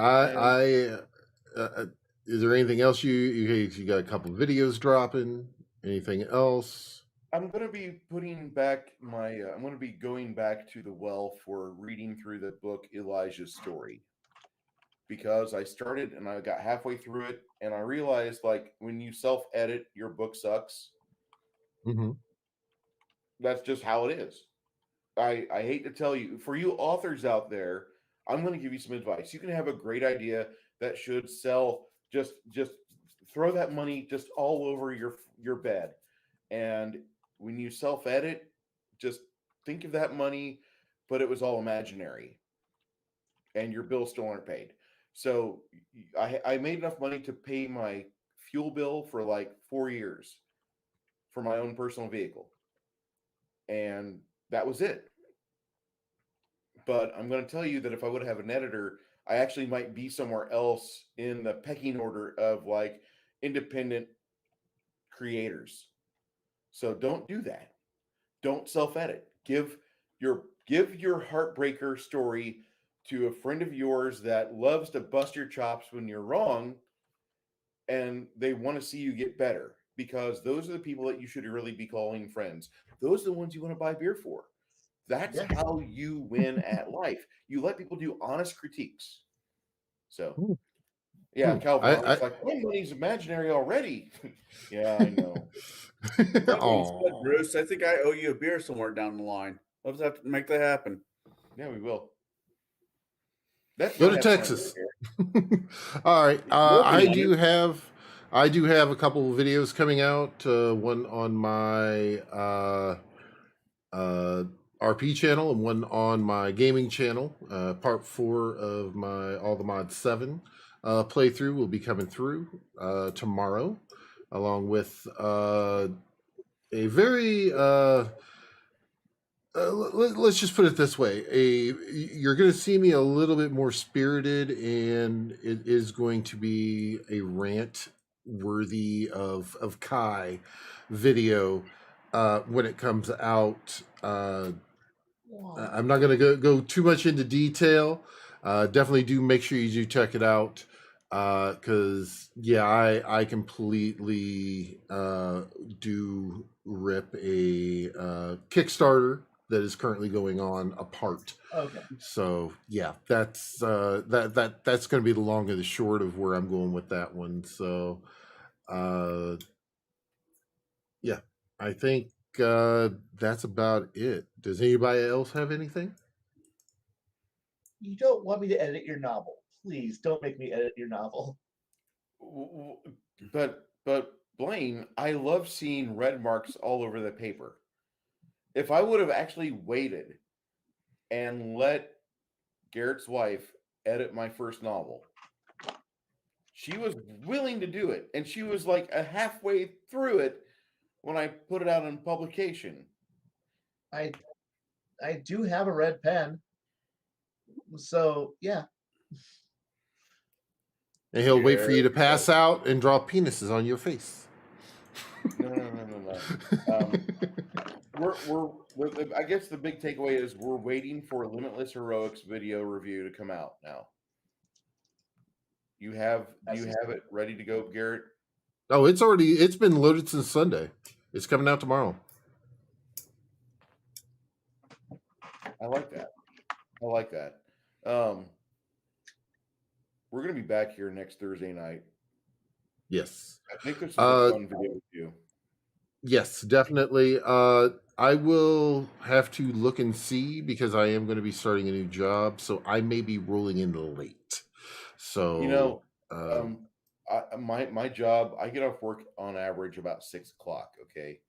is there anything else you got a couple of videos dropping? Anything else? I'm going to be putting back I'm going to be going back to the well for reading through the book Elijah's Story, because I started and I got halfway through it, and I realized, like, when you self-edit, your book sucks. Mm-hmm. That's just how it is. I hate to tell you, for you authors out there, I'm going to give you some advice. You can have a great idea that should sell. Just throw that money just all over your bed. And when you self-edit, just think of that money, but it was all imaginary, and your bills still aren't paid. So I made enough money to pay my fuel bill for like 4 years for my own personal vehicle, and that was it. But I'm going to tell you that if I would have an editor, I actually might be somewhere else in the pecking order of like independent creators. So don't do that. Don't self-edit. Give your heartbreaker story to a friend of yours that loves to bust your chops when you're wrong, and they want to see you get better, because those are the people that you should really be calling friends. Those are the ones you want to buy beer for. That's Yeah. how you win at life. You let people do honest critiques. So, yeah, Calvin, I it's like, my money's imaginary already. Yeah, I know. Like what you said, Aw. Bruce, I think I owe you a beer somewhere down the line. Let's have to make that happen. Yeah, we will. That's Go not to have fun Texas. here. All right. Working on I do have a couple of videos coming out. One on my RP channel and one on my gaming channel. Part 4 of my All the Mods 7 playthrough will be coming through tomorrow, along with a very let's just put it this way: you're going to see me a little bit more spirited, and it is going to be a rant worthy of Kai video when it comes out. I'm not going to go too much into detail. Definitely do make sure you do check it out, because yeah, I completely do rip a Kickstarter that is currently going on apart. Okay. So yeah, that's that's going to be the long and the short of where I'm going with that one. So yeah, I think that's about it. Does anybody else have anything? You don't want me to edit your novel. Please don't make me edit your novel. But Blaine, I love seeing red marks all over the paper. If I would have actually waited and let Garrett's wife edit my first novel, she was willing to do it, and she was like a halfway through it when I put it out in publication. I do have a red pen. So yeah. And he'll wait for you to pass out and draw penises on your face. No. We're I guess the big takeaway is we're waiting for Limitless Heroics video review to come out now. Do you have it ready to go, Garrett? Oh, it's been loaded since Sunday. It's coming out tomorrow. I like that. We're gonna be back here next Thursday night. Yes. I think this is a fun video with you. Yes, definitely. I will have to look and see, because I am going to be starting a new job, so I may be rolling in late. So my job, I get off work on average about 6 o'clock. Okay,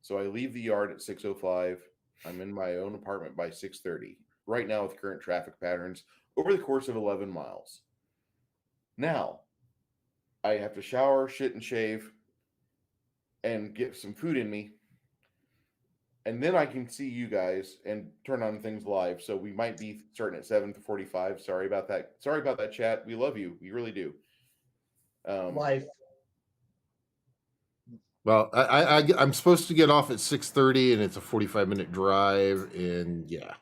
so I leave the yard at 6:05. I'm in my own apartment by 6:30. Right now, with current traffic patterns, over the course of 11 miles. Now, I have to shower, shit, and shave, and get some food in me, and then I can see you guys and turn on things live. So we might be starting at 7:45. Sorry about that, chat. We love you. We really do. Life. Well, I'm supposed to get off at 6:30, and it's a 45-minute drive, and yeah.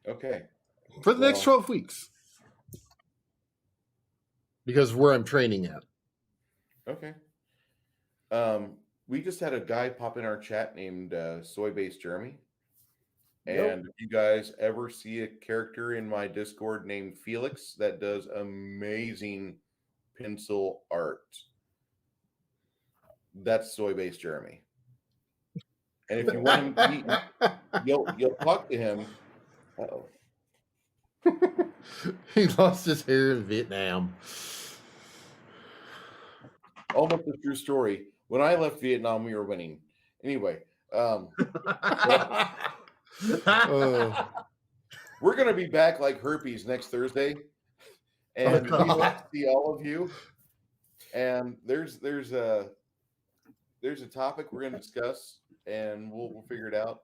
Okay. For the next 12 weeks. Because where I'm training at. Okay. We just had a guy pop in our chat named Soy-Based Jeremy. And if you guys ever see a character in my Discord named Felix that does amazing pencil art, that's Soy-Based Jeremy. And if you want him to meet, you'll talk to him. Uh-oh. He lost his hair in Vietnam. Almost a true story. When I left Vietnam, we were winning. Anyway, Oh, we're going to be back like herpes next Thursday, and we hope to see all of you. And there's a topic we're going to discuss, and we'll figure it out.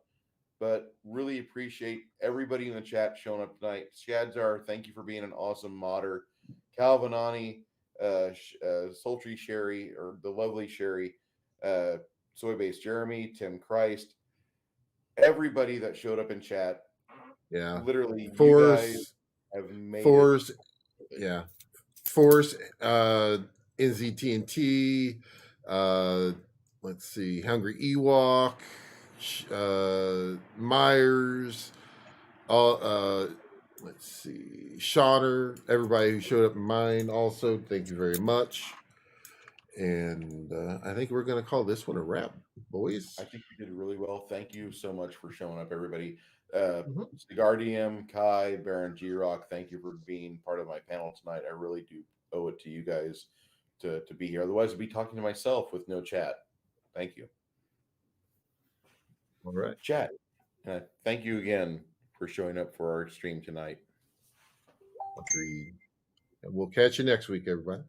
But really appreciate everybody in the chat showing up tonight. Shadzar, thank you for being an awesome modder. Calvinani, Sultry Sherry, or the lovely Sherry, Soy-Based Jeremy, Tim Christ, everybody that showed up in chat. yeah. Literally, you guys Force, have made Force, it. yeah. Force, NZTNT, let's see, Hungry Ewok, Myers, all, let's see, Shotter, everybody who showed up in mine also, thank you very much. And I think we're going to call this one a wrap, boys. I think you did really well. Thank you so much for showing up, everybody. Mhm. Cigar DM, Kai, Baron G Rock, thank you for being part of my panel tonight. I really do owe it to you guys to be here. Otherwise, I'd be talking to myself with no chat. Thank you. All right. Chat. Thank you again for showing up for our stream tonight. Agreed. And we'll catch you next week, everybody.